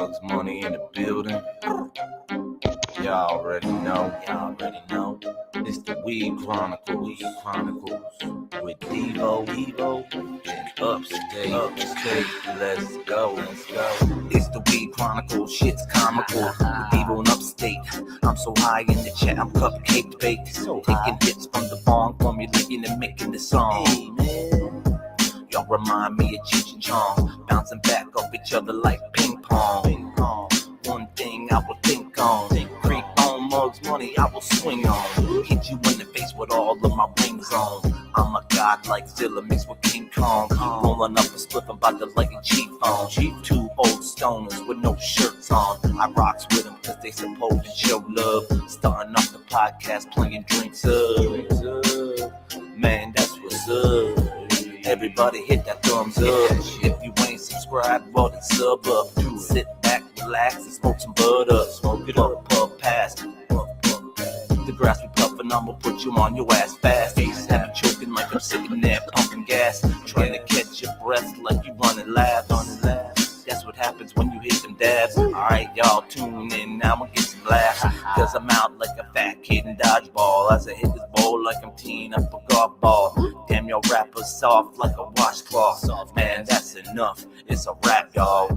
Mugs Money in the building. Y'all already know. It's the Weed Chronicles. With Devo and Upstate. Let's go. It's the Weed Chronicles. Shit's comical. With Devo and Upstate. I'm so high in the chat, I'm cupcake baked. Taking hits from the bong, formulating and making the song. Y'all remind me of Cheech and Chong, bouncing back off each other like ping pong. One thing I will think on, creep on Mugs Money, I will swing on. Hit you in the face with all of my wings on. I'm a god like Zilla mixed with King Kong. Rolling up a spliff about the like a Chief on. Two old stoners with no shirts on. I rocks with them cause they support and show love. Starting off the podcast playing drinks up. Man, that's what's up. Everybody hit that thumbs up. If you ain't subscribed, well then sub up. Sit back, relax, and smoke some bud up. Smoke it up, puff past. The grass we puffin', I'ma put you on your ass fast. Have you choking like I'm sitting there pumping gas. Trying to catch your breath like you running laps. That's what happens when you hit them dabs. Alright, y'all tune in, now I'ma get some laughs. Cause I'm out like a fat kid in dodgeball. As I hit this bowl like I'm teeing up a golf ball. Damn, your rappers soft like a washcloth. Man, that's enough. It's a rap, y'all.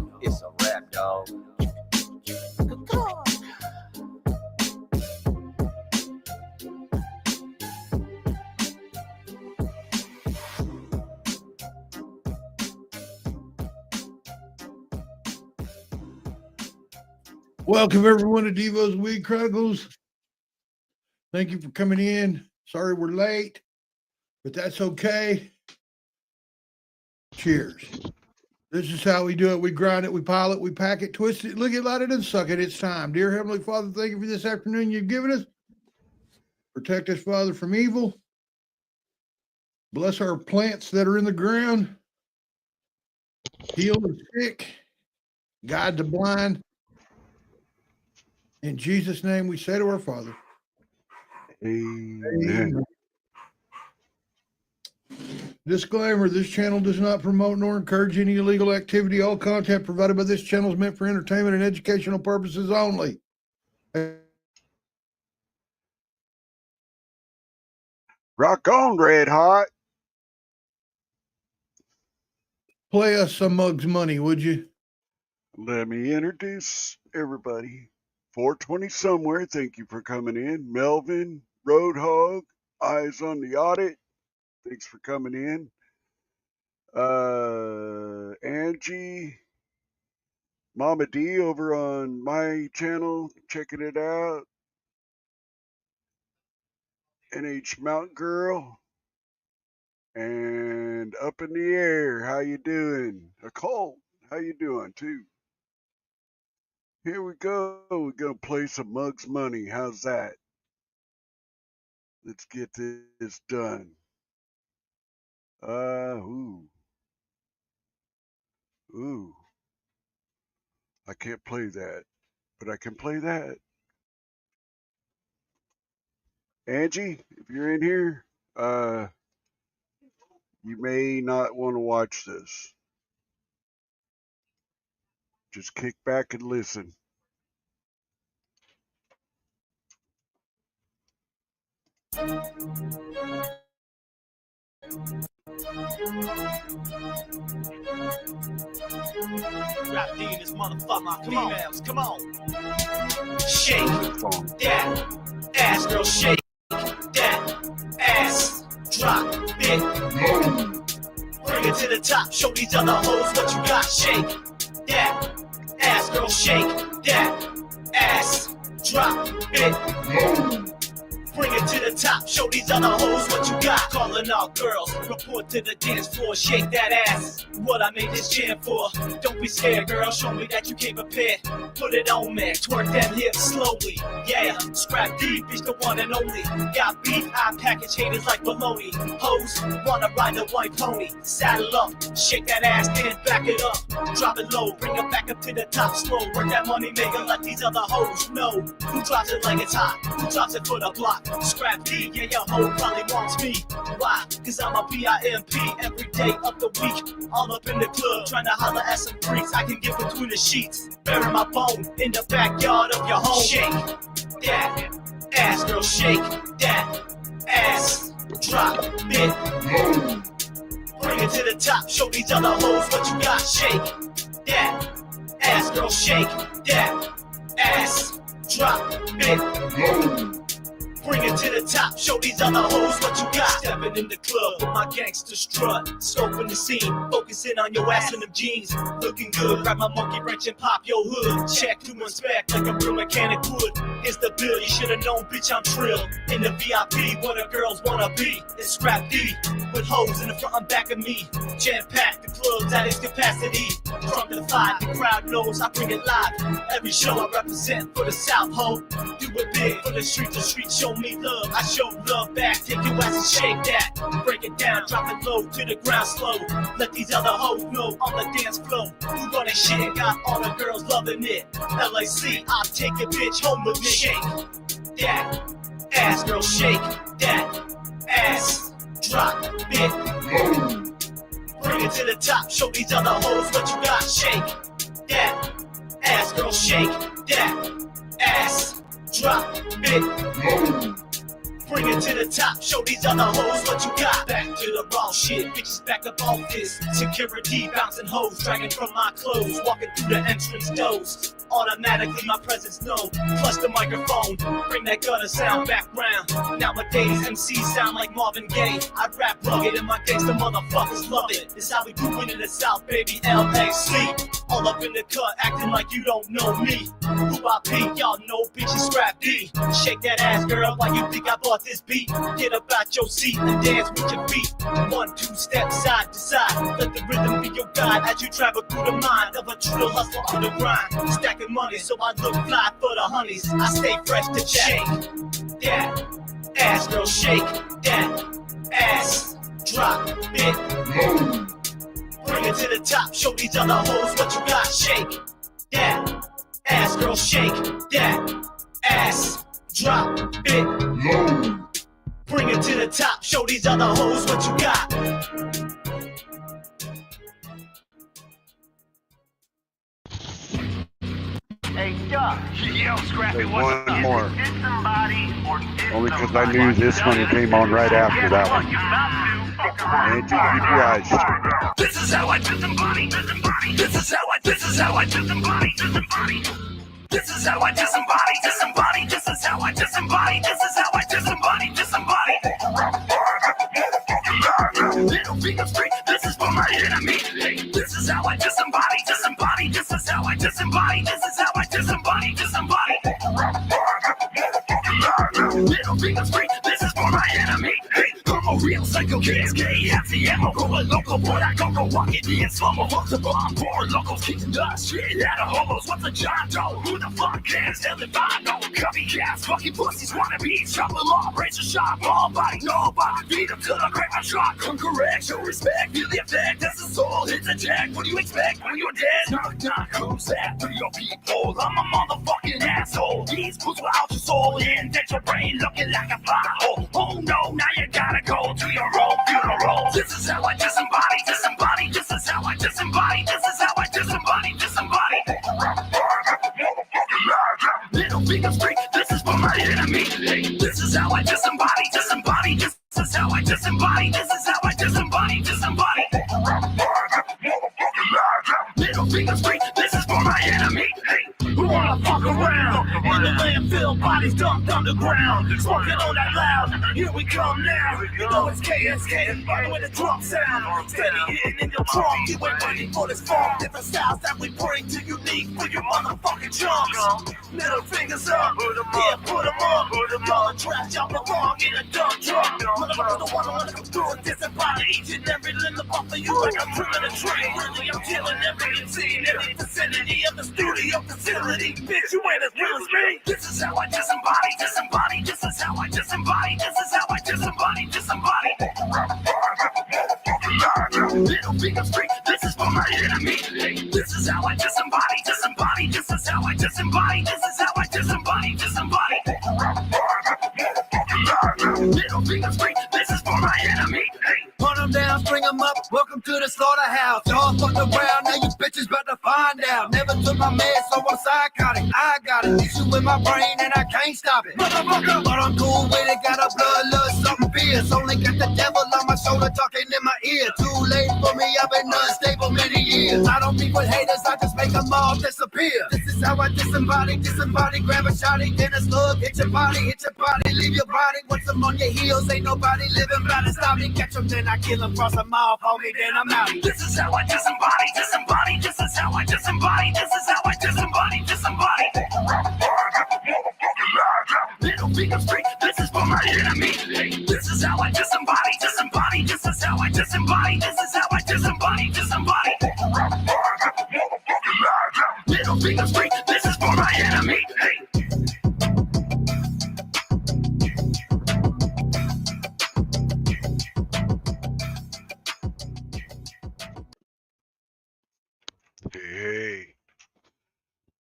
Welcome everyone to Devo's Weed Chronicles. Thank you for coming in. Sorry we're late, but that's okay. Cheers. This is how we do it. We grind it, we pile it, we pack it, twist it, lick it, light it, and suck it. It's time. Dear Heavenly Father, thank you for this afternoon you've given us. Protect us, Father, from evil. Bless our plants that are in the ground. Heal the sick. Guide the blind. In Jesus' name we say to our Father. Amen. Disclaimer, this channel does not promote nor encourage any illegal activity. All content provided by this channel is meant for entertainment and educational purposes only. Rock on, Red Hot. Play us some Mugs Money, would you? Let me introduce everybody. 420 somewhere, thank you for coming in. Melvin, Roadhog, Eyes on the Audit, thanks for coming in. Angie, Mama D over on my channel, checking it out. NH Mountain Girl, and Up in the Air, how you doing? Occult, how you doing too? Here we go. We're going to play some Mugs Money. How's that? Let's get this done. Ooh. I can't play that, but I can play that. Angie, if you're in here, you may not want to watch this. Just kick back and listen. Rap D in this motherfucker. Females, come on. Shake that ass, girl. Shake that ass. Drop it. Bring it to the top. Show these other hoes what you got. Shake that ass, girl. Shake that ass. Drop it. Bring it to the top, show these other hoes what you got. Calling all girls, report to the dance floor, shake that ass. What I made this jam for. Don't be scared, girl, show me that you came prepared. Put it on, man, twerk that hip slowly. Yeah, scrap deep, it's the one and only. Got beef, I package haters like baloney. Hoes, wanna ride the white pony. Saddle up, shake that ass, then back it up. Drop it low, bring it back up to the top slow. Work that money maker, let these other hoes know. Who drops it like it's hot, who drops it for the block. Scrap D, yeah, your hoe probably wants me. Why? Cause I'm a PIMP every day of the week. All up in the club, trying to holler at some freaks I can get between the sheets. Bury my bone in the backyard of your home. Shake that ass, girl, shake that ass. Drop it. Bring it to the top, show these other hoes what you got. Shake that ass, girl, shake that ass. Drop it. Bring it to the top, show these other hoes what you got. Stepping in the club with my gangster strut, scoping the scene, focusing on your ass in them jeans. Looking good, grab my monkey wrench and pop your hood. Check to inspect like a real mechanic would. It's the bill, you should've known, bitch, I'm trill. In the VIP, where the girls wanna be. It's Scrap D, with hoes in the front and back of me. Jam-packed, the club's at its capacity. Drunk and fight, the crowd knows I bring it live. Every show I represent for the South, ho. Do it big for the street show me love. I show love back, take your ass and shake that. Break it down, drop it low to the ground slow. Let these other hoes know on the dance floor. Who running shit, got all the girls loving it. LAC, I'll take your bitch home with me. Shake that ass, girl, shake that ass. Drop it. Bring it to the top, show these other hoes what you got. Shake that ass, girl, shake that ass. Drop it. Bring it to the top, show these other hoes what you got. Back to the raw shit, bitches back up off this. Security bouncing hoes, dragging from my clothes. Walking through the entrance doors, automatically my presence known. Plus the microphone, bring that gutter sound background. Nowadays MCs sound like Marvin Gaye. I rap rugged and my gangsta motherfuckers love it. It's how we do it in the South, baby, LAC. All up in the cut, acting like you don't know me. Who I be, y'all know bitches Scrap D. Shake that ass, girl, why you think I bought this beat? Get up out your seat and dance with your feet. 1, 2 steps side to side. Let the rhythm be your guide as you travel through the mind of a true hustler on the grind. Stacking money so I look fly for the honeys. I stay fresh to check. Shake that ass, girl, shake that ass. Drop it. Bring it to the top, show these other hoes what you got. Shake that ass, girl, shake that ass. Drop it. Bring it to the top, show these other hoes what you got. Hey, Doc. Yo, Scrappy, Hey, what's one up? more. Did somebody or did Only because I somebody knew this one came on right after that one. you not to fuck around. And you keep your eyes shut. This is how I disembody, disembody. This is how I disembody, disembody. This is how I disembody, disembody. This is how I disembody, this is how I disembody, disembody. Little finger straight, this is for my enemy. Hey, this is how I disembody, disembody. This is how I disembody, this is how I disembody, disembody. Little finger straight, this is for my enemy. Hey, I'm a real psycho kid. KFC ammo, rolling local, boy, I go walking in slumber. Fuck the bomb, poor locals, kicking the shit out of homos. What's a John Doe? Who the fuck cares? Tell if I know. Copycats, fucking pussies, wanna be chop them off, razor sharp, all body, nobody. Beat them till the grave I'm shot. Come correct, show respect, feel the effect. That's the soul, hits the jack. What do you expect when you're dead? Knock, knock, who's that? To your people, I'm a motherfucking asshole. These fools will out your soul and dent your brain looking like a pothole. Oh no, now you gotta go to your own funeral. This is how I disembody, disembody. This is how I disembody, this is how I disembody, disembody. Little finger straight, this is for my enemy. Hey, this is how I disembody, disembody. This is how I disembody, this is how I disembody, disembody. Little finger straight, this is for my enemy. Hey, who wanna fuck around? In the landfill, bodies dumped underground. Smoking on that loud, here we come now. You know it's KSK, right with the drum sound. Steady hitting in your trunk, you ain't waiting for this form. Different styles that we bring to unique for your motherfucking chunks. Middle fingers up, yeah, put them up. Y'all trash, y'all belong in a dump truck. Motherfuckers don't wanna come through and disembody each and every little bump of you like I'm trimming a tree. Really, I'm killing every MC in every vicinity of the studio facility. Bitch, you ain't as real as me. This is how I disembody, disembody. This is how I disembody, this is is how I disembody. Little finger straight, this is for my enemy. Hey, this is how I disembody. This is how I disembody. This is how I disembody. Little finger straight, this is for my enemy. Hey. Hunt them down, string them up, welcome to the slaughterhouse. Y'all fucked around, now you bitches about to find out. Never took my meds, so I'm psychotic. I got an issue with my brain and I can't stop it. Motherfucker, but I'm cool with it, got a bloodlust, something fierce. Only got the devil on my shoulder talking in my ear. Too late for me, I've been unstable many years. I don't beef with haters, I just make them all disappear. This is how I disembody, grab a shotty, then a slug, hit your body, leave your body. Once I'm on your heels, ain't nobody living by to stop me. Catch them, then I kill them, cross them off, homie, then I'm out. This is how I disembody, this is how I disembody, this is how I disembody. Little finger straight, this is for my enemy. Hey, this is how I disembody, this is how I disembody, this is how I disembody. Little finger straight, this is for my enemy. Hey. Hey,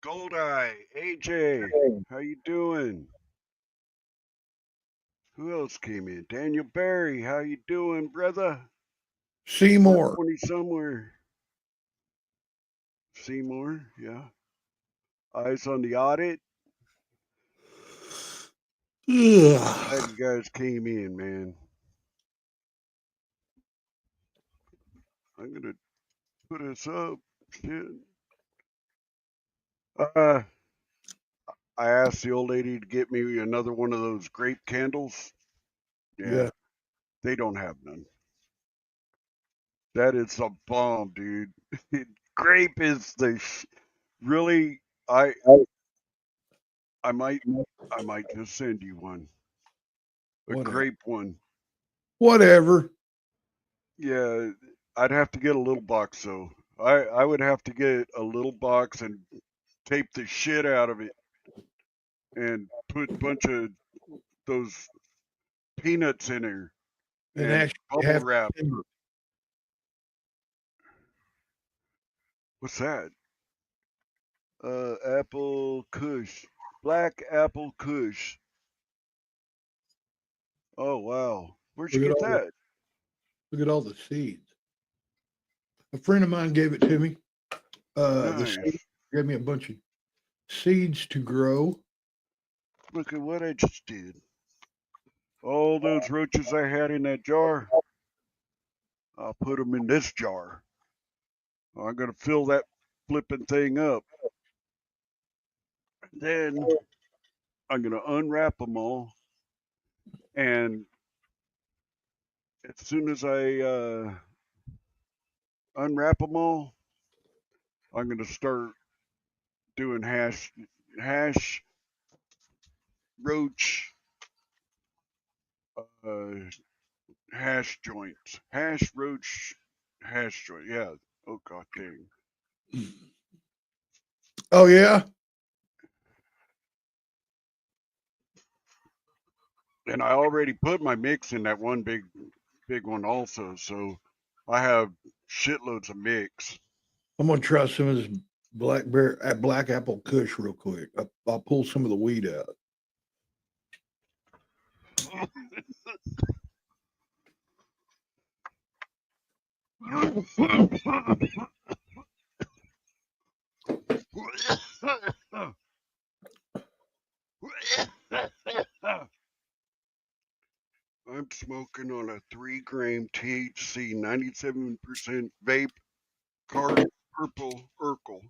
Goldeye, AJ, how you doing? Who else came in? Daniel Barry, how you doing, brother? Seymour. 20 somewhere. Seymour, yeah. Eyes on the audit. Ugh. Glad you guys came in, man. I'm gonna put us up. Shit. I asked the old lady to get me another one of those grape candles. Yeah. They don't have none. That is a bomb, dude. Grape is the really. I might just send you one. A Whatever. grape one. Whatever. Yeah, I'd have to get a little box though. I would have to get a little box and tape the shit out of it and put a bunch of those peanuts in there And and actually bubble have wrap. What's that? Apple Kush. Black apple Kush. Oh wow. Where'd you Look get at all that? Look at all the seeds. A friend of mine gave it to me. The Nice. seed gave me a bunch of seeds to grow. Look at what I just did. All those roaches I had in that jar, I'll put them in this jar. I'm going to fill that flipping thing up. Then I'm going to unwrap them all. And as soon as I unwrap them all, I'm going to start doing hash, roach, hash joints. Hash, roach, hash joint. Yeah. Oh, God dang. Oh yeah. And I already put my mix in that one big one also. So I have shitloads of mix. I'm gonna try some of this black apple Kush real quick. I'll pull some of the weed out. I'm smoking on a 3-gram THC, 97% vape, purple Urkel.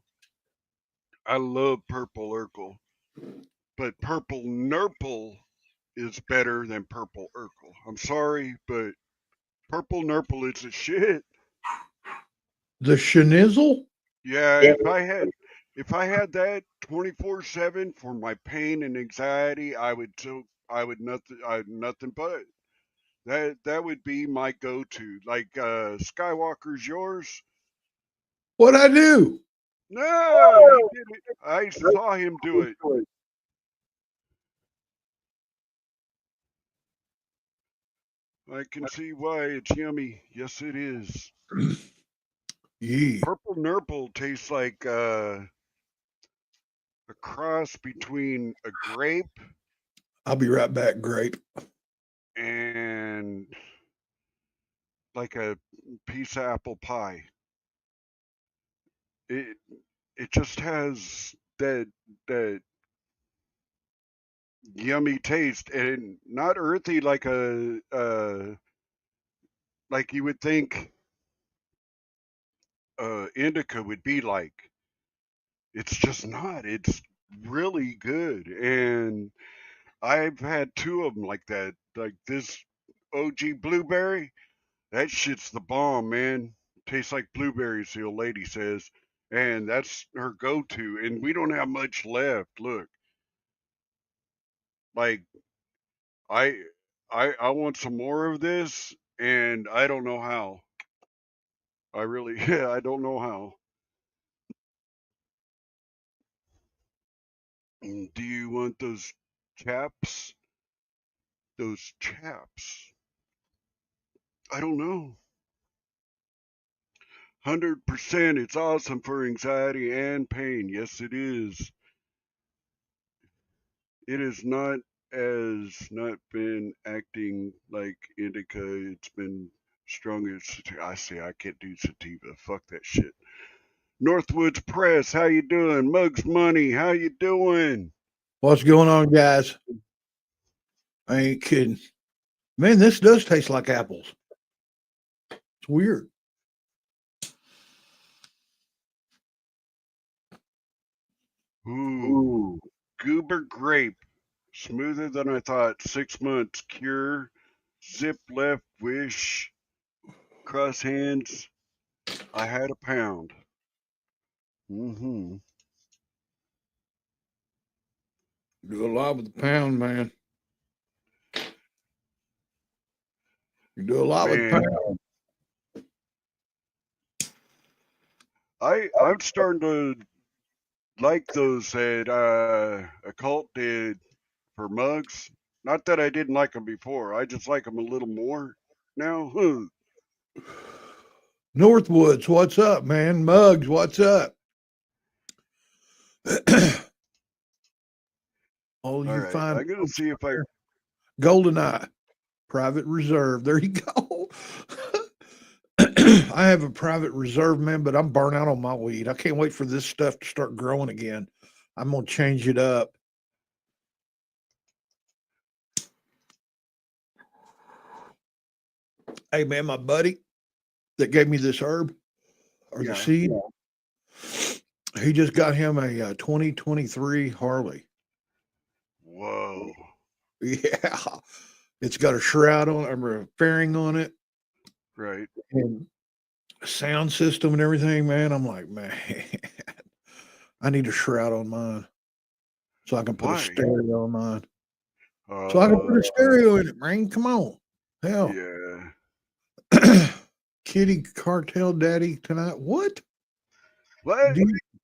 I love purple Urkel, but purple Nurple is better than purple Urkel. I'm sorry, but purple Nurple is a shit. The Schnizzle? Yeah, if I had that 24/7 for my pain and anxiety, I would nothing but. That would be my go-to. Like Skywalker's yours. What'd I do? No, he did it. I saw him do it. I can see why it's yummy. Yes, it is. Yeah. Purple Nurple tastes like a cross between a grape I'll be right back, Grape. and like a piece of apple pie. It it just has that yummy taste and not earthy like like you would think indica would be like. It's just not. It's really good, and I've had two of them like that. Like this OG blueberry, that shit's the bomb, man. Tastes like blueberries, the old lady says, and that's her go-to. And we don't have much left. Look, like I I want some more of this, and I don't know how. I really, yeah, I don't know how. Do you want those chaps? Those chaps? I don't know. 100%. It's awesome for anxiety and pain. Yes, it is. It has not been acting like indica. It's been strong as I say. I can't do sativa. Fuck that shit. Northwoods Press, how you doing? Mugs Money, how you doing? What's going on, guys? I ain't kidding. Man, this does taste like apples. It's weird. Ooh, Goober Grape, smoother than I thought. 6 months cure. Zip left wish. Cross hands. I had a pound. Mm-hmm. Do a lot with the pound, man. You do a lot with the Man, pound. I'm starting to like those that Occult did for mugs. Not that I didn't like them before. I just like them a little more now. Northwoods, what's up, man? Mugs, what's up? All you All right, fine I'm gonna folks see if I. GoldenEye, private reserve. There you go. I have a private reserve, man, but I'm burnt out on my weed. I can't wait for this stuff to start growing again. I'm gonna change it up. Hey, man, my buddy that gave me this herb or the Yeah. seed, he just got him a 2023 Harley. Whoa. Yeah, it's got a shroud on it, or a fairing on it, Right. and a sound system and everything. Man, I'm like, man, I need a shroud on mine so I can put a Why? stereo on mine. So I can put a stereo in it, man. Come on, hell. Yeah. Kitty Cartel Daddy tonight. What? What?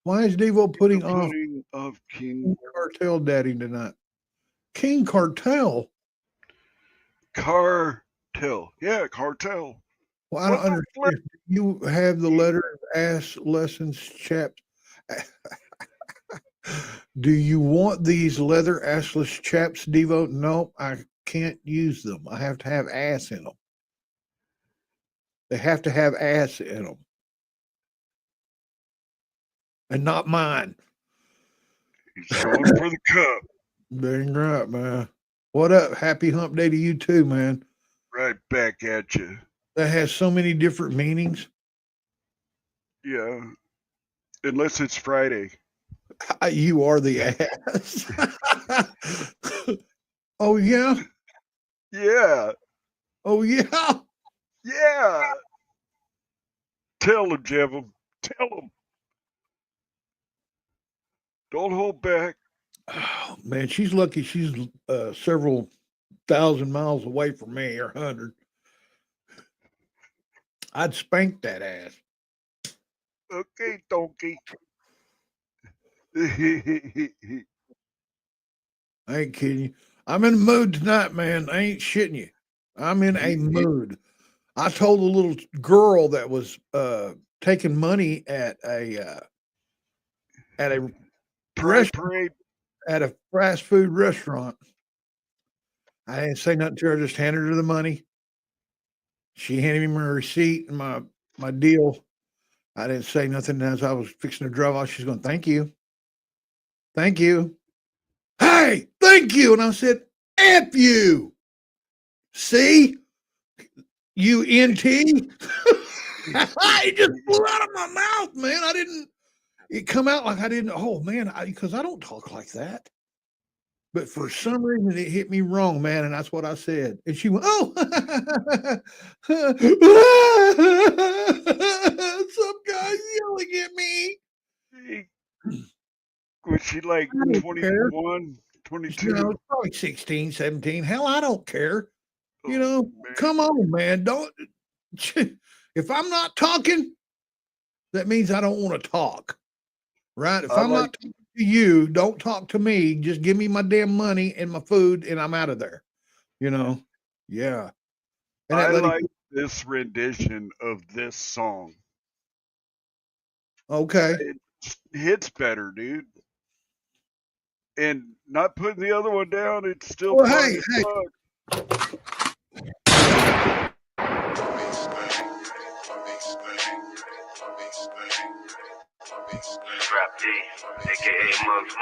Why is Devo putting off Pudding of King King Cartel Daddy tonight? King Cartel? Cartel. Yeah, cartel. Well, I don't What the understand. You have the letter ass lessons, chap. Do you want these leather assless chaps, Devo? No, I can't use them. I have to have ass in them. They have to have ass in them. And not mine. He's going for the cup. Dang right, man. What up? Happy hump day to you too, man. Right back at you. That has so many different meanings. Yeah. Unless it's Friday. You are the ass. Oh, yeah? Yeah. Oh, yeah? Yeah. Tell him, Jevon. Tell him. Don't hold back. Oh, man, she's lucky she's several thousand miles away from me, or 100. I'd spank that ass. Okay, donkey. I ain't kidding you. I'm in the mood tonight, man. I ain't shitting you. I'm in a mood. I told a little girl that was taking money at a Pride restaurant, parade. at a fast food restaurant. I didn't say nothing to her, just handed her the money. She handed me my receipt and my deal. I didn't say nothing as I was fixing to drive off. She's going, "Thank you. Thank you. Hey, thank you." And I said, "F you. See? You NT." It just flew out of my mouth, man. It come out like I didn't, oh man, because I don't talk like that. But for some reason, it hit me wrong, man. And that's what I said. And she went, "Oh, some guy yelling at me." Hey, was she like I don't care. 21, 22? You know, it's probably 16, 17. Hell, I don't care. You know, Oh, man. come on, man. Don't, if I'm not talking, that means I don't want to talk. Right? If I I'm like- not talking to you, don't talk to me. Just give me my damn money and my food, and I'm out of there. You know? Yeah. And I that lady, like this rendition of this song. okay. It hits better, dude. And not putting the other one down, it's still Well, fun hey, as hey. fuck. Strap D, aka Mug's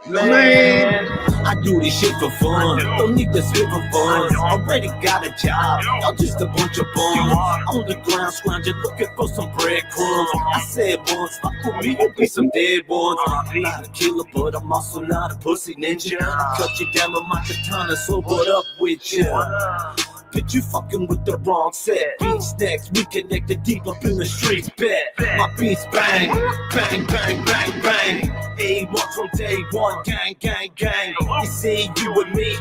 Money. Man, I do this shit for fun. Don't need to spit for fun. Already got a job. Y'all just a bunch of bums. On the ground scrounging, looking for some breadcrumbs. I said once, fuck with me, you'll be some dead ones. I'm not a killer, but I'm also not a pussy ninja. I cut you down with my katana, so what up with ya? Bitch, you fucking with the wrong set. Beats next, we connected deep up in the streets. Bet my beats bang, bang, bang, bang, bang. A1 from day one, gang, gang, gang. You see, you and me,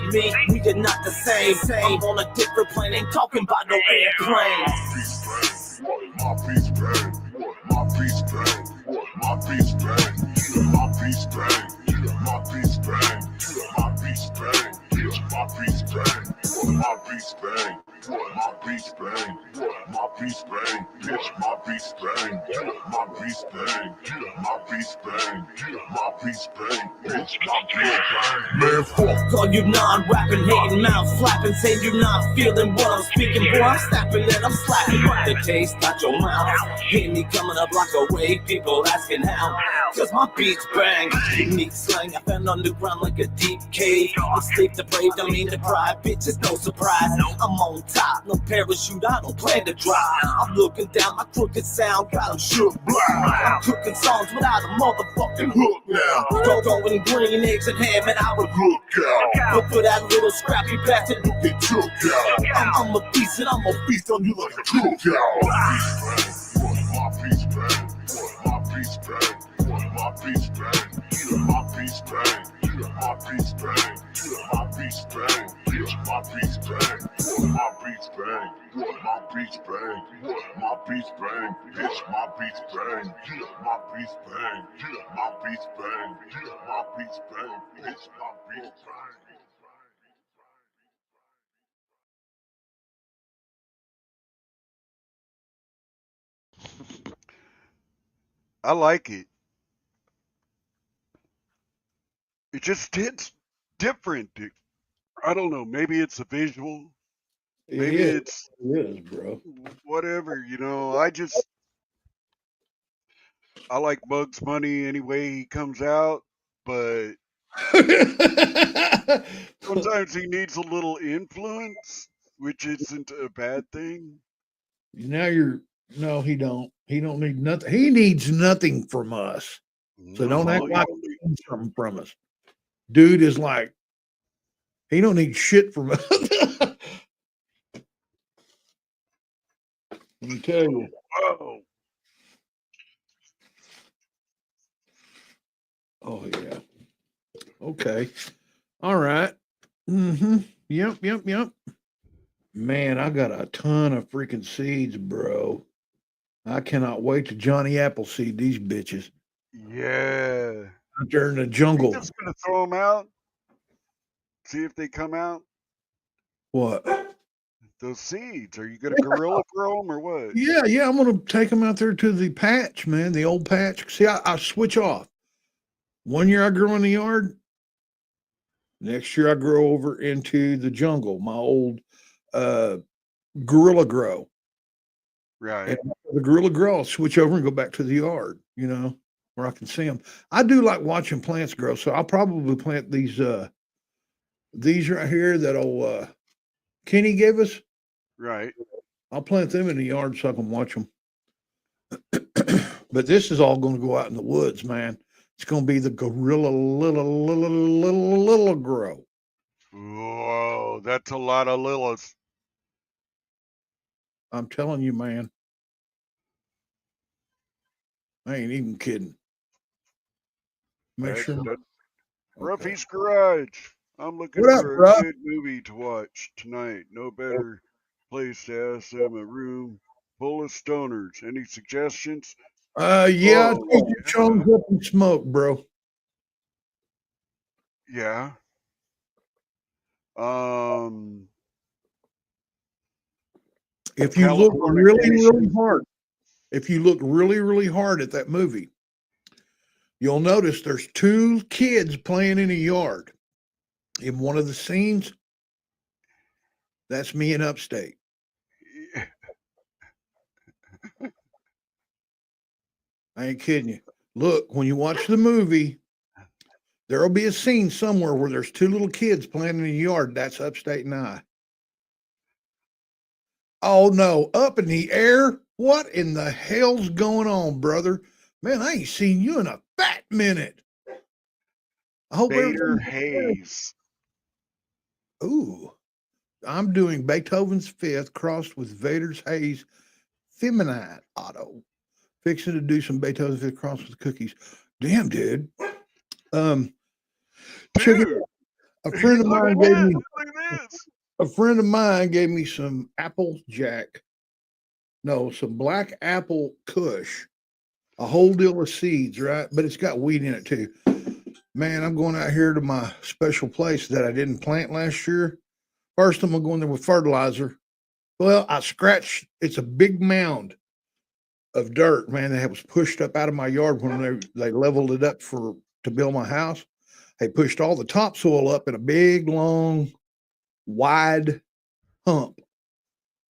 we are not the same. I'm on a different plane, ain't talking about no airplane. My beats bang, my beats bang, my beats bang, my beats bang, my beats bang, my beats bang, my beats bang, my beats bang, my beats bang, my beats bang, bitch, my beats bang, my beats bang, my beats bang, my beats bang, bitch, my beats bang. Man, fuck All you non-rapping, hating, mouth flapping, saying you're not feeling what I'm speaking. Boy, I'm snapping and I'm slapping. But the taste out your mouth. Hear me coming up like a wave, people asking how. Cause my beats bang. Unique slang, I found underground like a deep cave. I sleep depraved, I mean deprived. Bitches, no surprise. I'm on top, no parachute, I don't plan to drop. I'm looking down, my crooked sound got them shook. I'm cooking songs without a motherfucking hook now. Going green, eggs and ham, and I would look out, but for that little scrappy bastard who get took out. I'm a beast and I'm a beast on you like a Cookout. My beats bang, my beats bang, my beats bang, my beats bang, my beats bang, my beats bang, my beats bang, my beats bang, my beats bang, my beats bang, bitch, my beats bang, my beats bang, my beats bang, my beats bang, bitch, my beats bang. I like it. It just hits different, dude. I don't know. Maybe it's a visual. Maybe it's It is, bro. whatever, you know. I like Mug's Money any way he comes out, but sometimes he needs a little influence, which isn't a bad thing. Now no, he don't. He don't need nothing. He needs nothing from us. So don't act like he needs something from us. Dude is like, he don't need shit from us. Let me tell you. Oh, Oh yeah. Okay. All right. Mm-hmm. Yep. Man, I got a ton of freaking seeds, bro. I cannot wait to Johnny Appleseed these bitches yeah. out there in the I'm jungle. just gonna throw them out. See if they come out. What? Those seeds. Are you gonna gorilla grow them or what? Yeah. I'm gonna take them out there to the patch, man. The old patch. See, I switch off. 1 year I grow in the yard. Next year I grow over into the jungle. My old gorilla grow. Right. And the gorilla grow, I'll switch over and go back to the yard. Where I can see them. I do like watching plants grow, so I'll probably plant these right here that old Kenny gave us. Right. I'll plant them in the yard so I can watch them. But this is all going to go out in the woods, man. It's going to be the gorilla little grow. Whoa, that's a lot of Liliths. I'm telling you, man. I ain't even kidding. Make sure. Ruffy's Garage. I'm looking What up, for a Ruff? good movie to watch tonight. No better place to ask them a room full of stoners. Any suggestions? Yeah, Oh, take your chunks up and smoke, bro. Yeah. If you look really, really Californication. hard, if you look really, really hard at that movie, you'll notice there's 2 kids playing in a yard. In one of the scenes, that's me in Upstate. I ain't kidding you. Look, when you watch the movie, there'll be a scene somewhere where there's 2 little kids playing in a yard. That's Upstate and I. Oh no, up in the air? What in the hell's going on, brother? Man, I ain't seen you in a fat minute. I hope Vader everything's Hayes. Ooh, I'm doing Beethoven's Fifth crossed with Vader's Hayes Feminine Auto. Fixing to do some Beethoven's Fifth crossed with cookies. Damn, dude. Check it out. A friend of mine gave me. Look at this. A friend of mine gave me some some black apple kush, a whole deal of seeds, right? But it's got weed in it too. Man, I'm going out here to my special place that I didn't plant last year. First, I'm going to go in there with fertilizer. Well, I scratched, it's a big mound of dirt, man, that was pushed up out of my yard when they leveled it up to build my house. They pushed all the topsoil up in a big, long, wide hump.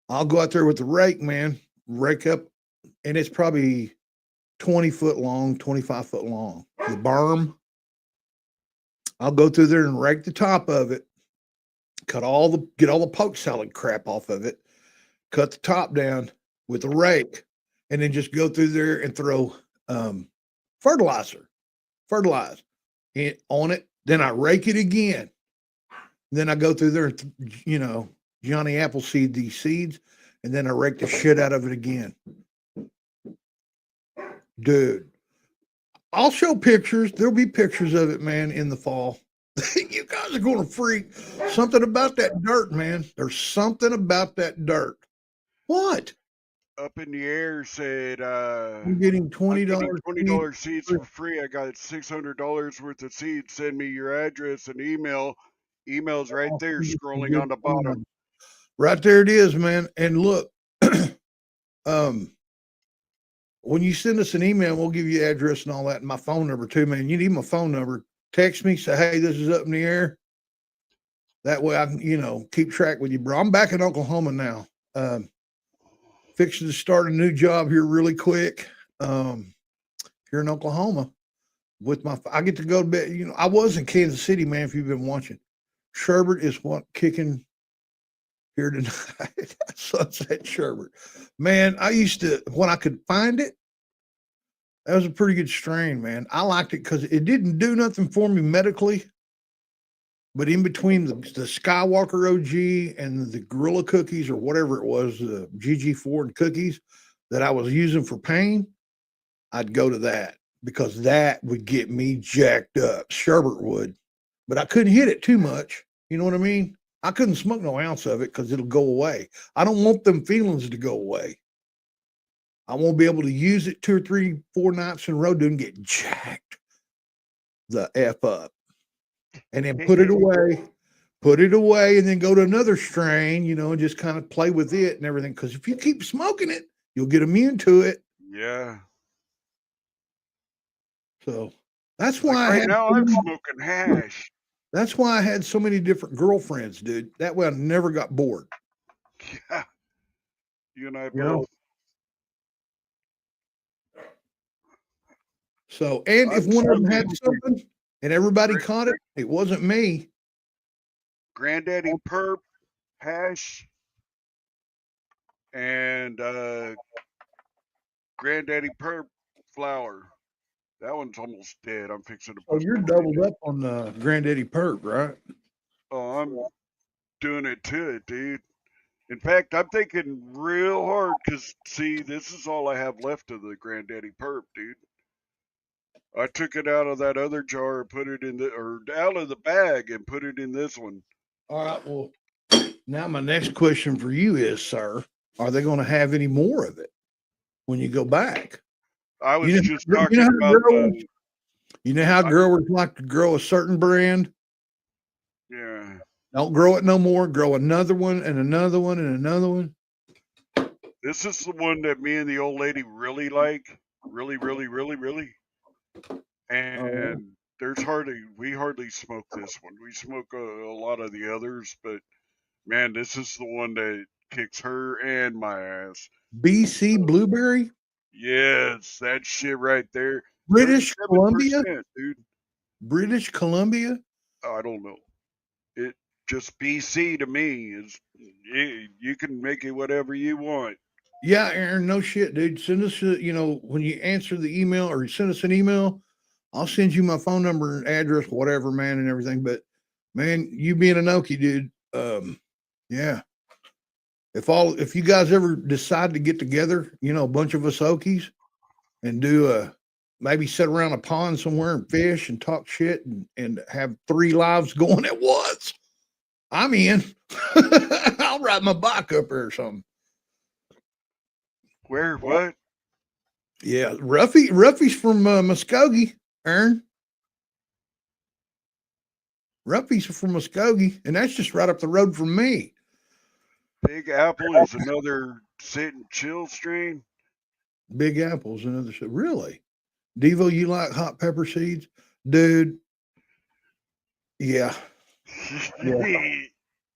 I'll go out there with the rake, man, rake up, and it's probably 20 foot long, 25 foot long. The berm. I'll go through there and rake the top of it, get all the poke salad crap off of it, cut the top down with a rake, and then just go through there and throw fertilize it on it. Then I rake it again. Then I go through there and, Johnny Appleseed these seeds, and then I rake the shit out of it again. Dude, I'll show pictures. There'll be pictures of it, man, in the fall. You guys are going to freak. Something about that dirt, man. There's something about that dirt. What? Up in the air said, I'm getting $20 seeds for free. I got $600 worth of seeds. Send me your address and email. Email's right there, scrolling on the bottom. Right there it is, man. And look, when you send us an email, we'll give you address and all that, and my phone number too, man. You need my phone number. Text me, say, hey, this is up in the air. That way I can, keep track with you, bro. I'm back in Oklahoma now. Fixing to start a new job here really quick. Here in Oklahoma I get to go to bed. I was in Kansas City, man, if you've been watching. Sherbert is kicking here tonight. Sunset Sherbert. Man, I used to, when I could find it, that was a pretty good strain, man. I liked it because it didn't do nothing for me medically. But in between the Skywalker OG and the Gorilla cookies or whatever it was, the GG4 and cookies that I was using for pain, I'd go to that because that would get me jacked up. Sherbert would. But I couldn't hit it too much. You know what I mean? I couldn't smoke no ounce of it because it'll go away. I don't want them feelings to go away. I won't be able to use it 2 or 3, 4 nights in a row and get jacked the F up. And then put it away put it away, and then go to another strain, and just kind of play with it and everything. Because if you keep smoking it, you'll get immune to it. Yeah. So that's Like why right now, I'm smoking hash. That's why I had so many different girlfriends, dude. That way I never got bored. Yeah. You and I You know? both. So, and if I'm one of them had smoking something and everybody caught it, it wasn't me. Granddaddy Perp, hash, and Granddaddy Perp flower. That one's almost dead. I'm fixing to Oh, put you're more doubled in it. up on Granddaddy Perp, right? Oh, I'm doing it to it, dude. In fact, I'm thinking real hard because, see, this is all I have left of the Granddaddy Perp, dude. I took it out of that other jar and put it in or out of the bag and put it in this one. All right. Well, now my next question for you is, sir, are they going to have any more of it when you go back? I was You know, just you talking know how about growers, you know how growers like to grow a certain brand? yeah. Don't grow it no more. Grow another one and another one and another one. This is the one that me and the old lady really like. Really, really, really, really. And we hardly smoke this one. We smoke a lot of the others, but man, this is the one that kicks her and my ass. BC Blueberry? Yes, that shit right there. British Columbia? 37%, dude. British Columbia? I don't know. It just BC to me is you can make it whatever you want. Yeah, Aaron, no shit, dude. Send us, when you answer the email or you send us an email, I'll send you my phone number and address, whatever, man, and everything. But man, you being an Okie, dude, yeah. If you guys ever decide to get together, a bunch of us Okies and do maybe sit around a pond somewhere and fish and talk shit and have 3 lives going at once, I'm in. I'll ride my bike up there or something. Where? What? Yeah, Ruffy's from Muskogee, Aaron. Ruffy's from Muskogee, and that's just right up the road from me. Big Apple is another sit and chill strain. Big Apple's another. Really? Devo, you like hot pepper seeds? Dude. Yeah.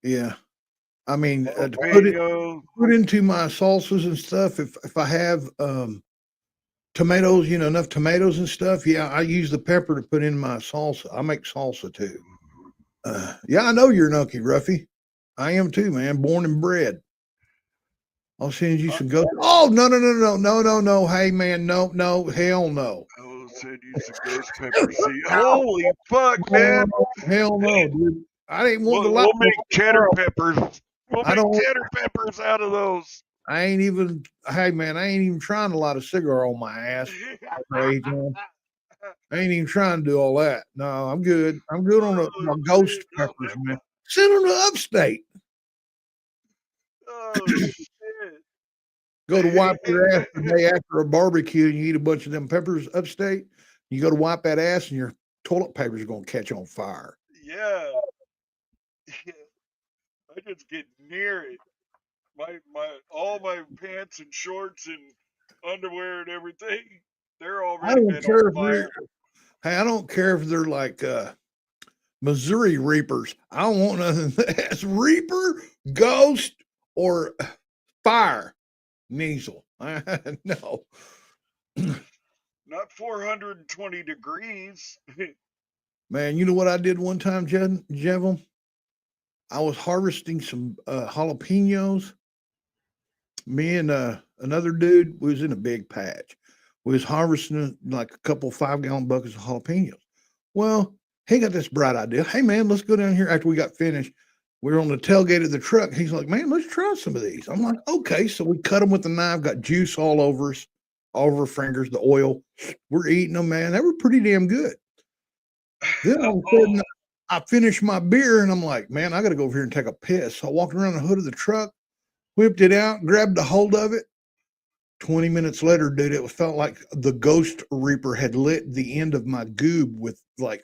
Yeah. I mean, to put into my salsas and stuff, if I have tomatoes, enough tomatoes and stuff, yeah, I use the pepper to put in my salsa. I make salsa too. Yeah, I know you're an Okie, Ruffy. I am too, man. Born and bred. I'll send you some ghost. Oh, no. Hey, man, no, hell no. I'll send you some ghost pepper seed. Holy fuck, man. Hell no, dude. I didn't want We'll make cheddar peppers. We'll make cheddar peppers out of those. Hey, man, I ain't even trying to light a cigar on my ass. I ain't even trying to do all that. No, I'm good. I'm good on the ghost peppers, man. Send them to upstate. Oh, shit. Go to wipe your ass the day after a barbecue and you eat a bunch of them peppers upstate. You go to wipe that ass and your toilet paper is going to catch on fire. Yeah. I just get near it. All my pants and shorts and underwear and everything, they're already been on fire. Hey, I don't care if they're like Missouri Reapers. I don't want nothing that's Reaper, Ghost, or Fire. Measle. No. Not 420 degrees. Man, you know what I did one time, Jevon? I was harvesting some jalapenos. Me and another dude was in a big patch. We was harvesting like a couple 5-gallon buckets of jalapenos. Well, he got this bright idea. Hey, man, let's go down here after we got finished. We were on the tailgate of the truck. He's like, man, let's try some of these. I'm like, okay. So we cut them with the knife, got juice all over us, all over our fingers, the oil. We're eating them, man. They were pretty damn good. Then all of a sudden, I finished my beer and I'm like, man, I got to go over here and take a piss. So I walked around the hood of the truck, whipped it out, grabbed a hold of it. 20 minutes later, dude, it felt like the Ghost Reaper had lit the end of my goob with like.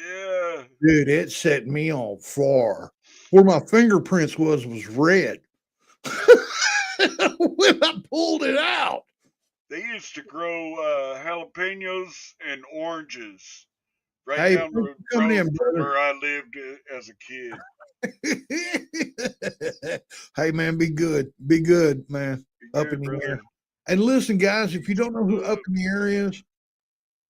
Yeah. Dude, it set me on fire. Where my fingerprints was red. When I pulled it out. They used to grow jalapenos and oranges right Hey, down thanks the for coming road in, from brother. where I lived as a kid. Hey, man, be good. Be good, man. Be Up good, in the brother. air. And listen, guys, if you don't know who Up in the Air is,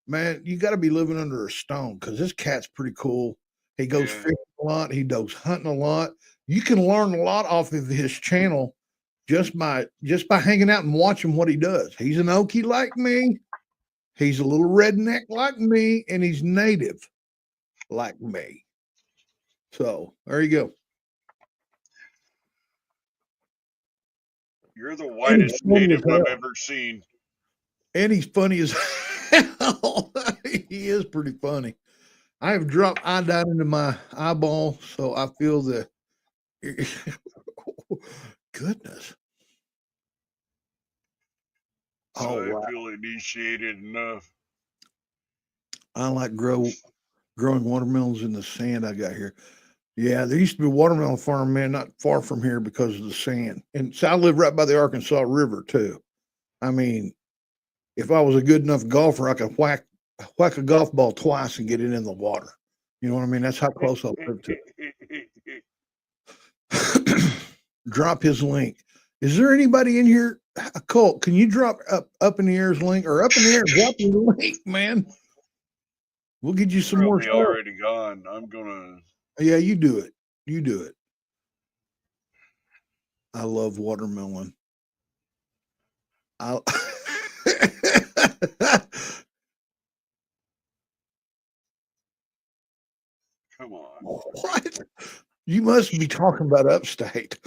man, you got to be living under a stone because this cat's pretty cool. He goes Yeah. fishing a lot. He goes hunting a lot. You can learn a lot off of his channel just by hanging out and watching what he does. He's an Okie like me. He's a little redneck like me, and he's native like me. So there you go. You're the And he's whitest funny as native I've hell. ever seen. And he's funny as hell. He is pretty funny. I have dropped iodine into my eyeball, so I feel the goodness. So Oh I wow. feel initiated enough. I like growing watermelons in the sand I got here. Yeah, there used to be a watermelon farm, man, not far from here because of the sand. And so I live right by the Arkansas River too. I mean, if I was a good enough golfer, I could whack a golf ball twice and get it in the water. You know what I mean? That's how close I live to it. Drop his link. Is there anybody in here? Colt, can you drop up in the air's link or up in the air? Drop your link, man. We'll get you some more Probably stuff. already gone. I'm gonna. Yeah, you do it. You do it. I love watermelon. I Come on. what? You must be talking about upstate.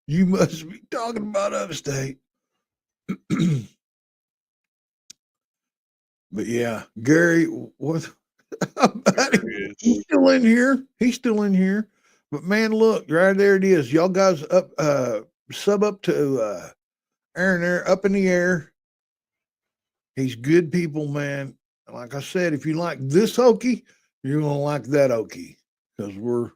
You must be talking about upstate. But yeah, Gary, what? He's still in here. He's still in here. But man, look, right there it is. Y'all guys up sub up to Aaron there, Up in the Air. He's good people, man. Like I said, if you like this Okie, you're gonna like that Okie. Because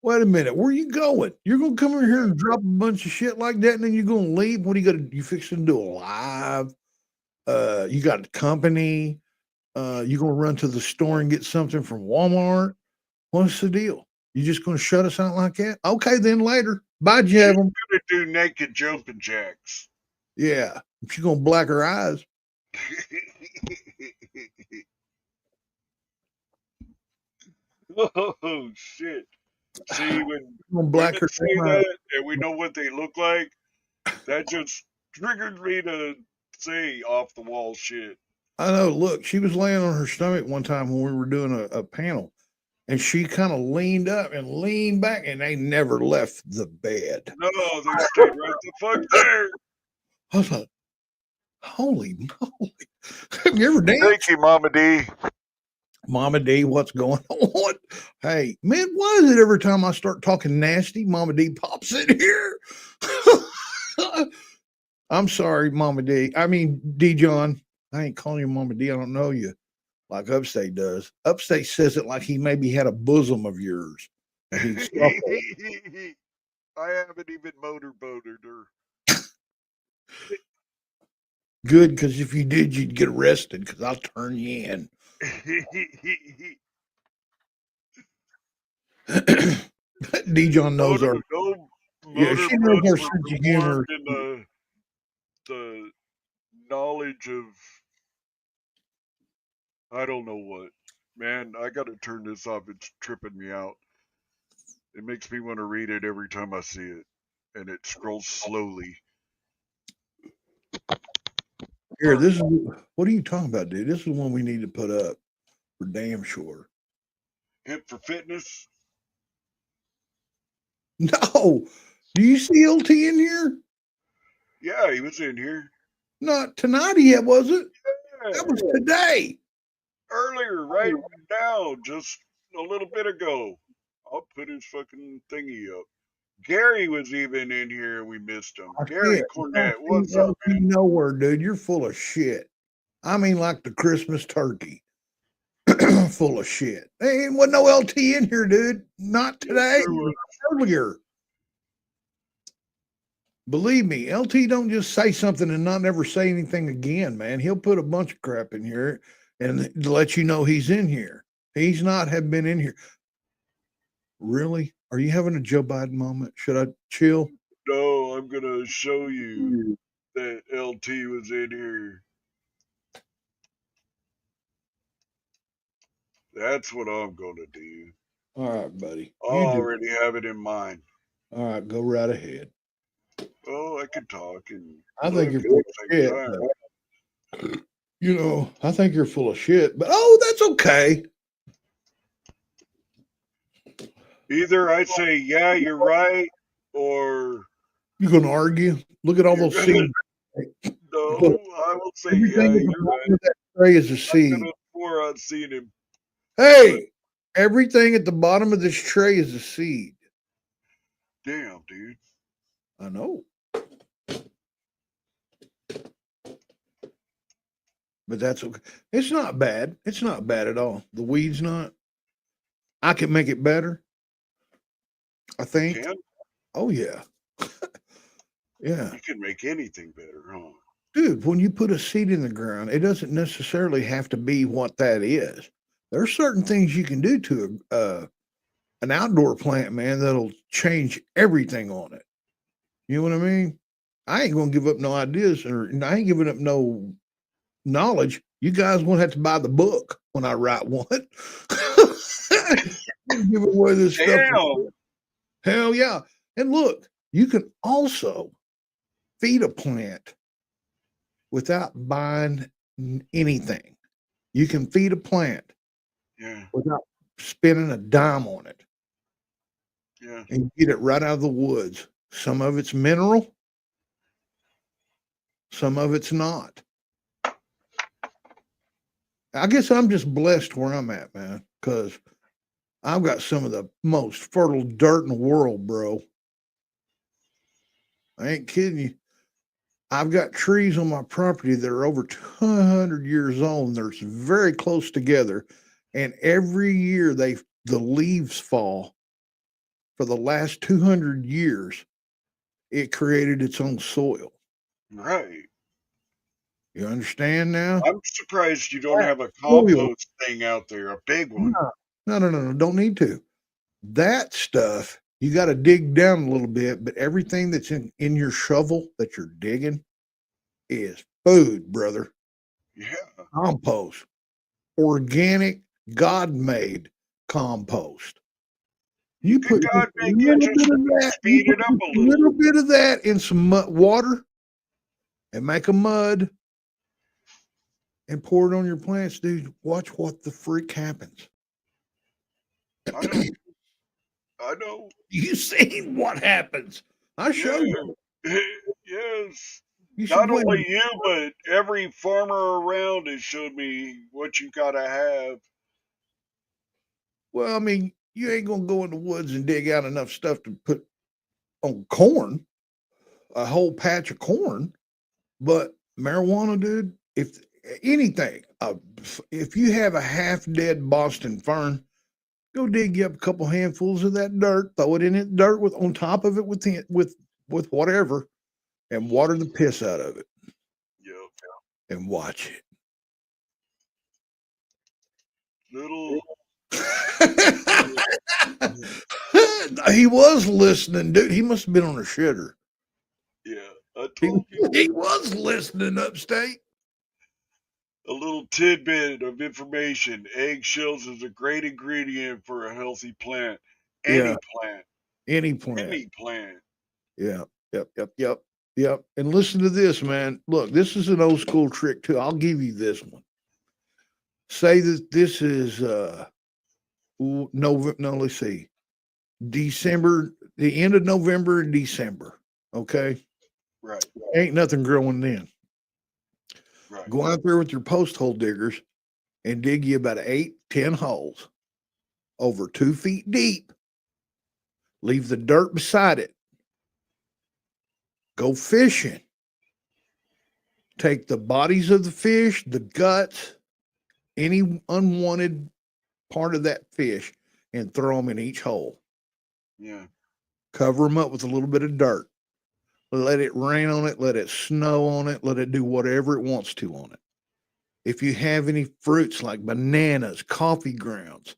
wait a minute, where you going? You're gonna come in here and drop a bunch of shit like that, and then you're gonna leave? What are you fixing to do a live? You got company. You gonna run to the store and get something from Walmart? What's the deal? You just gonna shut us out like that? Okay, then later. Bye, She's Jevon. gonna do naked jumping jacks. Yeah, she's gonna black her eyes. Oh shit! See, when Gonna black women her say eyes. that and we know what they look like, that just triggered me to say off the wall shit. I know. Look, she was laying on her stomach one time when we were doing a panel, and she kind of leaned up and leaned back, and they never left the bed. No, they stayed right the fuck there. I was like, holy moly. Have you ever danced? Thank you, Mama D. Mama D, what's going on? Hey, man, why is it every time I start talking nasty, Mama D pops in here? I'm sorry, Mama D. I mean, D John. I ain't calling you Mama D. I don't know you like Upstate does. Upstate says it like he maybe had a bosom of yours. I haven't even motorboated her. Good, because if you did, you'd get arrested because I'll turn you in. D John knows our. Yeah, she knows our sense of humor. In the knowledge of I don't know what. Man, I gotta turn this off. It's tripping me out. It makes me want to read it every time I see it. And it scrolls slowly. Here, this is what are you talking about, dude? This is one we need to put up for damn sure. Hip for Fitness? No. Do you see LT in here? Yeah, he was in here. Not tonight yet, was it? Yeah. That was today. Earlier, right now, just a little bit ago. I'll put his fucking thingy up. Gary was even in here and we missed him. Gary Cornett, what's up, man? Nowhere, dude. You're full of shit. I mean, like the Christmas turkey, full of shit. There ain't wasn't no LT in here, dude. Not today. There was. Earlier. Believe me, LT don't just say something and not never say anything again, man. He'll put a bunch of crap in here and let you know he's in here. He's not have been in here. Really? Are you having a Joe Biden moment? Should I chill? No, I'm gonna show you that LT was in here. That's what I'm gonna do. All right, buddy. I You do. already have it in mind. All right, go right ahead. Oh, I can talk and I think look you're at full the of same shit. time. But, you know, I think you're full of shit, but oh, that's okay. Either I say, yeah, you're right, or You gonna argue? Look at all you're those gonna, seeds. no, I will say, Everything yeah, at the you're right. bottom of that tray is a I seed. could have swore I'd seen him. Hey, everything at the bottom of this tray is a seed. Damn, dude. I know. But that's okay. It's not bad. It's not bad at all. The weed's not. I can make it better. I think. Can? Oh yeah. Yeah. You can make anything better, huh? Dude, when you put a seed in the ground, it doesn't necessarily have to be what that is. There are certain things you can do to an outdoor plant, man, that'll change everything on it. You know what I mean? I ain't gonna give up no ideas, or I ain't giving up no knowledge. You guys won't have to buy the book when I write one. Give away this stuff. Damn. Hell yeah. And look, you can also feed a plant without buying anything. You can feed a plant Yeah, without spending a dime on it yeah. and get it right out of the woods. Some of it's mineral, some of it's not. I guess I'm just blessed where I'm at, man, because I've got some of the most fertile dirt in the world, bro. I ain't kidding you. I've got trees on my property that are over 200 years old, and they're very close together. And every year the leaves fall. For the last 200 years, it created its own soil. Right. You understand now? I'm surprised you don't That have a soil- compost thing out there, a big one. No, don't need to. That stuff, you got to dig down a little bit, but everything that's in your shovel that you're digging is food, brother. Yeah. Compost, organic, God-made compost. You Good put God, just a make it little just bit of that, speed you it put up just a a little little. bit of that in some water and make a mud and pour it on your plants, dude. Watch what the freak happens. I know. I know. You see what happens. I show you. Yeah. Yes. You should Not blame only me. you, but every farmer around has showed me what you gotta have. Well, I mean, you ain't gonna go in the woods and dig out enough stuff to put on corn, a whole patch of corn. But marijuana, dude, if anything, if you have a half dead Boston fern, go dig you up a couple handfuls of that dirt, throw it in it, dirt with on top of it with whatever, and water the piss out of it Yep. and watch it. Little. He was listening, dude. He must have been on a shitter. Yeah. I He, told you. he was listening upstate. A little tidbit of information. Eggshells is a great ingredient for a healthy plant. Any Yeah. plant. Any plant. Any plant. Yeah. Yep. And listen to this, man. Look, this is an old school trick too. I'll give you this one. Say that this is let's see. December, the end of November and December. Okay. Right. Ain't nothing growing then. Right. Go out there with your post hole diggers and dig you about 8-10 holes over 2 feet deep. Leave the dirt beside it. Go fishing. take the bodies of the fish, the guts, any unwanted part of that fish, and throw them in each hole. Yeah. Cover them up with a little bit of dirt. Let it rain on it, let it snow on it, let it do whatever it wants to on it. If you have any fruits like bananas, coffee grounds,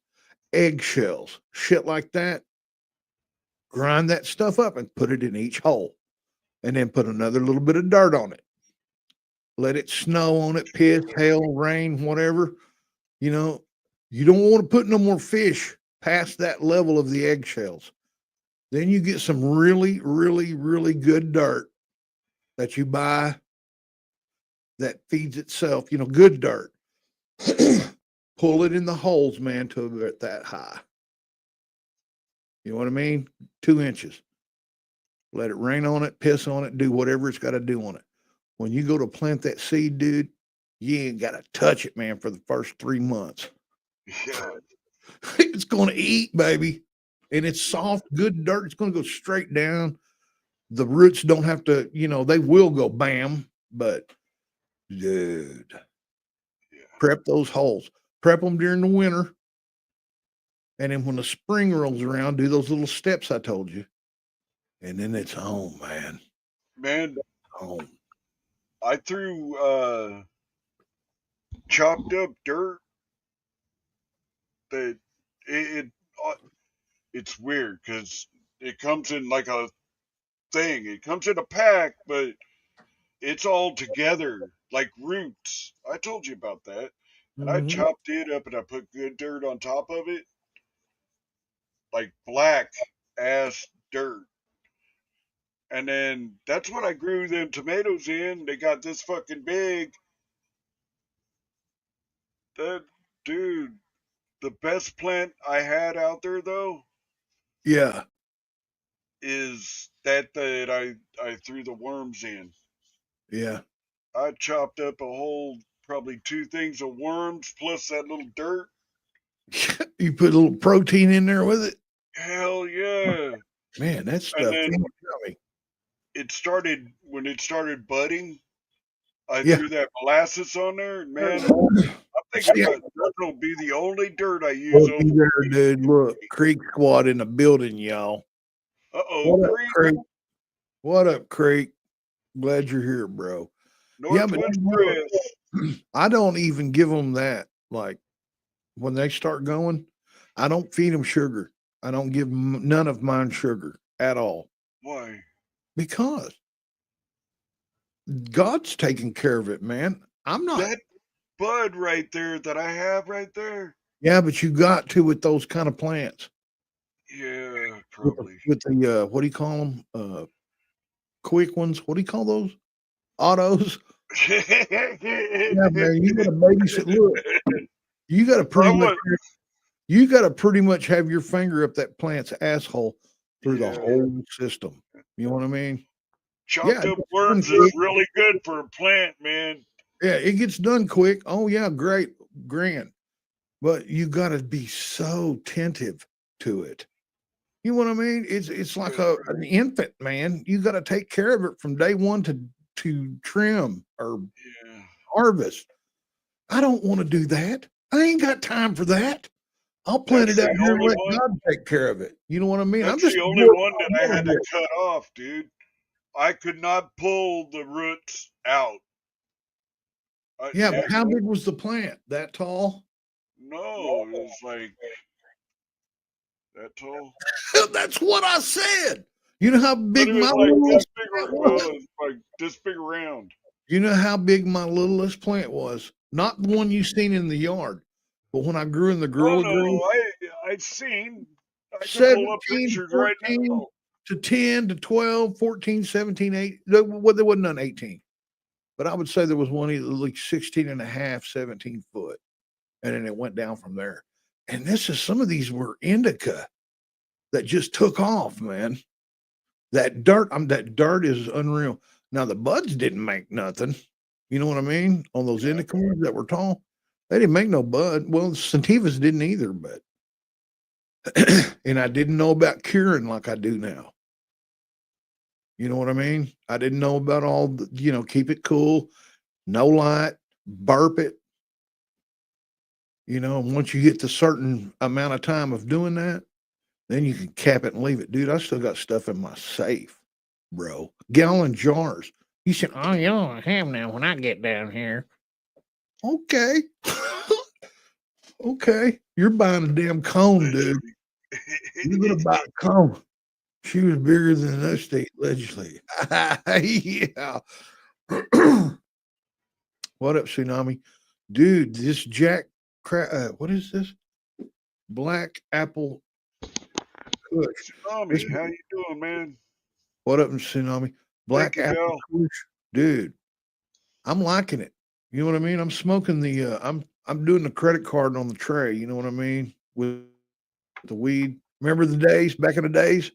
eggshells, shit like that, grind that stuff up and put it in each hole. And then put another little bit of dirt on it. Let it snow on it, piss, hail, rain, whatever. You know, you don't want to put no more fish past that level of the eggshells. Then you get some really, really, really good dirt that you buy that feeds itself, you know, good dirt. Pull it in the holes, man, till they're that high. You know what I mean? 2 inches. Let it rain on it, piss on it, do whatever it's got to do on it. When you go to plant that seed, dude, you ain't got to touch it, man, for the first 3 months. Yeah. It's going to eat, baby. And it's soft, good dirt. It's going to go straight down. The roots don't have to, you know, they will go bam, but dude, prep those holes. Prep them during the winter. And then when the spring rolls around, do those little steps I told you. And then it's home, man. Man, Home. I threw chopped up dirt that it's weird because it comes in like a thing. It comes in a pack, but it's all together like roots. I told you about that. And I Mhm. chopped it up and I put good dirt on top of it. Like black ass dirt. And then that's what I grew them tomatoes in. They got this fucking big. That dude, the best plant I had out there though Yeah. is that I threw the worms in. Yeah. I chopped up a whole probably 2 things of worms plus that little dirt. You put a little protein in there with it. Hell yeah. Man, that And stuff. then yummy. when it started budding, I Yeah. threw that molasses on there, and man, I'm thinking See, about that will be the only dirt I use Look over. there, dude. Look, Creek Squad in the building, y'all. Uh-oh, What up, Creek, Creek? What up, Creek? Glad you're here, bro. Yeah, but Northwest look, Press. I don't even give them that. Like when they start going, I don't feed them sugar. I don't give none of mine sugar at all Why? because God's taking care of it, man. I'm not. That bud right there that I have right there. Yeah, but you got to with those kind of plants. Yeah, With probably. the what do you call them? Quick ones. What do you call those? Autos. Yeah, man. You got to babysit. Look, you got to pretty I much. want, You got to pretty much have your finger up that plant's asshole through the yeah. whole system. You know what I mean? Yeah, Chopped it up gets done worms quick. is really good for a plant, man. Yeah, it gets done quick. Oh yeah, great, grand. But you got to be so attentive to it. You know what I mean? It's like an infant, man. You got to take care of it from day one to trim or Yeah. harvest. I don't want to do that. I ain't got time for that. I'll plant That's it out the here and only let one. God take care of it. You know what I mean? I'm That's just the only one that I had to cut off, dude. I could not pull the roots out. Yeah, but how big was the plant? That tall? No, it was like that tall. That's what I said. You know how But big it was my like littlest this big, plant well, was? it was like this big around. You know how big my littlest plant was? Not the one you seen in the yard, but when I grew in the Oh Gorilla Glue, no, I've seen. I can pull up 17 to pictures right 14 now. to 10 to 12, 14, 17, 8. There wasn't none 18. But I would say there was one either like 16 and a half, 17 foot. And then it went down from there. And some of these were indica that just took off, man. That dirt is unreal. Now the buds didn't make nothing. You know what I mean? On those indica ones that were tall, they didn't make no bud. Well, the sativas didn't either, but and I didn't know about curing like I do now. You know what I mean? I didn't know about all the, keep it cool. no light, burp it. You know, and once you get the certain amount of time of doing that, then you can cap it and leave it. Dude, I still got stuff in my safe, bro. Gallon jars. You said, oh, you know, I have now when I get down here. Okay. Okay. You're buying a damn cone, dude. You're going to buy a cone. She was bigger than the state legislature. Yeah. What up, Tsunami? Dude, this what is this? Black Apple Kush. Tsunami, how you doing, man? What up, Tsunami? Black Thank you, Apple Kush. Dude, I'm liking it. You know what I mean? I'm smoking the I'm doing the credit card on the tray, you know what I mean? With the weed. Remember the days, back in the days?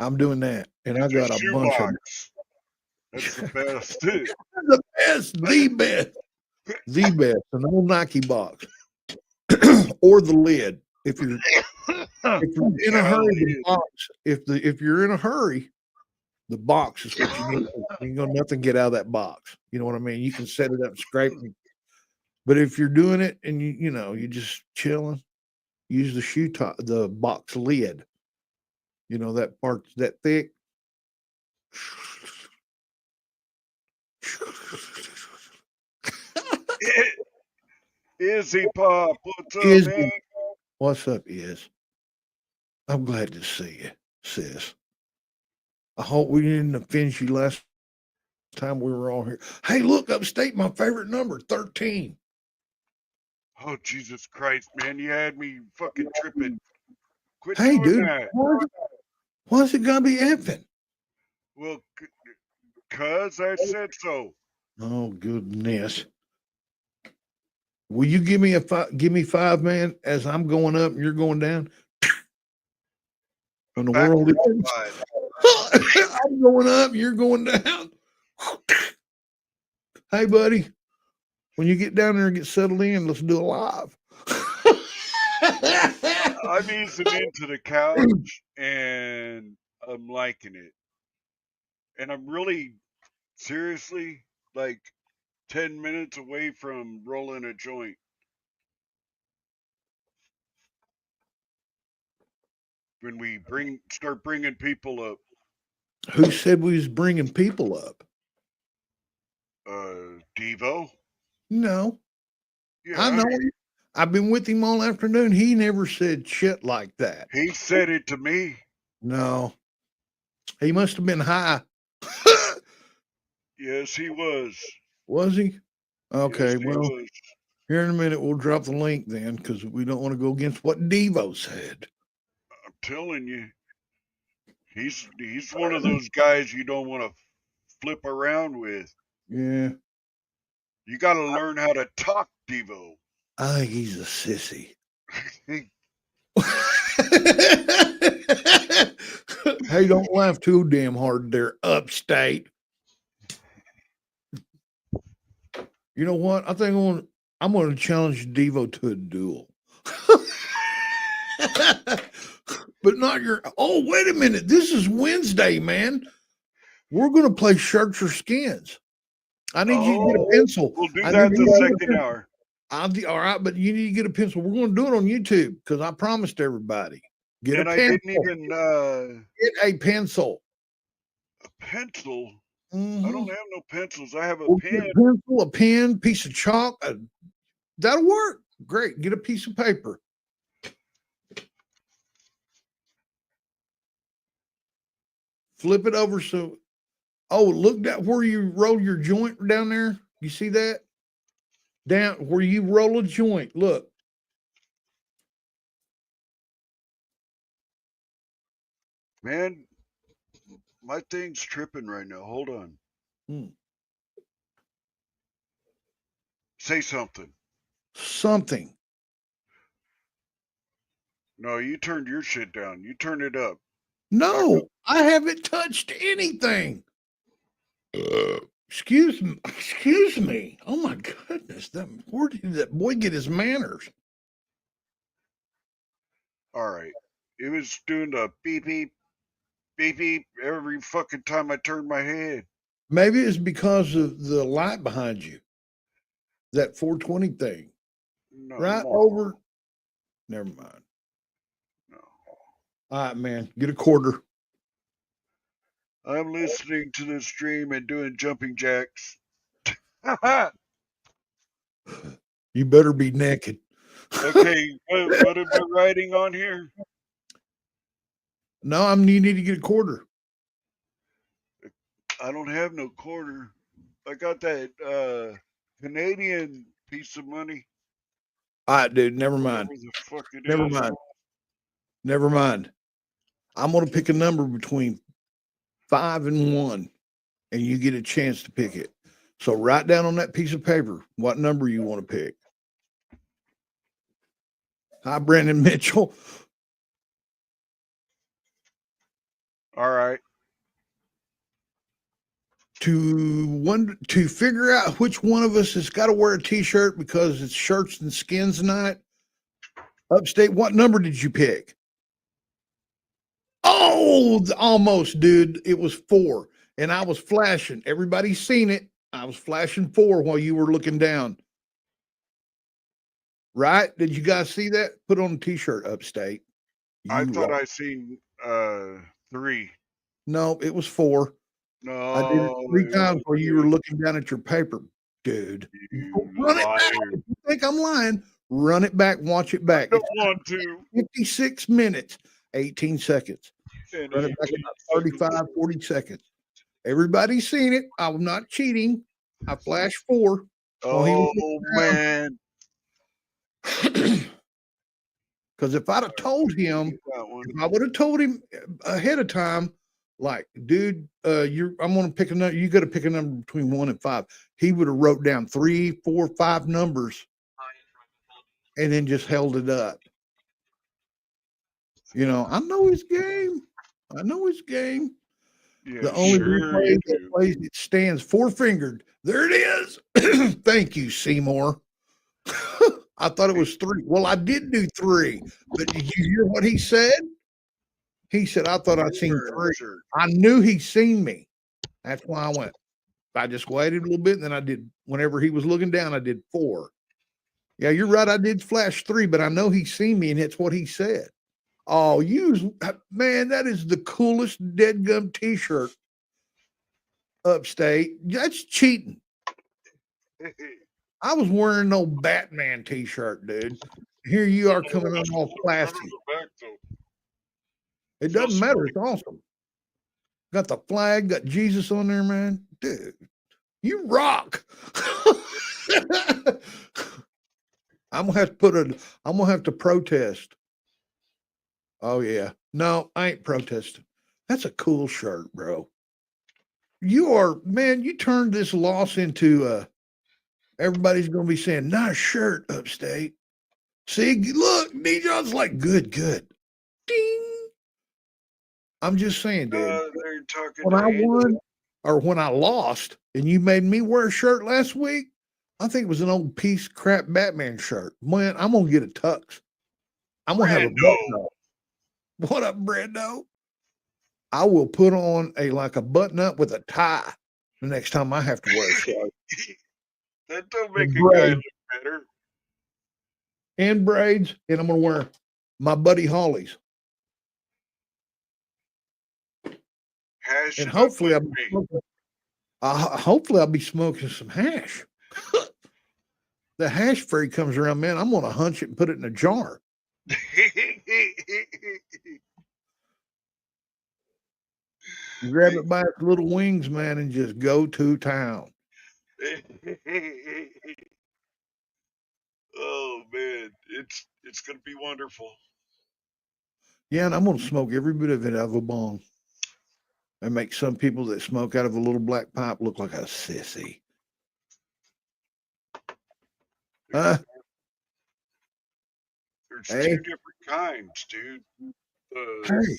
I'm doing that. And I got a bunch of shoebox. That's the best, dude. the best, the best, an old Nike box. Or the lid. If you're in a hurry, the box. If you're in a hurry, the box is what you need. You know, nothing get out of that box. You know what I mean? You can set it up and scrape it. But if you're doing it and you know, you're just chilling, use the the box lid. You know, that part that thick. Izzy Pop, what's up, Izzy. man? What's up, Iz? I'm glad to see you, sis. I hope we didn't offend you last time we were on here. Hey, look, upstate, my favorite number, 13. Oh, Jesus Christ, man. You had me fucking tripping. Quit Hey, doing dude, that. why's it gonna be effing? Well, cuz I said so. Oh, goodness. Will you give me give me 5, man, as I'm going up and you're going down? And the world ends. I'm going up, you're going down. Hey, buddy, when you get down there and get settled in, let's do a live. I'm easing into the couch and I'm liking it. And I'm really, seriously, like 10 minutes away from rolling a joint. When we start bringing people up. Who said we was bringing people up? Devo? No. Yeah, I know him. I've been with him all afternoon. He never said shit like that. He said it to me. No. He must have been high. Yes, he was. Was he? Okay, Yes, he well, was. here in a minute we'll drop the link then, because we don't want to go against what Devo said. I'm telling you, he's one of those guys you don't want to flip around with. Yeah. You got to learn how to talk, Devo. I think he's a sissy. Hey, don't laugh too damn hard there, upstate. You know what? I think I'm going to challenge Devo to a duel. But not your. Oh, wait a minute. This is Wednesday, man. We're going to play Shirts or Skins. I need you to get a pencil. We'll do that the second hour. All right, but you need to get a pencil. We're going to do it on YouTube because I promised everybody. Get a pencil. I didn't even get a pencil. A pencil? Mm-hmm. I don't have no pencils. I have a pen. Get a pencil, a pen, piece of chalk. That'll work. Great. Get a piece of paper. Flip it over so. Oh, look at where you roll your joint down there. You see that? Down where you roll a joint. Look. Man, my thing's tripping right now. Hold on. Say something. Something. No, you turned your shit down. You turned it up. No, I haven't touched anything. Excuse me. Oh my goodness. Where did that boy get his manners? All right. It was doing the beep beep beep beep every fucking time I turned my head. Maybe it's because of the light behind you. That 420 thing. No, Right over. Never mind. no. All right, man. Get a quarter. I'm listening to the stream and doing jumping jacks. You better be naked. Okay, what am I writing on here? No, you need to get a quarter. I don't have no quarter. I got that Canadian piece of money. All right, dude. Never mind. Whatever the fuck it Never is. mind. Never mind. I'm going to pick a number between 5 and 1, and you get a chance to pick it. So write down on that piece of paper what number you want to pick. Hi, Brandon Mitchell. All right. To figure out which one of us has got to wear a t-shirt because it's shirts and skins night. Upstate, what number did you pick? Oh, almost, dude. It was 4, and I was flashing. Everybody's seen it. I was flashing 4 while you were looking down. Right? Did you guys see that? Put on a t-shirt, Upstate. I thought I seen 3. No, it was 4. No. I did it 3 times while you were looking down at your paper, dude. Run it back. If you think I'm lying, run it back, watch it back. I don't want to. 56 minutes, 18 seconds. And Run it back about 35, 40 seconons. Everybody's seen it. I'm not cheating. I flashed 4. Oh, man. Because if I'd have told him, if I would have told him ahead of time, like, dude, I'm going to pick a number. You got to pick a number between 1 and 5. He would have wrote down 3, 4, 5 numbers and then just held it up. You know, I know his game. I know his game. Yeah, The only sure replay that plays it stands 4-fingered. There it is. Thank you, Seymour. I thought it was 3. Well, I did do 3, but did you hear what he said? He said, I thought I'd seen 3. Sure. I knew he'd seen me. That's why I went. I just waited a little bit, and then I did, whenever he was looking down, I did 4. Yeah, you're right. I did flash 3, but I know he's seen me, and it's what he said. Oh, man, that is the coolest dead gum t-shirt, Upstate. That's cheating. I was wearing no Batman t-shirt, dude. Here you are coming on all classy. It doesn't matter. It's awesome. Got the flag, got Jesus on there, man. Dude, you rock. I'm gonna have to protest. Oh yeah. No, I ain't protesting. That's a cool shirt, bro. You turned this loss into everybody's gonna be saying, nice shirt, Upstate. See, look, D-John's like, good. Ding. I'm just saying, dude. When I won or when I lost and you made me wear a shirt last week, I think it was an old piece of crap Batman shirt. Man, I'm gonna get a tux. I'm gonna have a button up. What up, Brando? I will put on a button up with a tie the next time I have to wear a shirt. That don't make a guy look better. And braids, and I'm gonna wear my Buddy Hollies. And hopefully I'll be smoking some hash. The hash fairy comes around, man. I'm gonna hunch it and put it in a jar. Grab it by its little wings, man, and just go to town. Oh man, it's gonna be wonderful. Yeah, and I'm gonna smoke every bit of it out of a bong. And make some people that smoke out of a little black pipe look like a sissy. There's 2 different kinds, dude. Hey,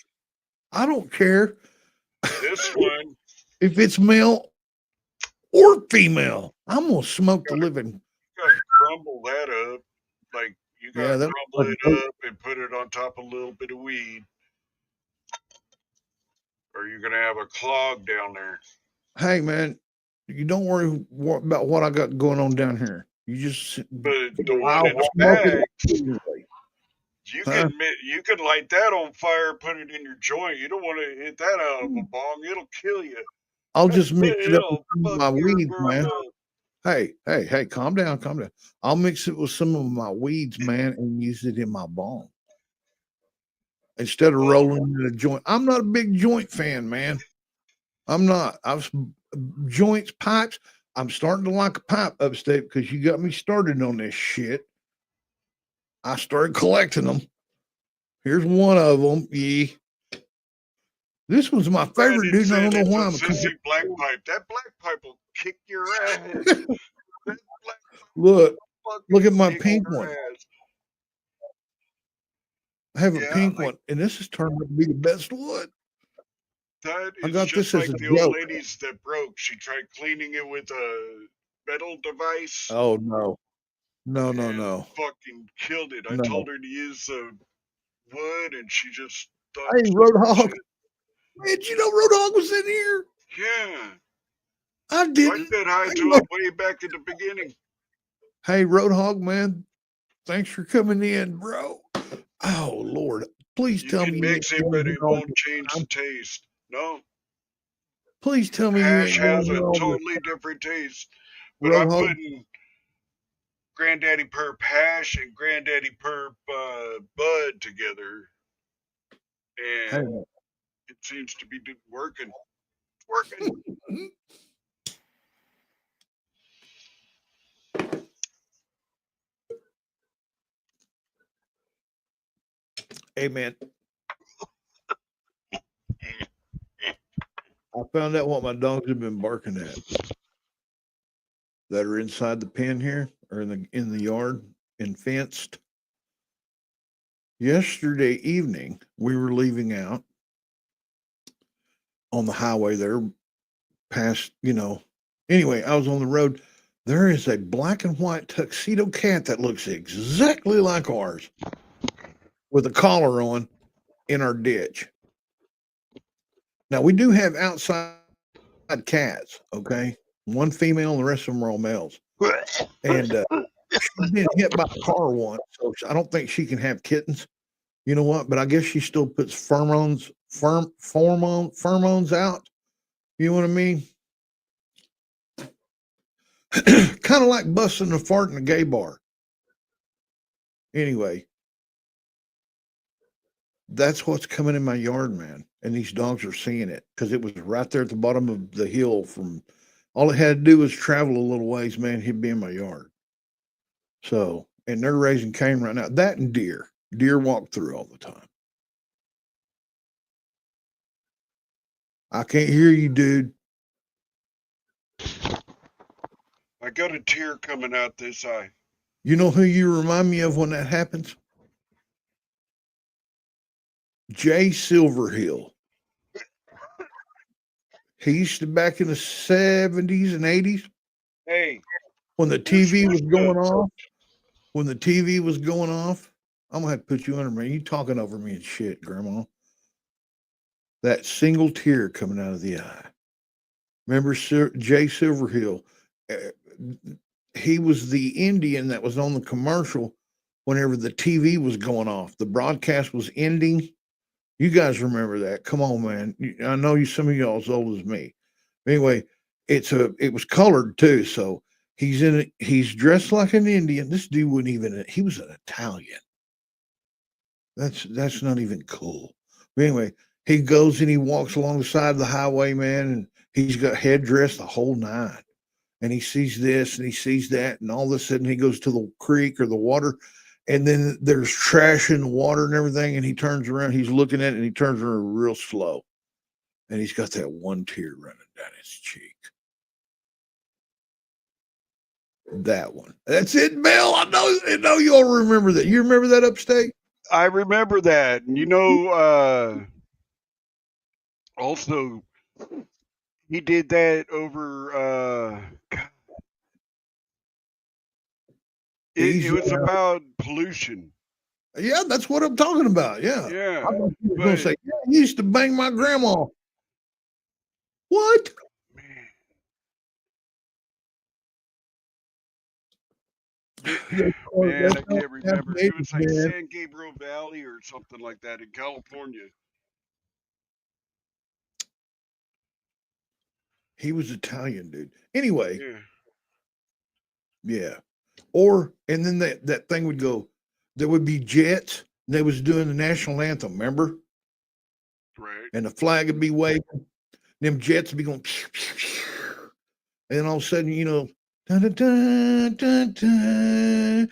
I don't care. This one, if it's male or female, I'm gonna smoke the living. You gotta crumble that up. Like you gotta crumble it up and put it on top of a little bit of weed. Or you're gonna have a clog down there. Hey man, You don't worry about what I got going on down here. You just But the I'll one in the smoke it bags, anyway. you Huh? can light that on fire, put it in your joint. You don't want to hit that out of a bong; it'll kill you. I'll just mix it up with It'll some of fuck my your weeds, girl man. up. Hey, calm down, calm down. I'll mix it with some of my weeds, man, and use it in my bong instead of rolling in a joint. I'm not a big joint fan, man. I'm not. Joints, pipes. I'm starting to like a pipe upstate because you got me started on this shit. I started collecting them. Here's one of them. Yeah. This was my favorite, dude. And I don't know why. It's a sissy black pipe. That black pipe will kick your ass. That black Look at my kick pink your one. ass. I have a Yeah, pink like- one, and this has turned out to be the best one. That I is got just this as like a the old joke. ladies that broke. She tried cleaning it with a metal device. Oh no, no, and fucking killed it. I No. told her to use wood, and she just thought. Hey, Roadhog. Man, you know Roadhog was in here? Yeah, I I didn't. said hi I to know. him way back at the beginning. Hey, Roadhog, man. Thanks for coming in, bro. Oh Lord. Please You tell can me mix you it, ain't but doing it all won't this change time. the taste. No, Please tell me you hash ain't has doing a all this. totally different taste. But I'm Roadhog. putting Granddaddy Perp hash and Granddaddy Perp bud together, Hey, and it seems to be working. It's working. hey, man. I found out what my dogs have been barking at that are inside the pen here or in the yard and fenced. Yesterday evening, we were leaving out on the highway there past, anyway, I was on the road. There is a black and white tuxedo cat that looks exactly like ours with a collar on in our ditch. Now, we do have outside cats, okay? One female and the rest of them are all males. And she's been hit by a car once, so I don't think she can have kittens. You know what? But I guess she still puts pheromones out. You know what I mean? Kind of like busting a fart in a gay bar. Anyway, that's what's coming in my yard, man. And these dogs are seeing it because it was right there at the bottom of the hill. From all it had to do was travel a little ways, man. He'd be in my yard. So, and they're raising cane right now. That and deer. Deer walk through all the time. I can't hear you, dude. I got a tear coming out this eye. You know who you remind me of when that happens? Jay Silverhill. He used to back in the 70s and 80s. Hey, When the TV was going off. When the TV was going off. I'm going to have to put you under, man. You talking over me and shit, Grandma. That single tear coming out of the eye. Remember Jay Silverhill? He was the Indian that was on the commercial whenever the TV was going off. The broadcast was ending. You guys remember that? Come on, man. I know some of y'all as old as me. Anyway, it was colored too. So he's dressed like an Indian. This dude wasn't even he was an Italian. That's not even cool. But anyway, he goes and he walks along the side of the highway, man, and he's got headdress the whole nine. And he sees this and he sees that, and all of a sudden he goes to the creek or the water, and then there's trash in the water and everything, and he turns around, he's looking at it, and he turns around real slow. And he's got that one tear running down his cheek. That one. That's it, Bill. I know you all remember that. You remember that upstate? I remember that. Also, he did that over. It was about pollution. Yeah, that's what I'm talking about. Yeah. Yeah. I was going to say, yeah, he used to bang my grandma. What? Man, Man, I can't remember. It was like Man. San Gabriel Valley or something like that in California. He was Italian, dude. Anyway, Yeah. yeah. Or and then that thing would go. There would be jets. And they was doing the national anthem. Remember? Right. And the flag would be waving. Them jets would be going. And then all of a sudden, you know, dun, dun, dun, dun, dun,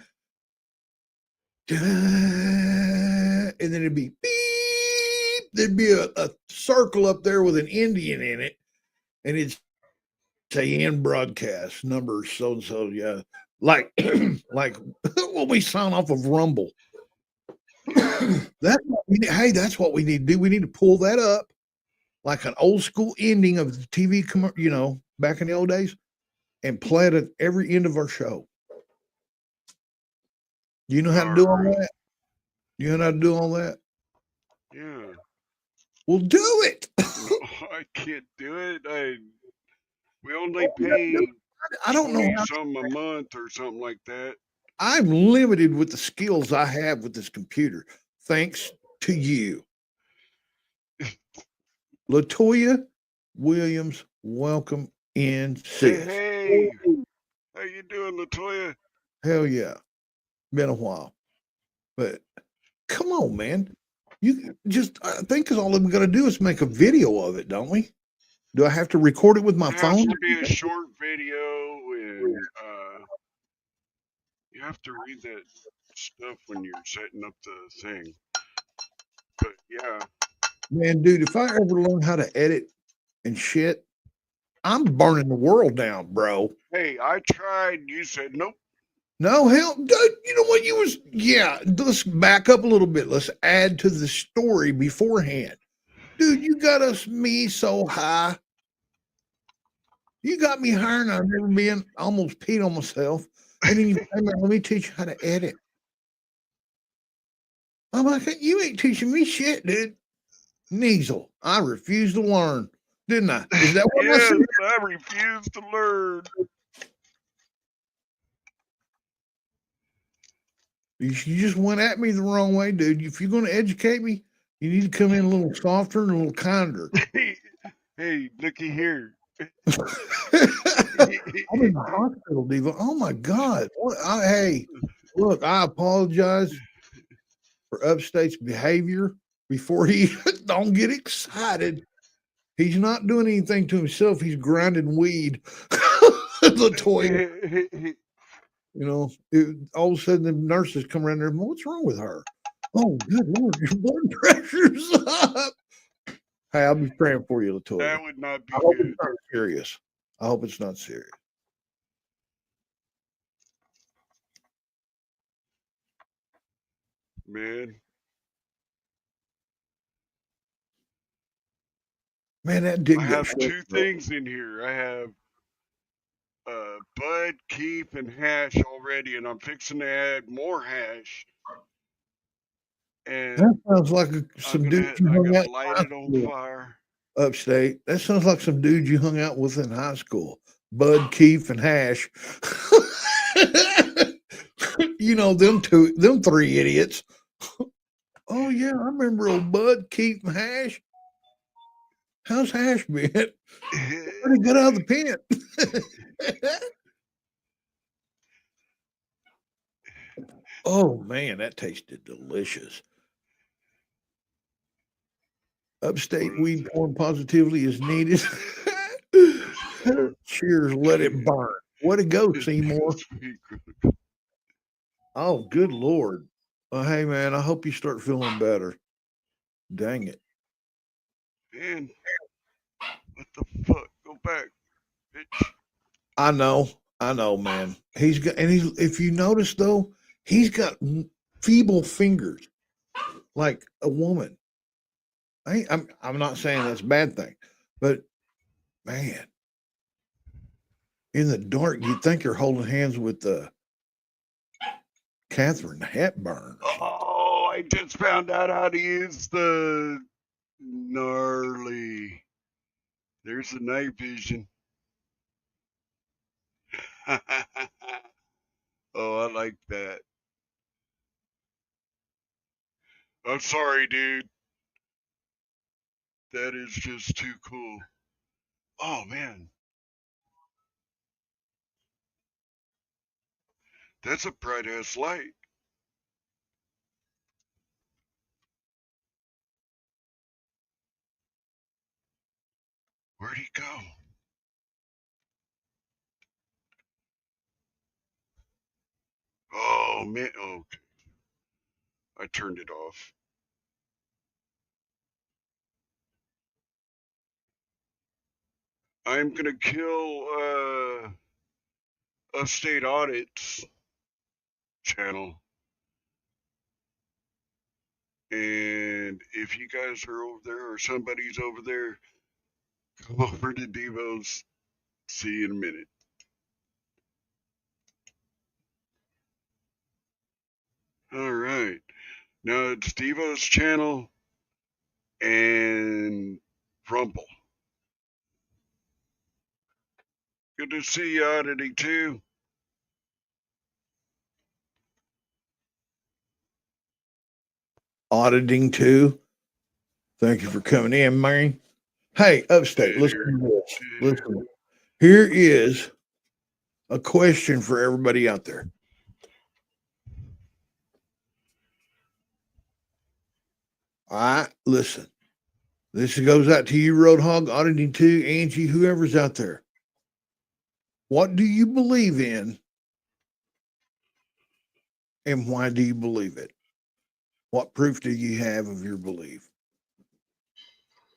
dun, and then it'd be beep. There'd be a circle up there with an Indian in it, and it'd say end broadcast number so and so. Yeah, like like when we sign off of Rumble. That's what we need. Hey, that's what we need to do. We need to pull that up like an old school ending of the TV, you know, back in the old days, and play it at every end of our show. Do you know how to do all that? Do you know how to do all that? Yeah. Well, do it. No, I can't do it. We only pay I don't know 20 how. some a month or something like that. I'm limited with the skills I have with this computer, thanks to you. Latoya Williams, welcome in, sis. Hey, how you doing, Latoya? Hell yeah. Been a while. But come on, man. You just, I think all we got to do is make a video of it, don't we? Do I have to record it with my It has phone? to be a short video, and you have to read that stuff when you're setting up the thing. But yeah, Man, dude, if I ever learn how to edit and shit, I'm burning the world down, bro. hey, I tried. You said nope. No, hell, dude, you know what? Let's back up a little bit. Let's add to the story beforehand. Dude, you got me so high. You got me higher than I've never been. I almost peed on myself. And then you say, man, let me teach you how to edit. I'm like, you ain't teaching me shit, dude. Neasel, I refuse to learn, didn't I? Is that what I Yes, said? I refuse to learn. You just went at me the wrong way, dude. If you're going to educate me, you need to come in a little softer and a little kinder. Hey, looky here. I'm in the hospital, Diva. Oh my God. Hey, look, I apologize for Upstate's behavior before he don't get excited. He's not doing anything to himself. He's grinding weed. Latoya. You know, all of a sudden the nurses come around there. What's wrong with her? Oh, good Lord, your blood pressure's up. Hey, I'll be praying for you, Latoya. That would not be I hope good. it's not serious. I hope it's not serious. Man, that did I go have short, two bro. things in here. I have Bud, Keef, and Hash already, and I'm fixing to add more Hash. And That sounds like some dude you I hung gotta out light in it high on school, fire. Upstate. That sounds like some dude you hung out with in high school. Bud, Keith, and Hash. You know, them three idiots. Oh yeah, I remember old Bud, Keith, and Hash. How's Hash been? Pretty good out of the pen. Oh man, that tasted delicious. Upstate weed porn positively is needed. Cheers, let it burn. Way to go, Seymour. Oh, good Lord. Well, hey, man, I hope you start feeling better. Dang it. Man, what the fuck? Go back, bitch. I know, man. If you notice though, he's got feeble fingers like a woman. I'm not saying that's a bad thing, but man, in the dark, you'd think you're holding hands with Catherine Hepburn. Oh, I just found out how to use the gnarly. There's the night vision. Oh, I like that. I'm sorry, dude. That is just too cool. Oh, man. That's a bright ass light. Where'd he go? Oh, man. Okay. I turned it off. I'm going to kill a state audits channel. And if you guys are over there or somebody's over there, come over to Devo's. See you in a minute. All right. Now it's Devo's channel and Rumble. Good to see you, Oddity, too. Auditing too. Thank you for coming in, man. Hey, Upstate, listen to this. Listen. Here is a question for everybody out there. All right, listen. This goes out to you, Roadhog, Auditing too, Angie, whoever's out there. What do you believe in? And why do you believe it? What proof do you have of your belief?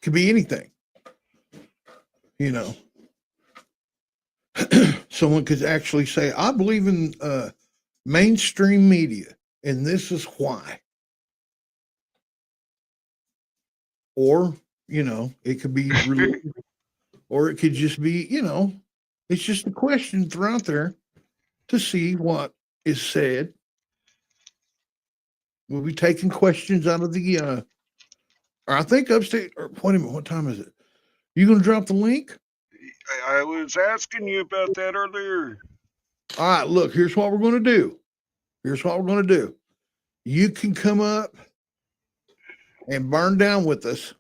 Could be anything. You know, someone could actually say, I believe in mainstream media, and this is why. Or, you know, it could be religion, or it could just be, you know, it's just a question thrown out there to see what is said. We'll be taking questions out of the or I think Upstate, or wait a minute, what time is it? You gonna drop the link? I was asking you about that earlier. All right, look, here's what we're gonna do. Here's what we're gonna do. You can come up and burn down with us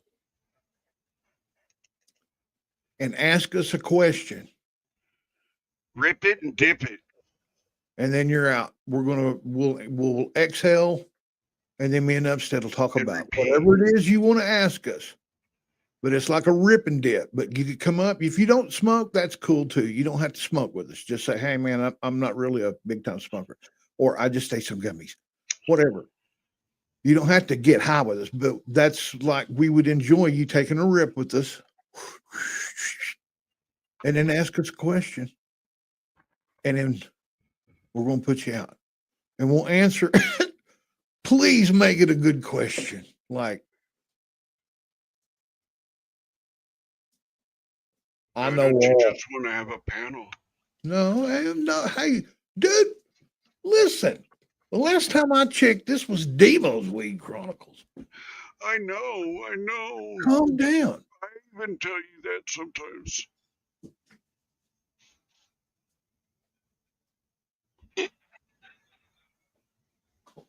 and ask us a question. Rip it and dip it. And then you're out. We'll exhale, and then me and Upstead will talk And about repeat. whatever it is you want to ask us. But it's like a rip and dip. But you could come up. If you don't smoke, that's cool too. You don't have to smoke with us. Just say, hey man, I'm not really a big time smoker. Or I just take some gummies. Whatever. You don't have to get high with us, but that's like we would enjoy you taking a rip with us. And then ask us a question. And then we're going to put you out. And we'll answer. Please make it a good question. Like, I know Don't you all. just want to have a panel? No. Hey, dude, listen. The last time I checked, this was Devo's Weed Chronicles. I know. Calm down. I even tell you that sometimes.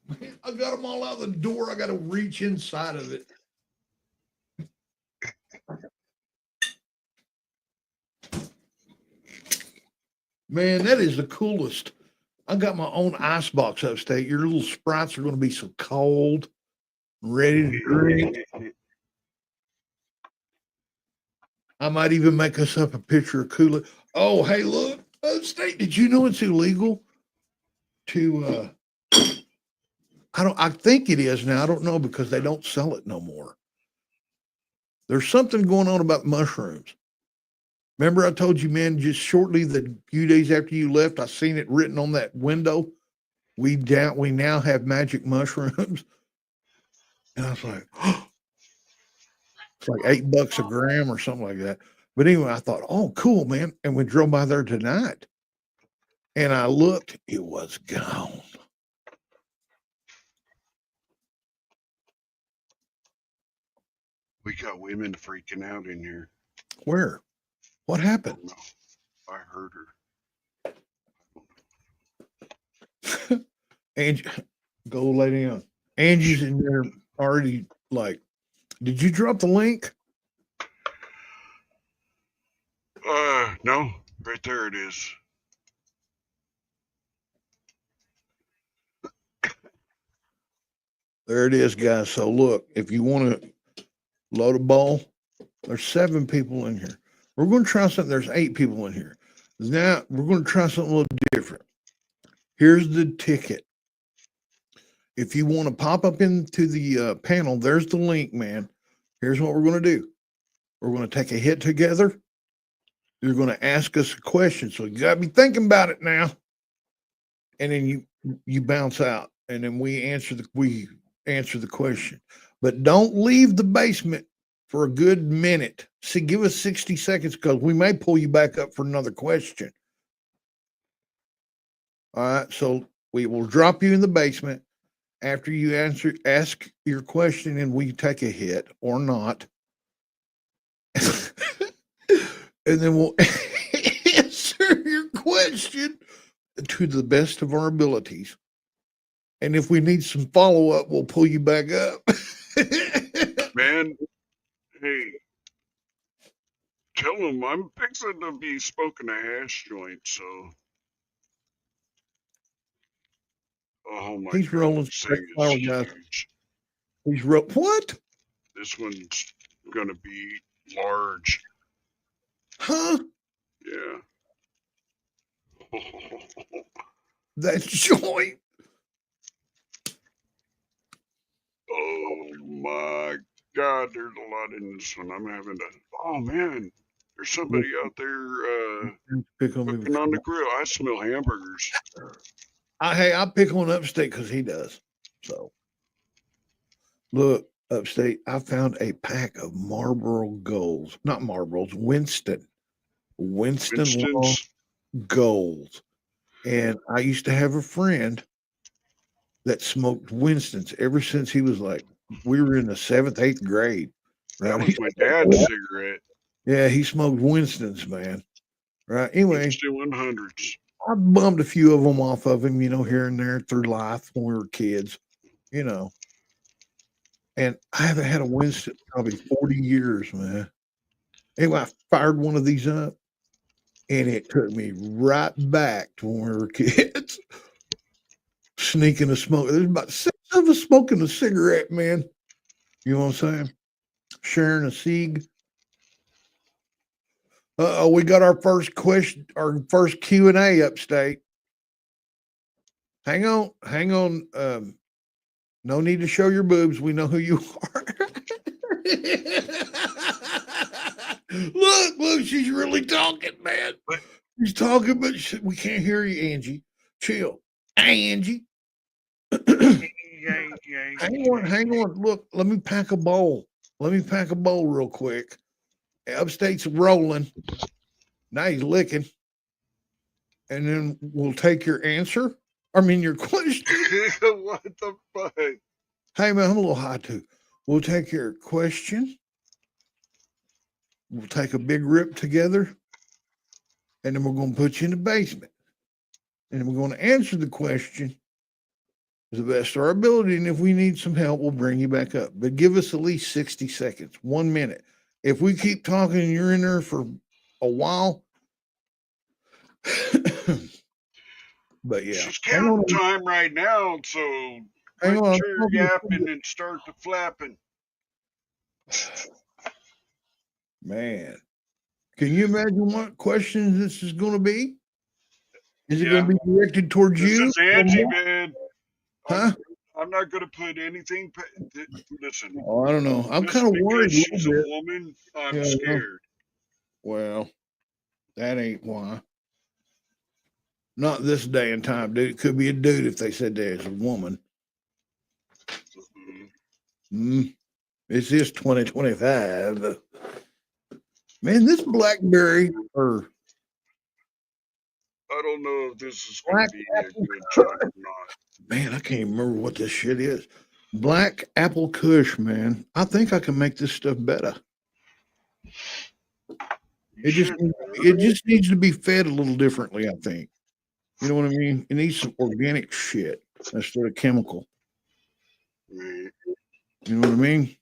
Man, I got them all out the door. I got to reach inside of it. Man, that is the coolest. I got my own ice box Upstate. Your little Sprites are going to be so cold, ready to drink. I might even make us up a picture of Kool-Aid. Oh, hey, look, Upstate, did you know it's illegal to, I think it is now. I don't know because they don't sell it no more. There's something going on about mushrooms. Remember I told you, man, just shortly the few days after you left, I seen it written on that window. We now have magic mushrooms. And I was like, oh, it's like $8 a gram or something like that. But anyway, I thought, oh, cool, man. And we drove by there tonight. And I looked, it was gone. We got women freaking out in here. Where? What I happened? don't know. I heard her. Angie, go lay down. Angie's in there already. Like, did you drop the link? No, right there it is. There it is, guys. So look, if you want to load a bowl, there's 7 people in here. We're going to try something. There's 8 people in here. Now we're going to try something a little different. Here's the ticket. If you want to pop up into the panel, there's the link, man. Here's what we're going to do. We're going to take a hit together. You're going to ask us a question. So you got to be thinking about it now. And then you bounce out. And then we answer the question. But don't leave the basement for a good minute. See, give us 60 seconds because we may pull you back up for another question. All right. So we will drop you in the basement after you ask your question, and we take a hit or not. And then we'll answer your question to the best of our abilities. And if we need some follow-up, we'll pull you back up. Man, hey, tell them I'm fixing to be smoking a hash joint, so. Oh my He's God, rolling this thing flower, is guys. huge. He's what? This one's gonna be large. Huh? Yeah. That joint. Oh my God, there's a lot in this one. I'm having to. Oh man, there's somebody out there Pick on cooking on the grill. I smell hamburgers. Hey, I pick on Upstate because he does. So, look, Upstate, I found a pack of Marlboro Golds. Not Marlboros, Winston Long Winston's. Golds. And I used to have a friend that smoked Winston's ever since he was like, we were in the 7th, 8th grade. That Right? was my dad's cigarette. Yeah, he smoked Winston's, man. Right. Anyway, Winston 100s. I bummed a few of them off of him, here and there through life when we were kids, And I haven't had a Winston probably 40 years, man. Anyway, I fired one of these up, and it took me right back to when we were kids. Sneaking a smoke. There's about 6 of us smoking a cigarette, man. You know what I'm saying? Sharing a cig. We got our first question, our first Q&A, Upstate. Hang on. No need to show your boobs. We know who you are. Look, she's really talking, man. She's talking, but we can't hear you, Angie. Chill. Hey, Angie. Hang on. Look, let me pack a bowl. Real quick. Upstate's rolling. Now he's licking. And then we'll take your answer. Your question. What the fuck? Hey, man, I'm a little high too. We'll take your question. We'll take a big rip together. And then we're going to put you in the basement. And we're going to answer the question to the best of our ability. And if we need some help, we'll bring you back up. But give us at least 60 seconds, 1 minute. If we keep talking and you're in there for a while. But yeah. She's counting time right now, so hang on. Sure yapping and start the flapping. Man. Can you imagine what questions this is going to be? Is it going to be directed towards you? This is Angie, man. Huh? I'm not going to put anything. Listen. Oh, I don't know. I'm kind of worried. She's a woman. I'm scared. Well, that ain't why. Not this day and time, dude. It could be a dude if they said there's a woman. It's just 2025. Man, this BlackBerry or I don't know if this is going to be a good time or not. Man, I can't even remember what this shit is. Black Apple Kush, man. I think I can make this stuff better. It just needs to be fed a little differently, I think. You know what I mean? It needs some organic shit instead of chemical. Right. You know what I mean?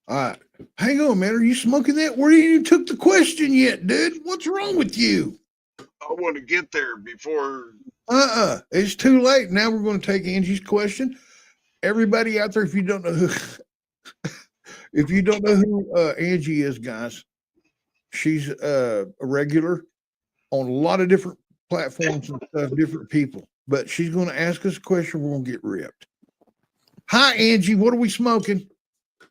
All right. Hang on, man. Are you smoking that? We ain't even took the question yet, dude. What's wrong with you? I want to get there before. It's too late. Now we're going to take Angie's question. Everybody out there, if you don't know who Angie is, guys, she's a regular on a lot of different platforms and stuff, different people. But she's going to ask us a question. We're going to get ripped. Hi, Angie. What are we smoking?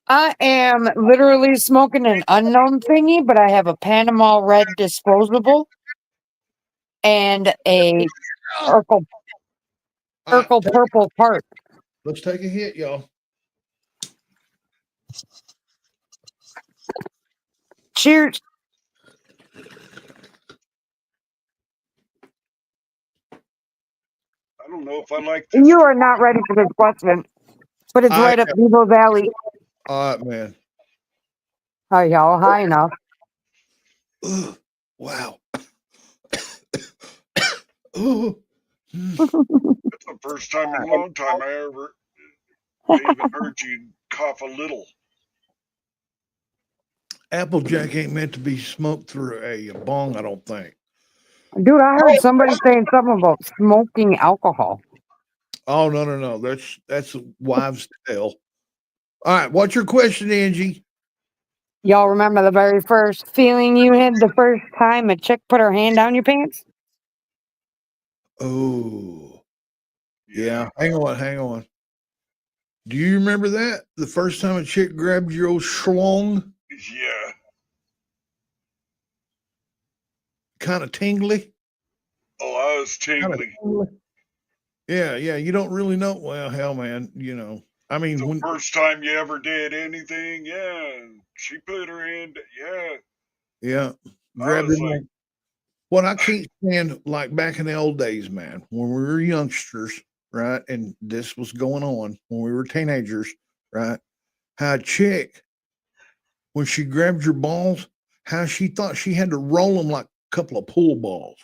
I am literally smoking an unknown thingy, but I have a Panama Red disposable and a Urkel Purple Park. Let's take a hit, y'all. Cheers. I don't know if I like this. You are not ready for this question, but it's right up Devo Valley. All right, man. Hi, y'all. High enough. Ugh, wow. Ooh. That's the first time in a long time I even heard you cough a little. Applejack ain't meant to be smoked through a bong, I don't think. Dude, I heard somebody saying something about smoking alcohol. Oh, no. That's wives' tale. All right, what's your question, Angie? Y'all remember the very first feeling you had the first time a chick put her hand down your pants? Oh, yeah. Hang on. Do you remember that? The first time a chick grabbed your old schlong? Yeah. Kind of tingly? Oh, I was tingly. Yeah. You don't really know. Well, hell, man, I mean, The when first time you ever did anything, she put her hand, yeah, I grabbed was him like, what I can't stand, like back in the old days, man, when we were youngsters, right? And this was going on when we were teenagers, right? How a chick, when she grabbed your balls, how she thought she had to roll them like a couple of pool balls.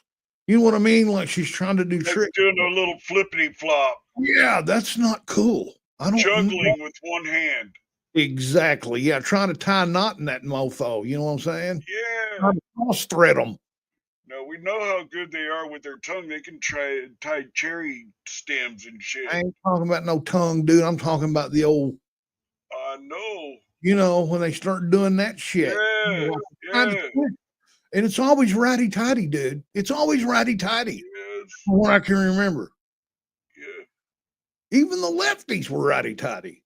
You know what I mean? Like she's trying to do tricks. doing a little flippity flop, Yeah, that's not cool. I don't juggling with one hand. Exactly. Yeah, trying to tie a knot in that mofo. You know what I'm saying? Yeah. Trying to cross thread them. No, we know how good they are with their tongue. They can tie cherry stems and shit. I ain't talking about no tongue, dude. I'm talking about the old. I know. When they start doing that shit. Yeah. And it's always righty tighty, dude. It's always righty tighty. Yes. From what I can remember. Yeah. Even the lefties were righty tighty.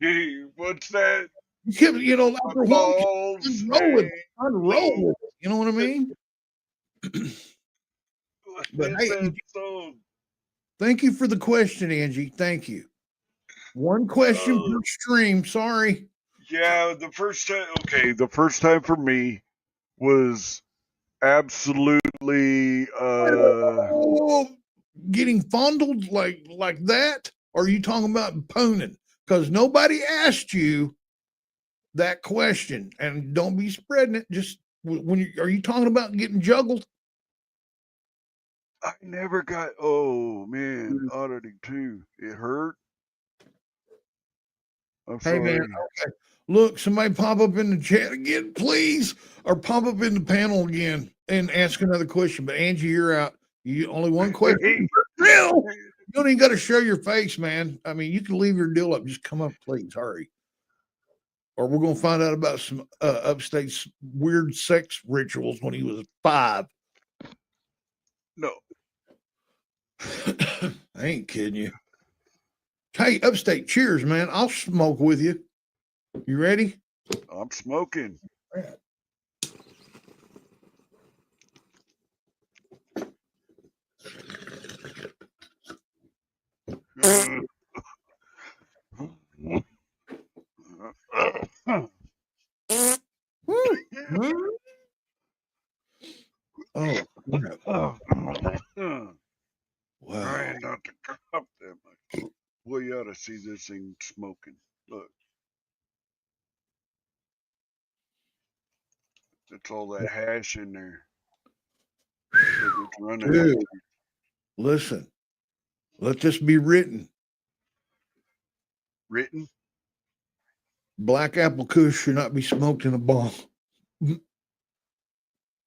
Hey, what's that? After balls. roll with it. You know what I mean? But hey, thank you for the question, Angie. Thank you. One question per stream. Sorry. Yeah, the first time for me was absolutely getting fondled like that. Or are you talking about pooning? Because nobody asked you that question, and don't be spreading it. Just are you talking about getting juggled? I never got. Oh man, auditing too. It hurt. I'm Hey, sorry. man. Okay. Look, somebody pop up in the chat again, please, or pop up in the panel again and ask another question. But Angie, you're out. You only one question. Real. You don't even got to show your face, man. I mean, you can leave your deal up. Just come up, please. Hurry. Or we're gonna find out about some upstate's weird sex rituals when he was 5. No. I ain't kidding you. Hey, upstate, cheers, man. I'll smoke with you. You ready? I'm smoking. Oh, wow. Trying not to cough that much. Boy, you ought to see this thing smoking. Look. Puts all that hash in there. Like it's running Dude, after. listen, let this be written. Written? Black apple kush should not be smoked in a bong.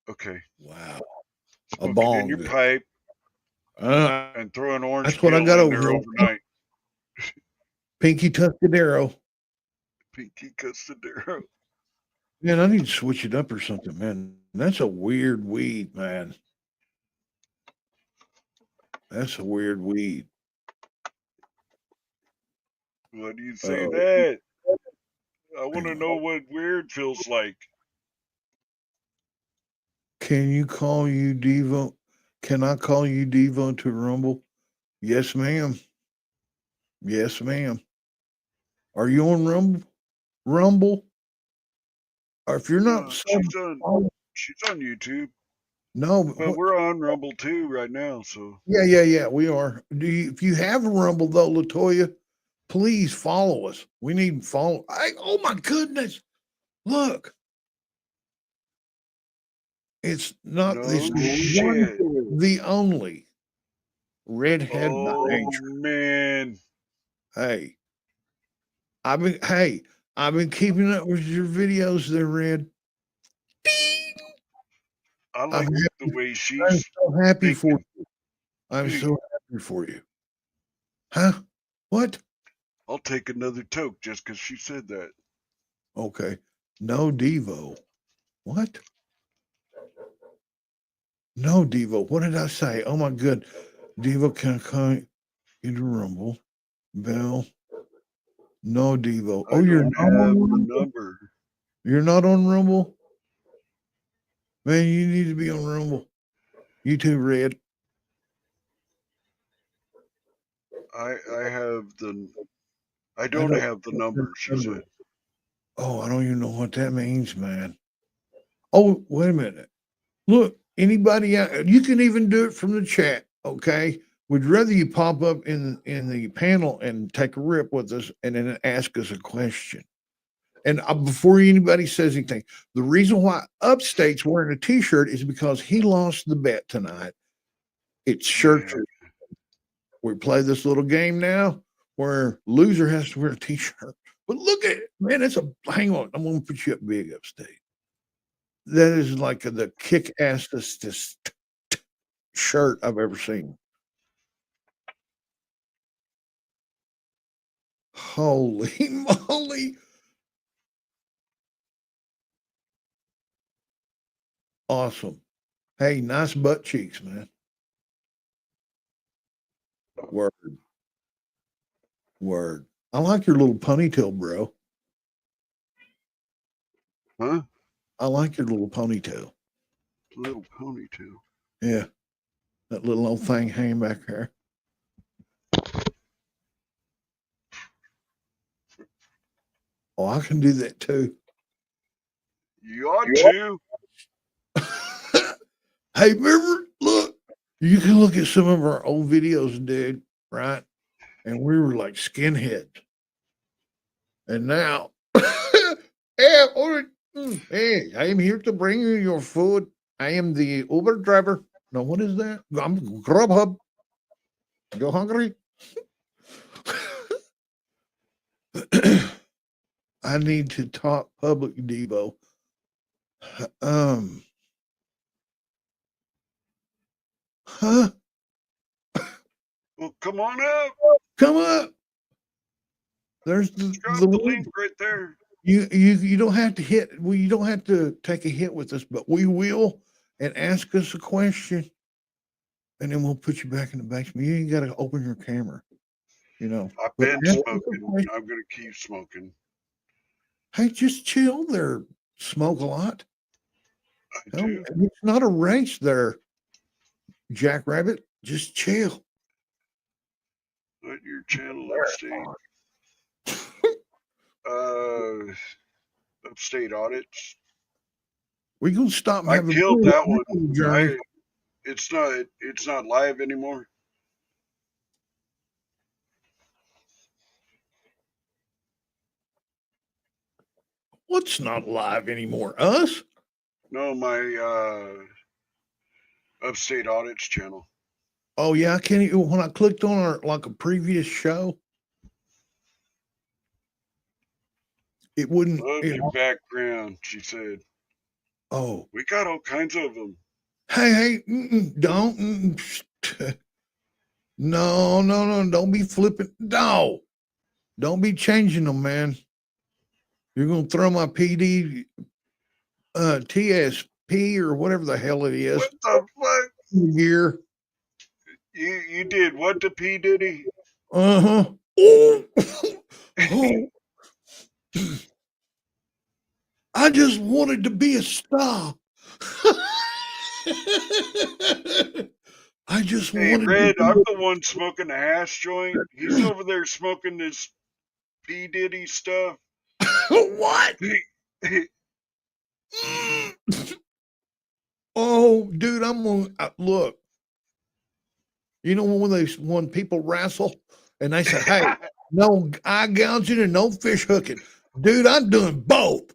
Okay. Wow. Smoke it in bong. your pipe Uh, and throw an orange that's what I peel got in over there here. overnight. Pinky Tuscadero. Pinky Custodero. Man, I need to switch it up or something, man. That's a weird weed, man. That's a weird weed. Why do you say Uh-oh. that? I want to Hang know what weird feels like. Can you call you Devo? Can I call you Devo to Rumble? Yes, ma'am. Yes, ma'am. Are you on Rumble? Rumble? Or if you're not, She's on YouTube, no. but we're on Rumble too right now. So Yeah. We are. If you have a Rumble though, Latoya, please follow us. We need follow. Oh my goodness! Look, it's not. no It's shit. the only redhead by Oh nature. man, Hey, I've been keeping up with your videos there, Red. I like the way I'm she's so happy for thinking. you. I'm so happy for you. Huh? What? I'll take another toke just because she said that. Okay. No Devo. What? No Devo. What did I say? Oh my good. Devo can I call you to Rumble? Bell. No Devo. I Oh, you're don't not have on the Rumble? number. You're not on Rumble? Man, you need to be on Rumble. You too, Red. I have the. I don't have the number. She said. Oh, I don't even know what that means, man. Oh, wait a minute. Look, anybody out, you can even do it from the chat, okay? We'd rather you pop up in the panel and take a rip with us and then ask us a question. And before anybody says anything, the reason why Upstate's wearing a T-shirt is because he lost the bet tonight. It's shirt. Yeah. We play this little game now where loser has to wear a T-shirt. But look at it, man. Hang on. I'm going to put you up big, Upstate. That is like the kick-assest shirt I've ever seen. Holy moly. Awesome. Hey, nice butt cheeks, man. Word. Word. I like your little ponytail, bro. Huh? I like your little ponytail. Little ponytail. Yeah. That little old thing hanging back there. Oh, I can do that too. You ought to. Hey, remember, look, you can look at some of our old videos, dude, right? And we were like skinheads. And now, hey, I am here to bring you your food. I am the Uber driver. No, what is that? I'm Grubhub. You hungry? I need to talk public, Devo. Huh? Well, come on up. Come up. There's Drop the the link right there. You don't have to hit. Well, you don't have to take a hit with us, but we will and ask us a question, and then we'll put you back in the basement. You ain't got to open your camera, you know. I've But been ask us a smoking. question. I'm gonna keep smoking. Hey, just chill there. Smoke a lot. I do. It's not a race there, Jackrabbit. Just chill. Let your channel upstate. Upstate audits. We gonna stop. And I have a killed beer that on one. Journey. It's not live anymore. What's not live anymore? Us? No, my Upstate Audits channel. Oh yeah, I can't even, when I clicked on our, like a previous show, it wouldn't. Love your background, she said. Oh, We got all kinds of them. hey, don't. No, don't be flipping. No, don't be changing them, man. You're gonna throw my TSP or whatever the hell it is. What the fuck? Gear. You did what to P. Diddy? Oh. Oh. I just wanted to be a star. I just Hey, wanted Red, to I'm the one smoking the hash joint. He's over there smoking this P. Diddy stuff. What? Oh, dude, I'm gonna look. You know when people wrestle and they say, "Hey, no eye gouging and no fish hooking," dude, I'm doing both.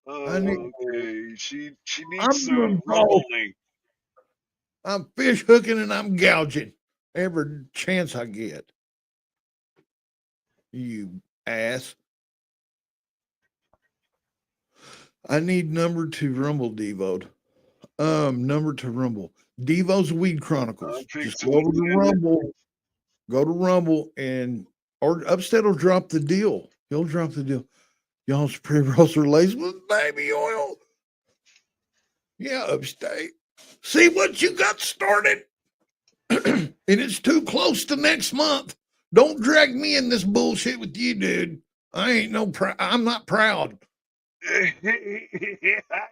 Okay, she I'm needs some doing rumble both. link. I'm fish hooking and I'm gouging every chance I get. You ass. I need number to Rumble Devoed. Number to Rumble. Devo's Weed Chronicles. Just go over to Rumble. Go to Rumble and or Upstate will drop the deal. He'll drop the deal. Y'all's pre-rolls are laced with baby oil. Yeah, Upstate. See what you got started? And it's too close to next month. Don't drag me in this bullshit with you, dude. I ain't I'm not proud. I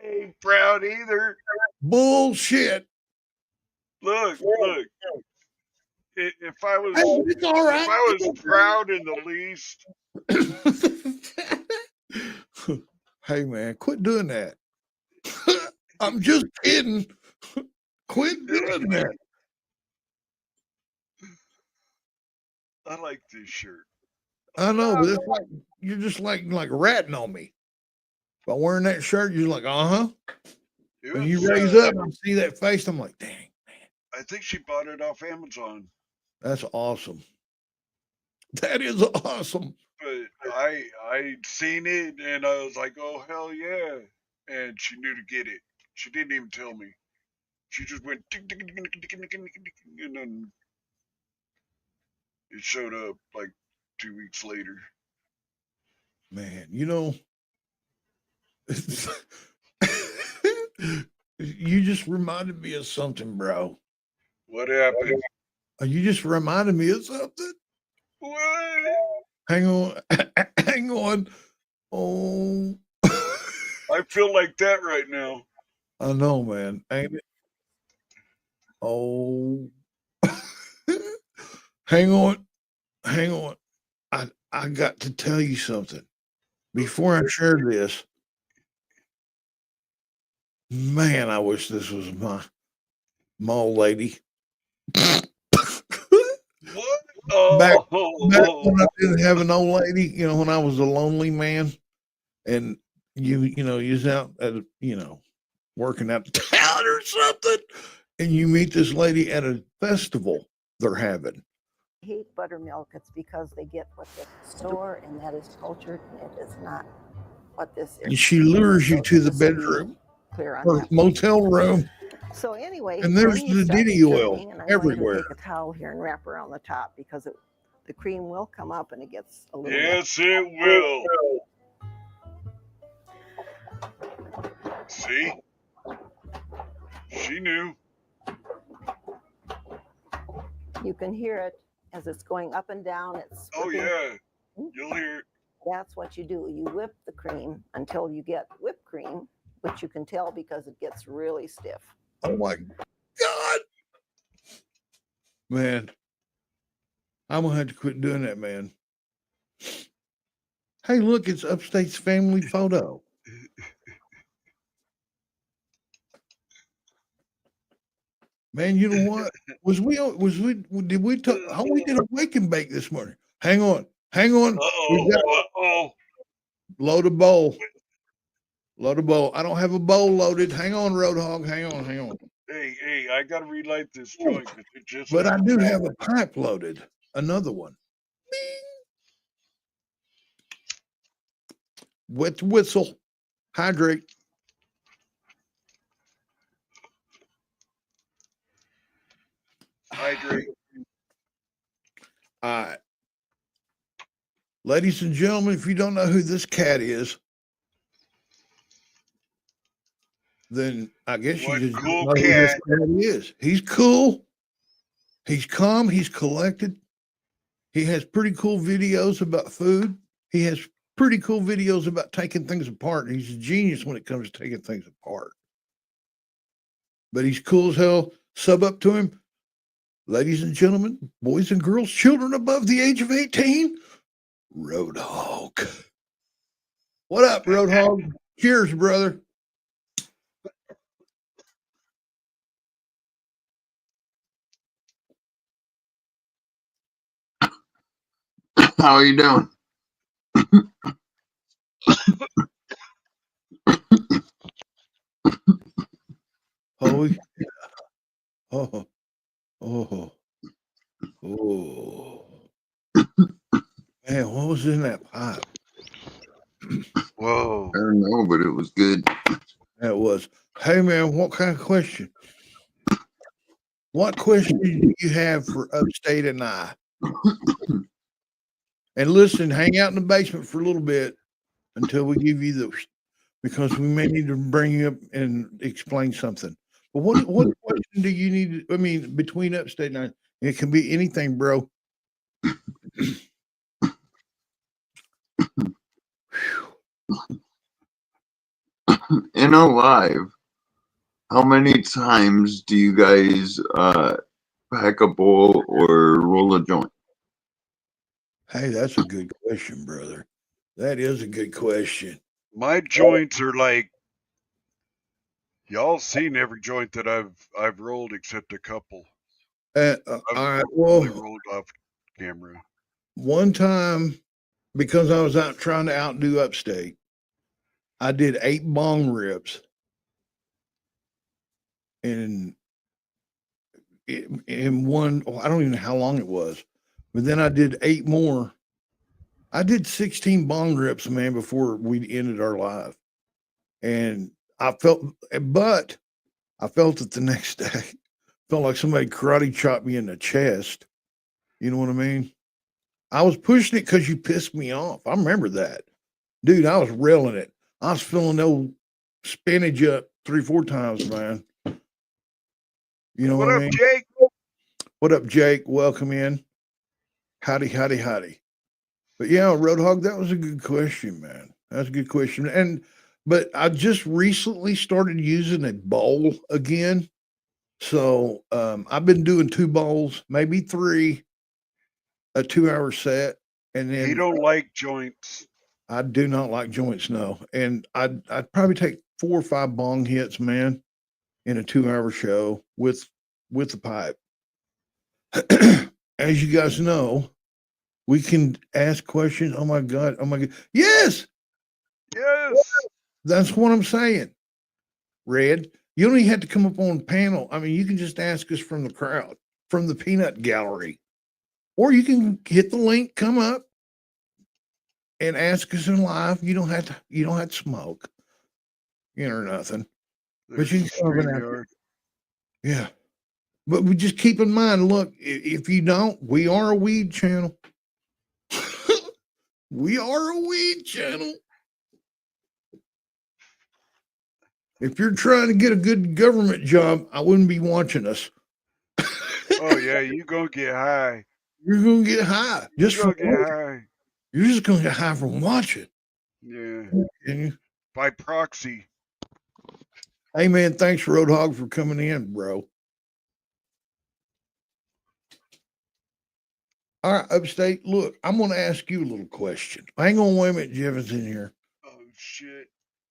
ain't proud either. Bullshit. Look. If I was, Hey, it's all right. if I was proud in the least. Hey, man, quit doing that. I'm just kidding. Quit doing that. I like this shirt. I know, but it's like you're just like ratting on me. By wearing that shirt, you're like, When you raise up and see that face, I'm like, dang, man. I think she bought it off Amazon. That's awesome. That is awesome. But I'd seen it and I was like, oh hell yeah. And she knew to get it. She didn't even tell me. She just went tick, tick, tick, tick, tick, tick, tick, tick, and then it showed up like 2 weeks later. Man, you know, you just reminded me of something, bro. What happened? You just reminded me of something. What? Hang on. Hang on. Oh. I feel like that right now. I know, man. Ain't it? Oh. Hang on. I got to tell you something. Before I share this, man, I wish this was my old lady. What? Oh. Back when I didn't have an old lady, you know, when I was a lonely man, and you was out at working out the town or something, and you meet this lady at a festival they're having. Hate buttermilk. It's because they get what they store, and that is cultured, and it is not what this And is. she lures you to the bedroom Clear on or that. motel room. So anyway, And there's then you the start Diddy oil cooking, and I'm everywhere. going to take a towel here and wrap around the top because the cream will come up and it gets a little wet. Yes, it will. See? She knew. You can hear it as it's going up and down. It's Oh whipping. yeah. You'll hear it. That's what you do. You whip the cream until you get whipped cream, which you can tell because it gets really stiff. Oh my God. Man, I'm gonna have to quit doing that, man. Hey, look, it's Upstate's family photo. Man, you know what? Did we talk how we did a wake and bake this morning? Hang on. We got Uh-oh. load a bowl. Load a bowl. I don't have a bowl loaded. Hang on, Roadhog. Hang on. Hey, I gotta relight this joint because it just But I went do out. have a pipe loaded. Another one. Wet whistle. Hydrate. Hydrate. All right. Ladies and gentlemen, if you don't know who this cat is, then I guess What you just cool know who this cat. cat is. He's cool. He's calm. He's collected. He has pretty cool videos about food. He has pretty cool videos about taking things apart. He's a genius when it comes to taking things apart. But he's cool as hell. Sub up to him. Ladies and gentlemen, boys and girls, children above the age of 18, Roadhog. What up, Roadhog? Cheers, brother. How are you doing? Oh, yeah. Oh. Man, what was in that pipe? Whoa. I don't know, but it was good. That was. Hey, man, what kind of question? What question do you have for Upstate and I? And listen, hang out in the basement for a little bit until we give you the, because we may need to bring you up and explain something. But what question do you need? I mean, between Upstate and I, it can be anything, bro. In a live, how many times do you guys pack a bowl or roll a joint? Hey, that's a good question, brother. That is a good question. My joints are like, y'all seen every joint that I've rolled except a couple. All right. Well, Only rolled off camera. one time, because I was out trying to outdo Upstate, I did 8 bong rips in one. I don't even know how long it was, but then I did 8 more. I did 16 bong rips, man, before we ended our live, and I felt it the next day. Felt like somebody karate chopped me in the chest. You know what I mean? I was pushing it because you pissed me off. I remember that. Dude, I was railing it. I was filling old spinach up 3-4 times, man. You know What what I up, mean? Jake? What up, Jake? Welcome in. Howdy. But yeah, Roadhog, that was a good question, man. That's a good question. But I just recently started using a bowl again. So I've been doing 2 bowls, maybe 3, a 2-hour set. And then He don't like joints. I do not like joints, no. And I'd probably take 4 or 5 bong hits, man, in a 2-hour show with the pipe. As you guys know, we can ask questions. Oh my God. Yes, Yes. that's what I'm saying. Red, you don't even have to come up on panel. I mean, you can just ask us from the crowd, from the peanut gallery, or you can hit the link, come up and ask us in live. You don't have to smoke, or nothing. There's But you the can come up and ask. StreamYard. Yeah. But we just keep in mind, look, if you don't, we are a weed channel. We are a weed channel. If you're trying to get a good government job, I wouldn't be watching us. Oh yeah, you gonna get high. You're gonna get high. You're Just gonna from get watching. high. You're just gonna get high from watching. Yeah. And you, By proxy. hey man, thanks Roadhog for coming in, bro. All right, Upstate. Look, I'm gonna ask you a little question. Hang on, wait a minute. Jevin's in here. Oh shit.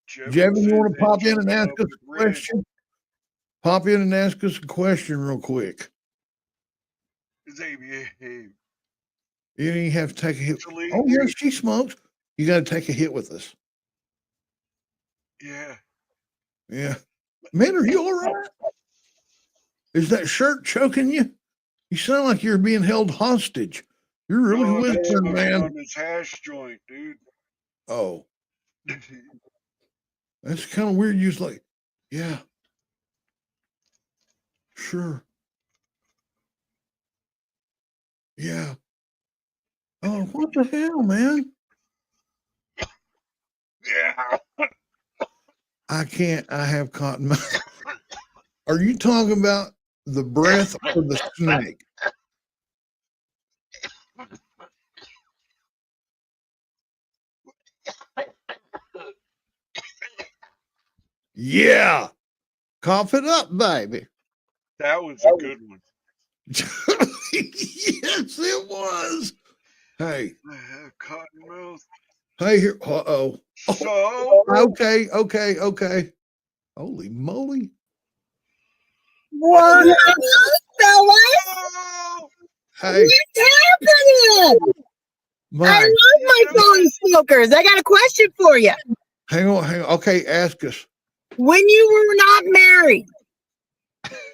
Jevin, you want to pop in and ask up us with a Red. question? Pop in and ask us a question real quick. Xavier, hey, You don't even have to take a hit. Salute. Oh, yeah, she smokes. You got to take a hit with us. Yeah. Yeah. Man, are you all right? Is that shirt choking you? You sound like you're being held hostage. You're really No, that's whispering, smoking man. on this hash joint, dude. Oh, that's kind of weird. You was like, yeah, sure. Yeah. Oh, what the hell, man? Yeah. I can't. I have cotton mouth. Are you talking about the breath or the snake? Yeah. Cough it up, baby. That was a good one. Yes, it was. Hey, I have cotton mouth. hey here. Uh-oh. So, Okay, okay, okay. Holy moly. What fellas? oh, Hey, What's happening? I my, love my phone smokers. I got a question for you. hang on, hang on. Okay, ask us. When you were not married,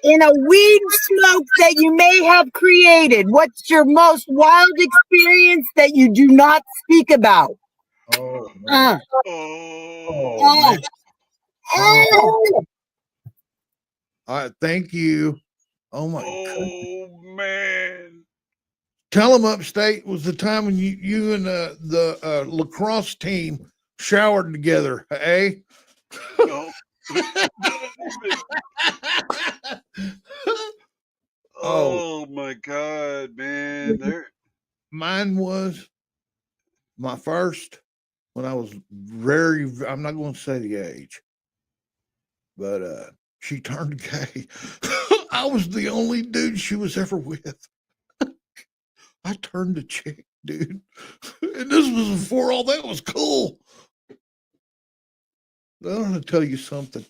in a weed smoke that you may have created, what's your most wild experience that you do not speak about? Oh, man. oh, Oh. All right, thank you. Oh my God. oh, man. Tell them upstate was the time when you and the lacrosse team showered together, eh? No. Oh, Oh, my God, man. There. mine was my first when I was very, I'm not going to say the age, but she turned gay. I was the only dude she was ever with. I turned a chick, dude. And this was before all that was cool. I'm going to tell you something.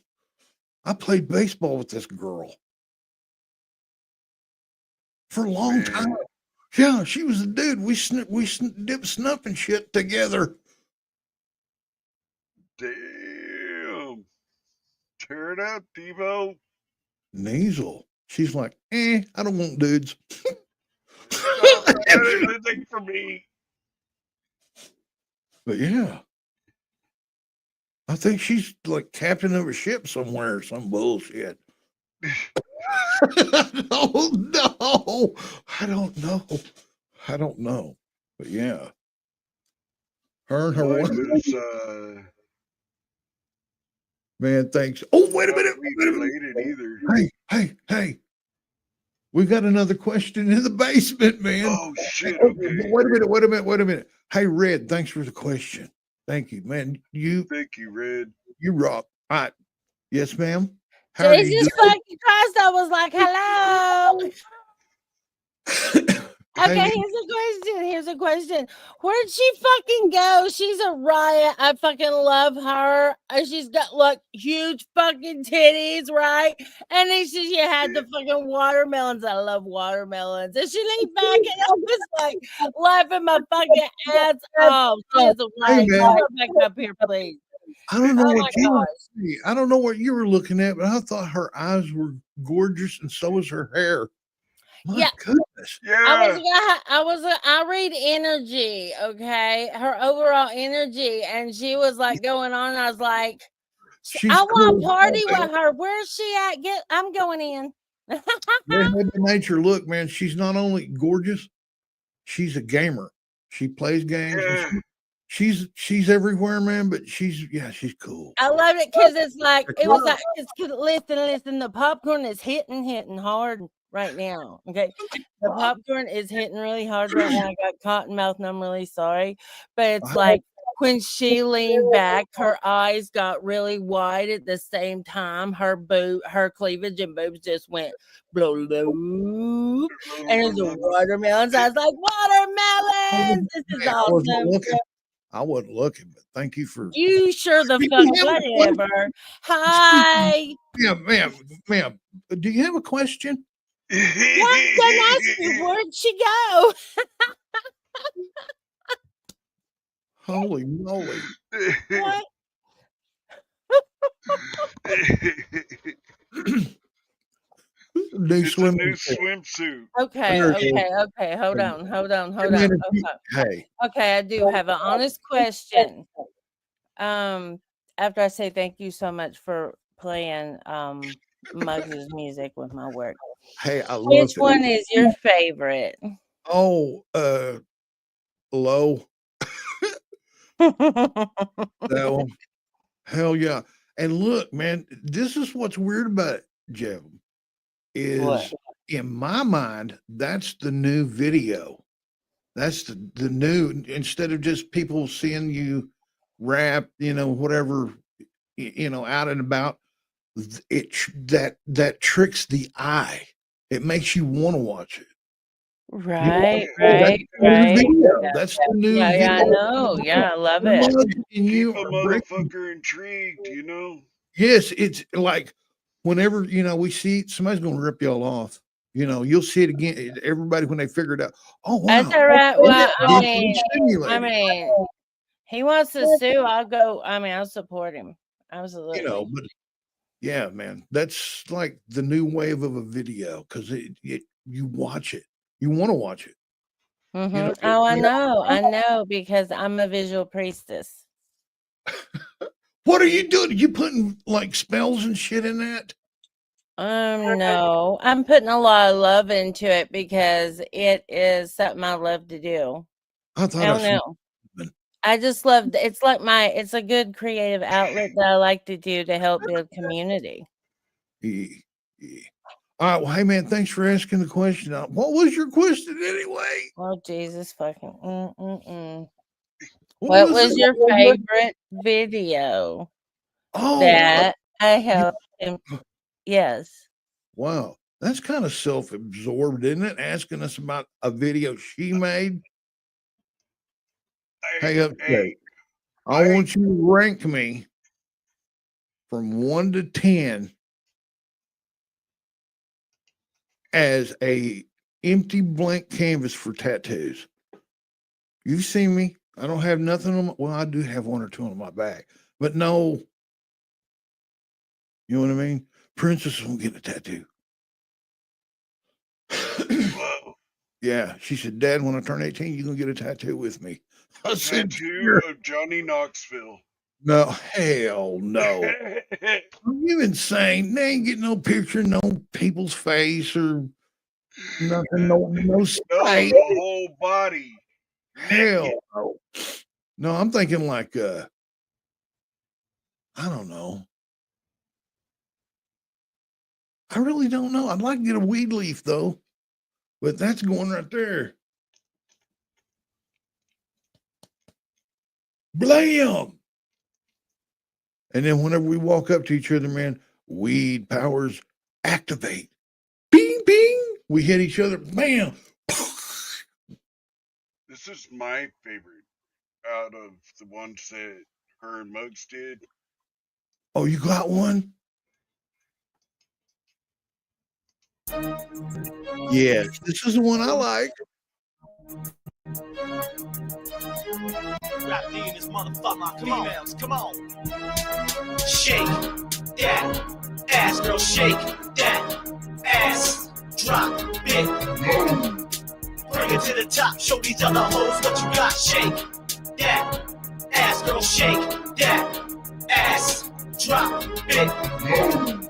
I played baseball with this girl for a long Man. time. Yeah, she was a dude. We did snuffing shit together. Damn. Tear it up, Devo. Nasal. She's like, I don't want dudes. Stop. That is the thing for me. But yeah, I think she's like captain of a ship somewhere or some bullshit. Oh no, I don't know. I don't know. But yeah, her and her Mine wife. was Man, thanks. Oh, wait a not minute. weed Wait a minute. related either. Hey. We got another question in the basement, man. Oh shit, But okay. wait a minute. Hey, Red, thanks for the question. Thank you, man. Thank you, Red. You rock. All right. Yes, ma'am. How are you Jesus fucking Christ, I was like, hello. doing? Okay, Hey, here's a question. Where'd she fucking go? She's a riot. I fucking love her. She's got like huge fucking titties, right? And then she had the fucking watermelons. I love watermelons. And she leaned back and I was like laughing my fucking ass off. She is a riot. man. Come back up here, please. I don't know Oh what my you gosh. were. I don't know what you were looking at, but I thought her eyes were gorgeous, and so was her hair. My Yeah. goodness. Yeah. I read energy, okay? Her overall energy, and she was like going on. I was like, She's I want to cool. party with her. Where's she at? I'm going in. Redhead to nature. Look, man, she's not only gorgeous, she's a gamer. She plays games. Yeah. She's everywhere, man. But she's cool. I love it because it's like it was like listen. The popcorn is hitting hard right now. Okay, the popcorn is hitting really hard right now. I got cotton mouth, and I'm really sorry, but it's like when she leaned back, her eyes got really wide at the same time. Her cleavage and boobs just went blow, and it's the watermelons. I was like, watermelons. This is awesome. I wasn't looking, but thank you for You sure the fuck whatever. Hi. Yeah, ma'am. Do you have a question? Yeah, I'm gonna ask you, where'd she go? Holy moly. What? New It's a swimming new suit. swimsuit. Okay, There it is. okay. Hold on. Hey, man, if you- hey, Okay, I do have an honest question. After I say thank you so much for playing Muggs' music with my work. hey, I love Which it. one is your favorite? Oh, low. That one. Hell yeah. And look, man, this is what's weird about it, Jeff, is What? in my mind, that's the new video. That's the new, instead of just people seeing you rap, whatever, out and about, that tricks the eye. It makes you want to watch it. Right, That's the new video. Yeah, That's the new yeah, video. I know. Yeah, I love it. And you Keep a are breaking. motherfucker intrigued, you know? Yes, it's like whenever we see somebody's going to rip y'all off. You'll see it again. Everybody when they figure it out. Oh wow, That's all right. oh, Well, that's I digitally mean, stimulated. he wants to sue. I'll go. I'll support him. Absolutely. But yeah, man, that's like the new wave of a video because you watch it, you want to watch it. Mhm. Oh, I know, because I'm a visual priestess. What are you doing? Are you putting like spells and shit in that? No, I'm putting a lot of love into it because it is something I love to do. I thought I don't know. I just love it's like it's a good creative outlet that I like to do to help build community. Yeah. All right, well, hey man, thanks for asking the question. What was your question anyway? Oh Jesus fucking What What was your favorite video that I helped him? Yes. Wow, that's kind of self-absorbed, isn't it? Asking us about a video she made. Hey, I want you to rank me from 1 to 10 as a empty blank canvas for tattoos. You've seen me. I don't have nothing on well, I do have 1 or 2 on my back, but no. You know what I mean? Princess won't get a tattoo. Yeah, she said, Dad, when I turn 18, you're gonna get a tattoo with me. I said, tattoo of Johnny Knoxville. No, hell no. Are you insane? They ain't getting no picture, no people's face or nothing, no sight. The whole body. Hell no. No, I'm thinking like I don't know. I really don't know. I'd like to get a weed leaf though, but that's going right there. Blam! And then whenever we walk up to each other, man, weed powers activate. Bing, bing. We hit each other. Bam. This is my favorite out of the ones that her and Muggs did. Oh, you got one? Yes, this is the one I like. Rap D in this motherfucker. Females, come on. Shake that ass, girl. Shake that ass. Drop it. Bring it to the top. Show these other hoes what you got. Shake that ass, girl. Shake that ass. Drop it.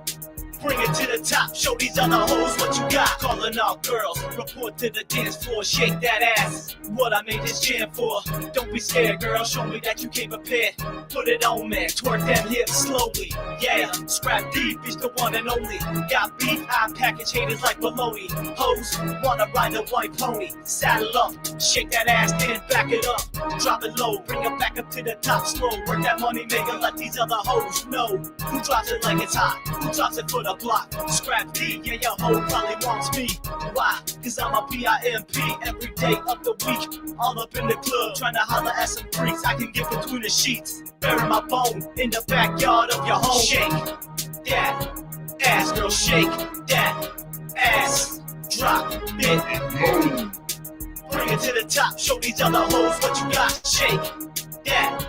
Bring it to the top, show these other hoes what you got. Calling out girls, report to the dance floor, shake that ass. What I made this jam for. Don't be scared, girl, show me that you came prepared. Put it on, man, twerk them hips slowly. Yeah, scrap deep is the one and only. Got beef, I package haters like baloney. Hoes wanna ride the white pony. Saddle up, shake that ass, then back it up. Drop it low, bring it back up to the top slow. Work that money maker, let these other hoes know. Who drops it like it's hot? Who drops it for the block? Scrap D, yeah, your hoe probably wants me. Why? Cause I'm a PIMP every day of the week. All up in the club, trying to holler at some freaks. I can get between the sheets, bury my bone in the backyard of your home. Shake that ass, girl, shake that ass. Drop it. Bring it to the top, show these other hoes what you got. Shake that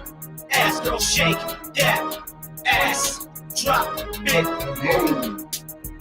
ass, girl, shake that ass. drop it.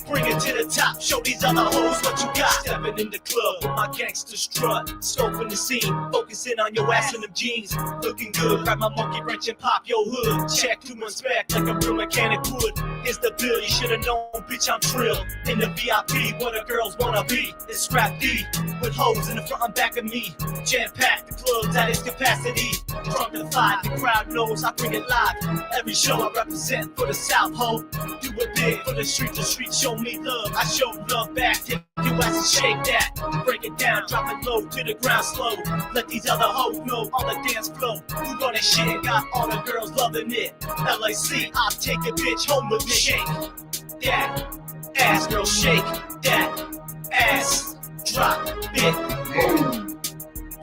Bring it to the top, show these other hoes what you got. Stepping in the club with my gangster strut, scoping the scene, focusing on your ass in them jeans. Looking good, grab my monkey wrench and pop your hood. Check 2 months back like a real mechanic would. Here's the bill, you should've known, bitch, I'm trill. In the VIP, what the girls wanna be. It's Scrap D, with hoes in the front and back of me. Jam-packed, the club's at its capacity. Drunk and five, the crowd knows I bring it live. Every show I represent for the South, ho. Do it big for the street show me love. I show love back, take your ass and shake that. Break it down, drop it low to the ground slow. Let these other hoes know on the dance floor. You running shit, got all the girls loving it. LAC, I'll take a bitch home with me. Shake that ass, girl, shake that ass. Drop it.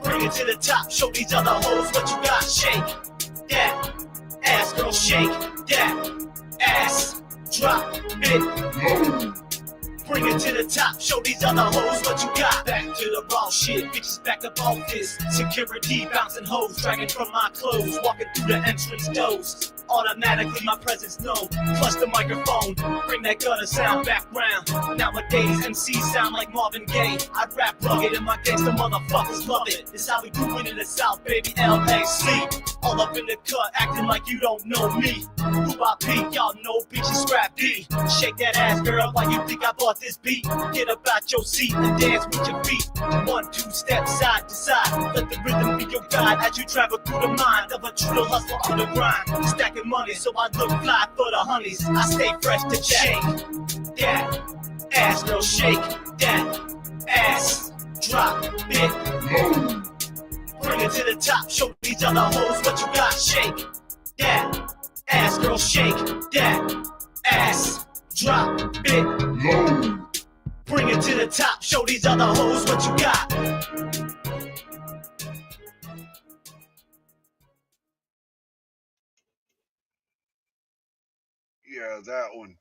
Bring it to the top, show these other hoes what you got. Shake that ass, girl, shake that ass. Drop it. Bring it to the top, show these other hoes what you got. Back to the raw shit, bitches back up off this. Security bouncing hoes, dragging from my clothes. Walking through the entrance doors. Automatically my presence known. Plus the microphone, bring that gutter sound back round. Nowadays MCs sound like Marvin Gaye. I rap rugged and my gangsta motherfuckers love it. This how we do it in the South, baby, LAC. All up in the cut, acting like you don't know me. Who I be, y'all know bitches Scrap D. Shake that ass, girl, why you think I bought this beat? Get up out your seat and dance with your feet. 1, 2 steps side to side. Let the rhythm be your guide as you travel through the mind of a true hustler on the grind. Stacking money so I look fly for the honeys. I stay fresh to shake that ass, girl, shake that ass. Drop it. Bring it to the top, show these other hoes what you got. Shake that ass, girl, shake that ass. Drop it. Bring it to the top, show these other hoes what you got. Yeah, that one.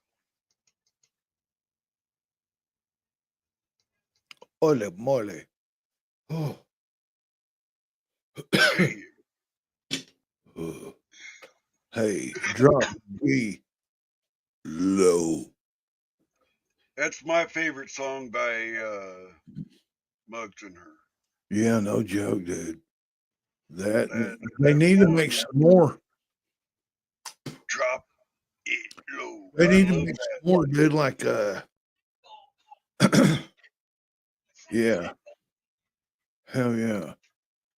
Ole mole. Oh. Hey, drop B low. That's my favorite song by Muggs and her. Yeah, no joke, dude. They need to make some more. Drop it low. They I need to love make that. some more, dude. Like, yeah, hell yeah.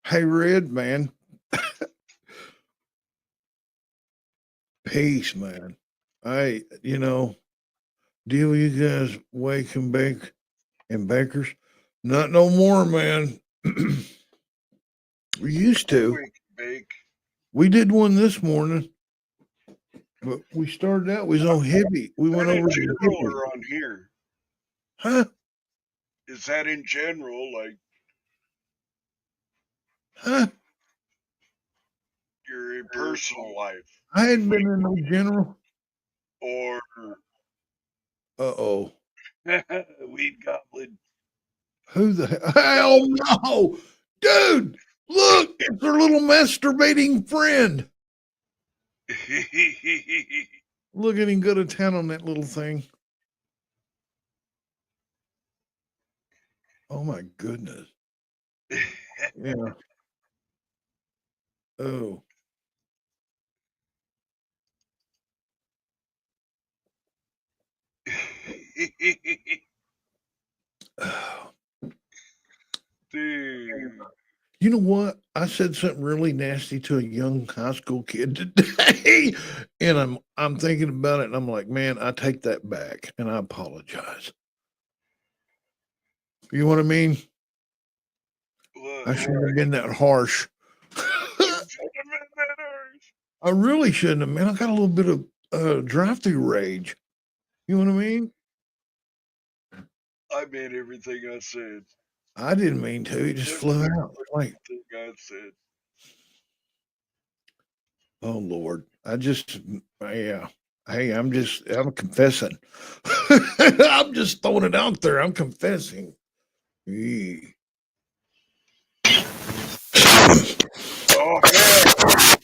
Hey, Red, man. Peace, man. Deal with you guys wake and bake and bakers. Not no more, man. We used to. Wake and bake. We did one this morning, but we started out, we was on Hippie. We went Is that over in to general Hippie. or on here? Huh? Is that in general, like Huh? your personal life, I hadn't been in no general. or Uh-oh. Weed Goblin? Who the hell no? Dude, look, it's our little masturbating friend. Look at him go to town on that little thing. Oh my goodness. Yeah. Oh. Dude. You know what? I said something really nasty to a young high school kid today, and I'm thinking about it, and I'm like, man, I take that back, and I apologize. You know what I mean? I shouldn't have been that harsh. I really shouldn't have, man. I got a little bit of drive-through rage. You know what I mean? I meant everything I said. I didn't mean to. It just flew out. Like, Everything I said. oh Lord, yeah. Hey, I'm confessing. I'm just throwing it out there. I'm confessing. Yee. Oh, yeah.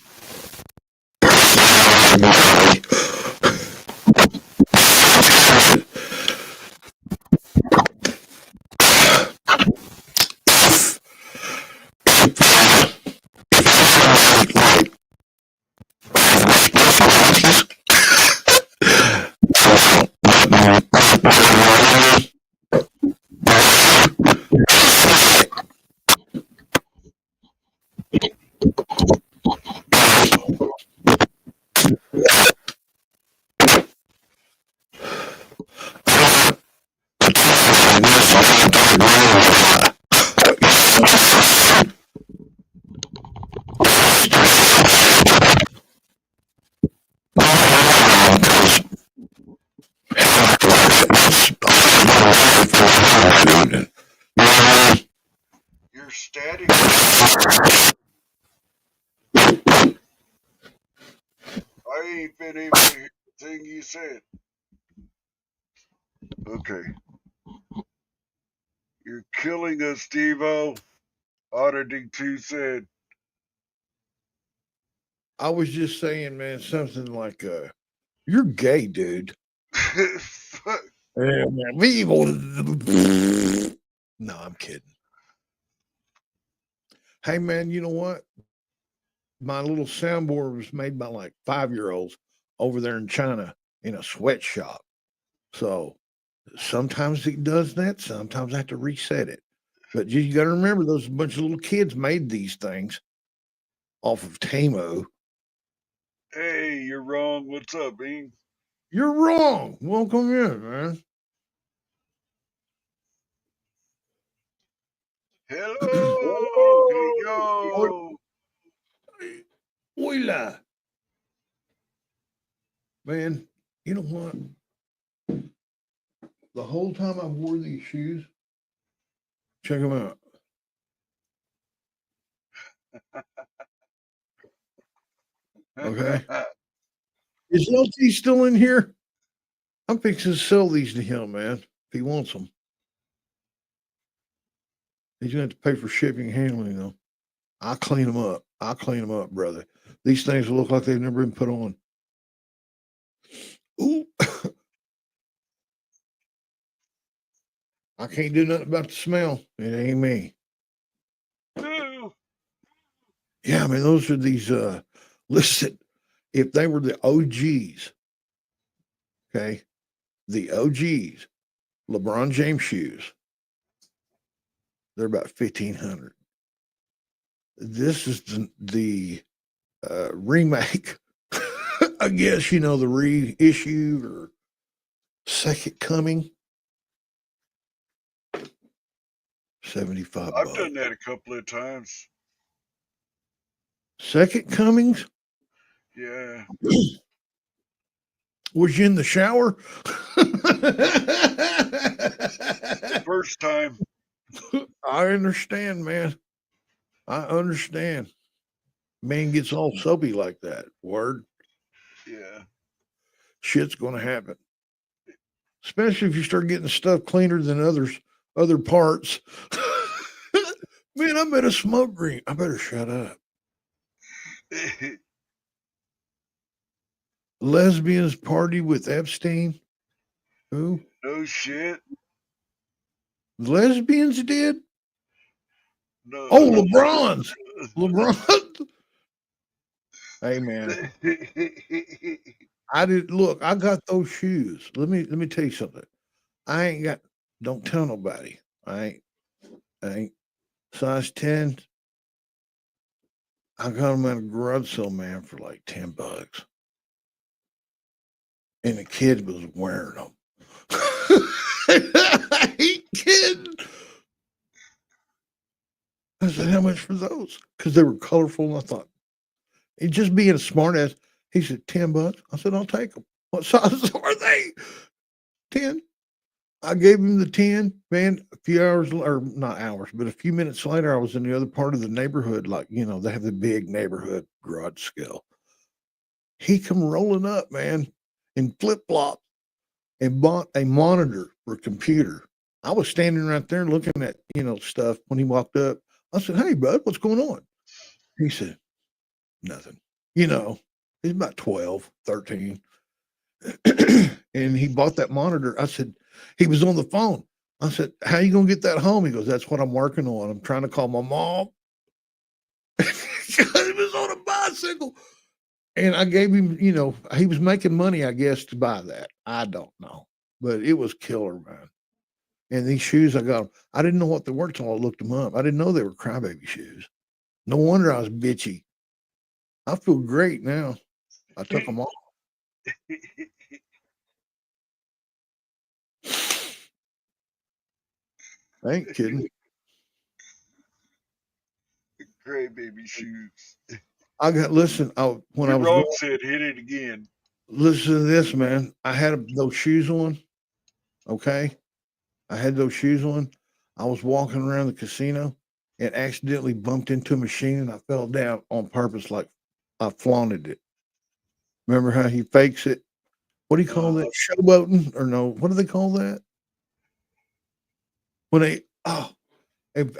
static. I ain't been able to hear the thing you said. Okay. You're killing us, Devo. Auditing 2 said. I was just saying, man, something like, you're gay, dude. Fuck. Yeah, man. We will- No, I'm kidding. Hey, man, you know what? My little soundboard was made by like 5-year-olds over there in China in a sweatshop. So sometimes it does that. Sometimes I have to reset it. But you got to remember, those bunch of little kids made these things off of Tamo. Hey, you're wrong. What's up, Bing? You're wrong. Welcome in, man. Hello. Here you go. Hola. Man, you know what? The whole time I wore these shoes, check them out. Okay. Is LT still in here? I'm fixing to sell these to him, man, if he wants them. He's going to have to pay for shipping and handling, though. I'll clean them up. I'll clean them up, brother. These things will look like they've never been put on. Ooh. I can't do nothing about the smell. It ain't me. No. Yeah, I mean, those are these, listen, if they were the OGs, okay, the OGs, LeBron James shoes, they're about 1,500. This is the remake, I guess, you know, the reissue or second coming. 75 I've bucks. done that a couple of times. Second comings? Yeah. Was you in the shower? First time. I understand, man. I understand. Man gets all soapy like that. Word. Yeah. Shit's gonna happen. Especially if you start getting stuff cleaner than other parts. Man, I'm at a smoke ring. I better shut up. Lesbians party with Epstein. Who? No shit. Lesbians did? No. Oh, LeBron's. LeBron. Hey, man. I did look, I got those shoes. Let me tell you something. I ain't got, don't tell nobody. I ain't size 10. I got them at a garage sale, man, for like $10. And the kid was wearing them. I ain't kidding. I said, how much for those? Because they were colorful. And I thought, it just being a smart ass. He said, $10. I said, I'll take them. What size are they? 10. I gave him the 10, man. A few hours, or not hours, but a few minutes later, I was in the other part of the neighborhood. Like, you know, they have the big neighborhood garage sale. He come rolling up, man, in flip-flops and bought a monitor for a computer. I was standing right there looking at, you know, stuff when he walked up. I said, hey, bud, what's going on? He said, nothing. You know, he's about 12, 13. And he bought that monitor. I said, he was on the phone. I said, how you going to get that home? He goes, that's what I'm working on. I'm trying to call my mom. He was on a bicycle. And I gave him, you know, he was making money, I guess, to buy that. I don't know. But it was killer, man. And these shoes I got them. I didn't know what they were until I looked them up. I didn't know they were crybaby shoes. No wonder I was bitchy. I feel great now. I took them off. I ain't kidding. Gray baby shoes. I got, listen, when I was Wrong going, said hit it again. listen to this, man. I had those shoes on. Okay. I had those shoes on. I was walking around the casino and accidentally bumped into a machine and I fell down on purpose, like I flaunted it. Remember how he fakes it? What do you call that? Showboating? Or no, what do they call that? When they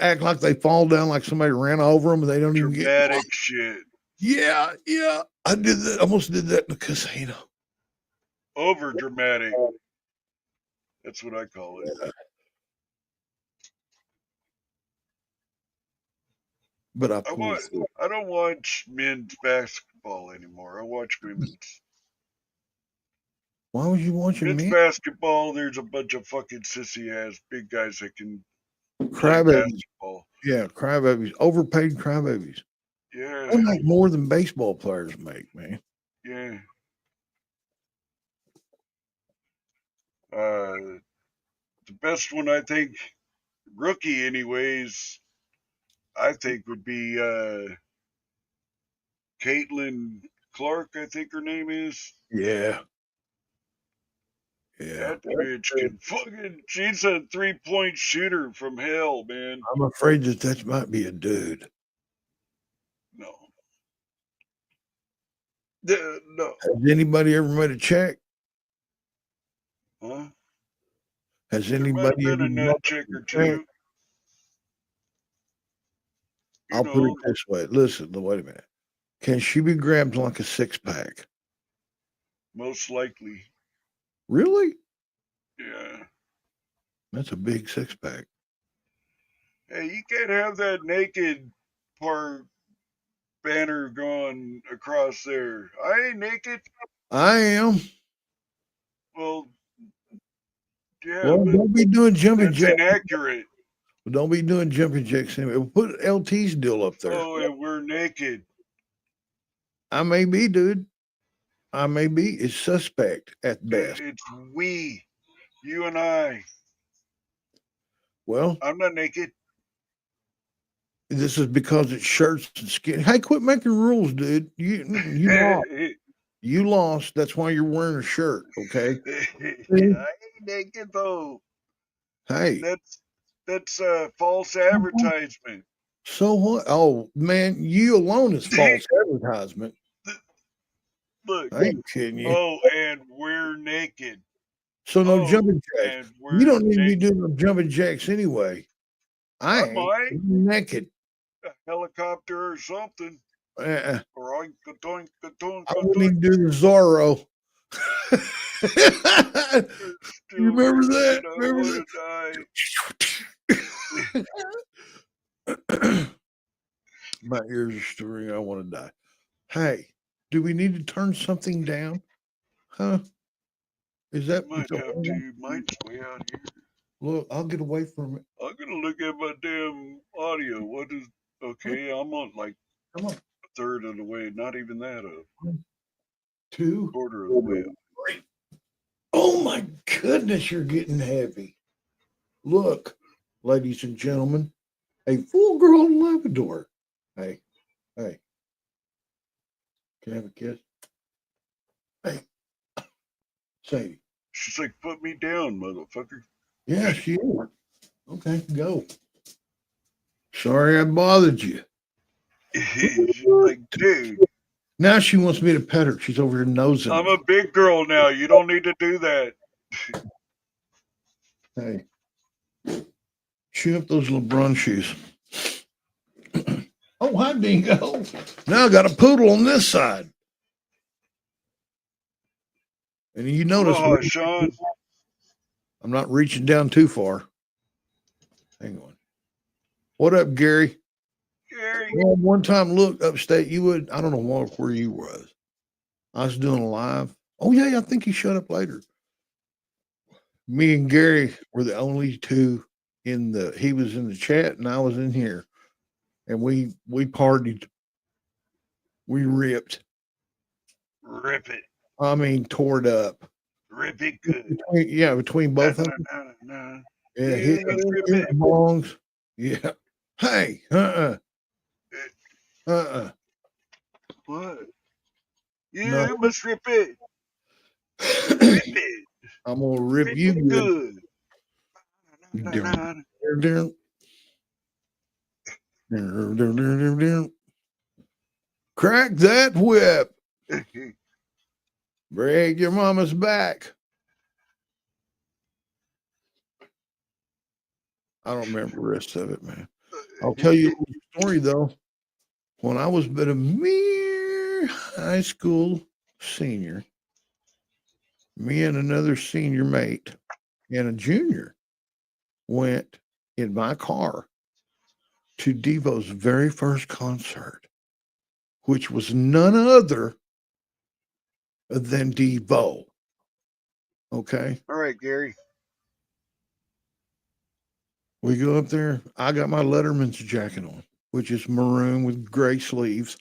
act like they fall down like somebody ran over them and they don't even get Dramatic shit. Yeah. I did that. Almost did that in the casino. Over dramatic. That's what I call it. Yeah. But I don't watch men's basketball anymore. I watch women's. Why would you watch men's men? basketball? There's a bunch of fucking sissy ass big guys that can play Crybabies. basketball. Yeah, crybabies. Overpaid crybabies. Yeah. They make more than baseball players make, man. Yeah. The best one, I think, rookie anyways, I think would be Caitlin Clark, I think her name is. Yeah. That bitch can fucking, she's a 3-point shooter from hell, man. I'm afraid that might be a dude. No. No. Has anybody ever made a check? Huh? Has There might have anybody been ever a nut check or two. I'll put it this way. Listen, wait a minute. Can she be grabbed like a 6-pack? Most likely. Really? Yeah. That's a big 6-pack. Hey, you can't have that naked part banner going across there. I ain't naked. I am. Well, yeah, Well, but don't be doing jumping that's jacks. inaccurate. Don't be doing jumping jacks anyway. We'll put LT's deal up there. Oh, and we're naked. I may be, dude. I may be. It's suspect at best. It's we. You and I. Well, I'm not naked. this is because it's shirts and skin. Hey, quit making rules, dude. You lost. You lost. That's why you're wearing a shirt, okay? I ain't naked though. Hey. That's false advertisement. So what? Oh man, you alone is false advertisement. Look. I ain't kidding you. Oh, and we're naked. So no jumping jacks. You don't need to be doing no jumping jacks anyway. I ain't naked. A helicopter or something. Or Or I wouldn't even do the Zorro. You remember that? Remember that? My ears are stirring. I want to die. Hey, do we need to turn something down? Huh? Is that might have to? Mine's way out here. Look, I'll get away from it. I'm gonna look at my damn audio. What is okay? I'm on like a third of the way. Not even that. Quarter of the way up. Oh my goodness, you're getting heavy. Look, ladies and gentlemen, a full grown Labrador. Hey. Can I have a kiss? Hey. Sadie. She's like, put me down, motherfucker. Yeah, she is. Okay, go. Sorry I bothered you. She's like, dude. Now she wants me to pet her. She's over here nosing. I'm a big girl now. You don't need to do that. Hey. Shoot up those LeBron shoes. Oh, hi, Dingo. Now I got a poodle on this side. And you notice Sean. I'm not reaching down too far. Hang on. What up, Gary? Gary. Well, one time, look, upstate, you would, I don't know where you was. I was doing a live. Oh, yeah, I think he showed up later. Me and Gary were the only two he was in the chat and I was in here. And we partied. We ripped. Rip it. I mean, tore it up. Rip it good. Between both of them. Yeah, hit bongs. Yeah. Hey, What? Yeah, you must rip it. Rip it. I'm gonna rip you good. Crack that whip. Break your mama's back. I don't remember the rest of it, man. I'll tell you a little story though. When I was but a mere high school senior, me and another senior mate and a junior went in my car to Devo's very first concert, which was none other than Devo. Okay. All right, Gary. We go up there. I got my Letterman's jacket on, which is maroon with gray sleeves.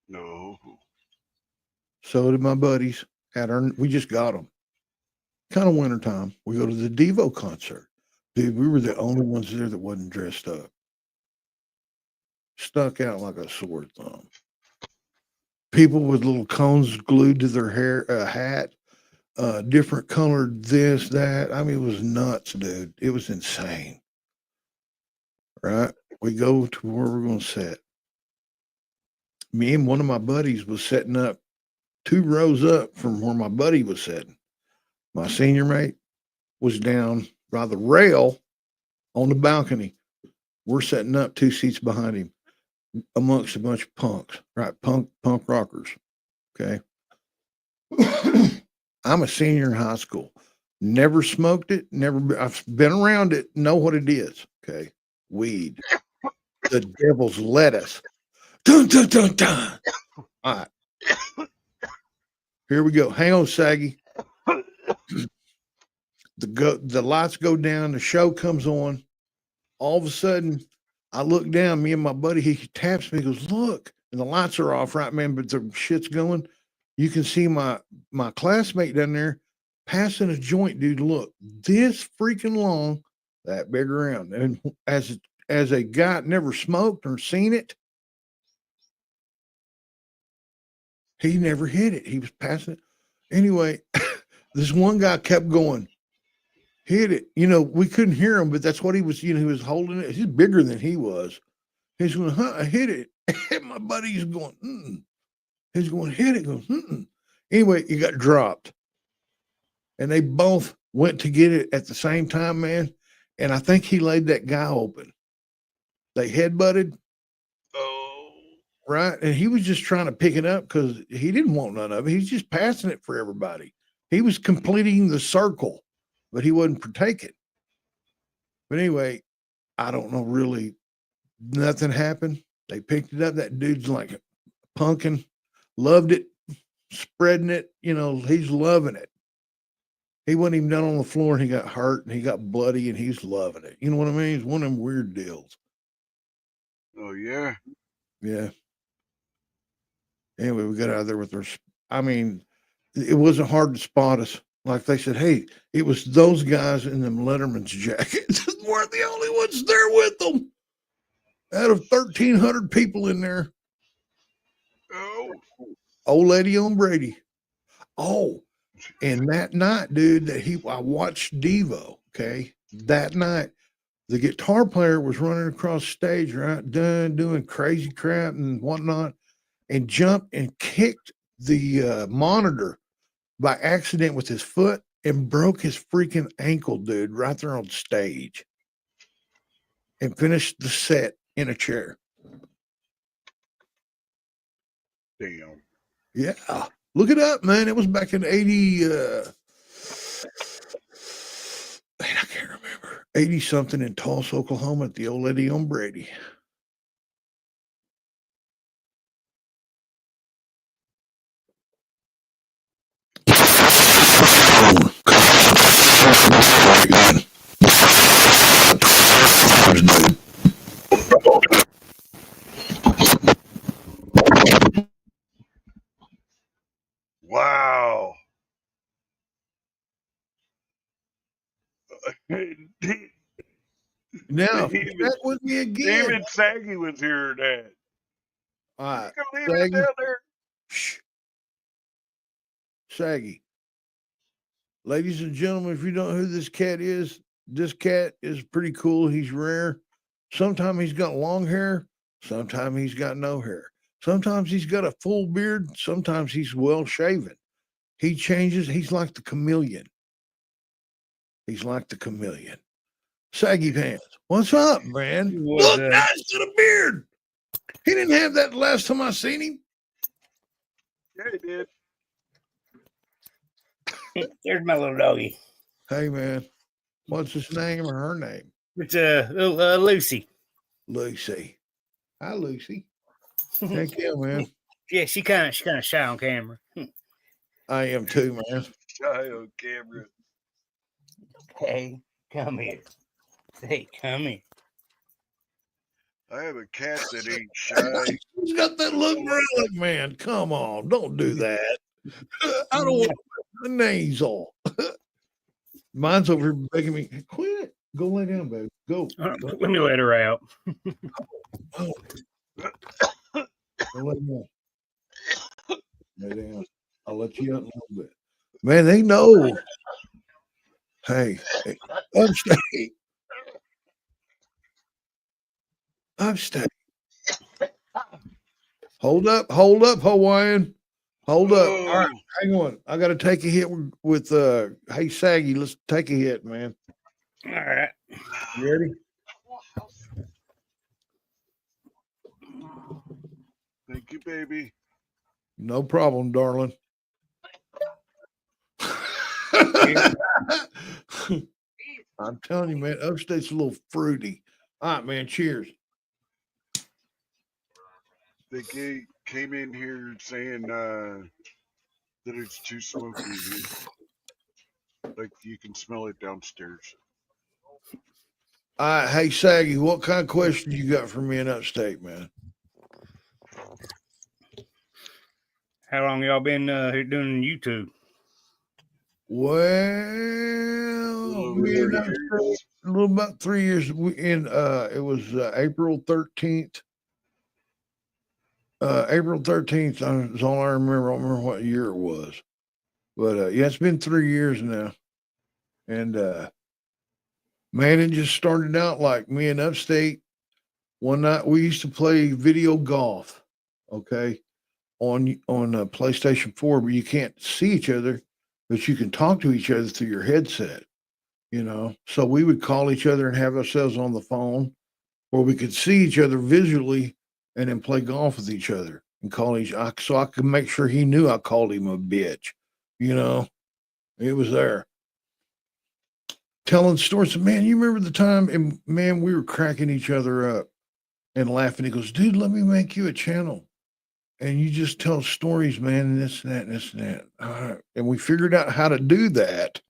No. So did my buddies. We just got them. Kind of wintertime. We go to the Devo concert. Dude, we were the only ones there that wasn't dressed up. Stuck out like a sore thumb. People with little cones glued to their hair, hat, different colored this, that. I mean, it was nuts, dude. It was insane. Right? We go to where we're going to sit. Me and one of my buddies was setting up 2 rows up from where my buddy was sitting. My senior mate was down by the rail on the balcony. We're setting up 2 seats behind him amongst a bunch of punks, right? Punk rockers. Okay. I'm a senior in high school. Never smoked it. I've been around it. Know what it is. Okay. Weed. The devil's lettuce. Dun, dun, dun, dun. All right. Here we go. Hang on, Saggy. The lights go down. The show comes on. All of a sudden, I look down. Me and my buddy, he taps me. He goes, "Look!" And the lights are off, right, man? But the shit's going. You can see my classmate down there passing a joint, dude. Look, this freaking long, that big around. And as a guy that never smoked or seen it, he never hit it. He was passing it. Anyway, this one guy kept going. Hit it. You know, we couldn't hear him, but that's what he was, he was holding it. He's bigger than he was. He's going, I hit it. And my buddy's going, mm. He's going, hit it. Goes, mm. Anyway, it got dropped. And they both went to get it at the same time, man. And I think he laid that guy open. They headbutted. Oh. Right. And he was just trying to pick it up because he didn't want none of it. He's just passing it for everybody. He was completing the circle, but he wasn't partaking. But anyway, I don't know really. Nothing happened. They picked it up. That dude's like punking, loved it, spreading it. He's loving it. He wasn't even down on the floor and he got hurt and he got bloody and he's loving it. You know what I mean? It's one of them weird deals. Oh, yeah. Yeah. Anyway, we got out of there with our, it wasn't hard to spot us. Like they said, hey, it was those guys in them Letterman's jackets. Weren't the only ones there with them. Out of 1,300 people in there. Oh. Old lady on Brady. Oh, and that night, dude, I watched Devo, okay? That night, the guitar player was running across stage, right? Doing crazy crap and whatnot, and jumped and kicked the monitor by accident with his foot and broke his freaking ankle, dude, right there on stage. And finished the set in a chair. Damn. Yeah. Look it up, man. It was back in 80, I can't remember. 80 something in Tulsa, Oklahoma at the old lady on Brady. Wow. Now, check with me again. David Saggy was here, Dad. All right. You can leave it down there. Shh. Saggy. Ladies and gentlemen, if you don't know who this cat is pretty cool. He's rare. Sometimes he's got long hair. Sometimes he's got no hair. Sometimes he's got a full beard. Sometimes he's well shaven. He changes. He's like the chameleon. He's like the chameleon. Saggy Pants, what's up, man? Look, guys, got a beard. He didn't have that the last time I seen him. Yeah, he did. There's my little doggy. Hey, man, what's his name or her name? It's little Lucy. Lucy. Hi, Lucy. Heck yeah, man. Yeah, she kind of shy on camera. I am too, man. Shy on camera. Hey, come here. Hey, come here. I have a cat that ain't shy. He's got that little relic, man. Come on, don't do that. I don't want the nasal. Mine's over here begging me, quit. Go lay down, baby. Go. Let me let her out. Oh. Go lay down. Lay down. I'll let you out in a little bit. Man, they know. Hey, upstate. Upstate. Hold up, Hawaiian. Hold up. All right, hang on. I got to take a hit with hey, Saggy, let's take a hit, man. All right. You ready? Thank you, baby. No problem, darling. I'm telling you, man, upstate's a little fruity. All right, man, cheers. They came in here saying that it's too smoky here. Like you can smell it downstairs. Hey, Saggy, what kind of question you got for me in upstate, man? How long y'all been here doing YouTube? Well, we in upstate a little about 3 years. It was April 13th. April 13th is all I remember. I don't remember what year it was. But yeah, it's been 3 years now. And man, it just started out like me in upstate. One night we used to play video golf, okay, on PlayStation 4, but you can't see each other, but you can talk to each other through your headset, you know. So we would call each other and have ourselves on the phone, where we could see each other visually and then play golf with each other and call so I could make sure he knew I called him a bitch, you know. It was there. Telling stories. Man, you remember the time? And man, we were cracking each other up and laughing. He goes, dude, let me make you a channel. And you just tell stories, man, and this and that and this and that. All right. And we figured out how to do that.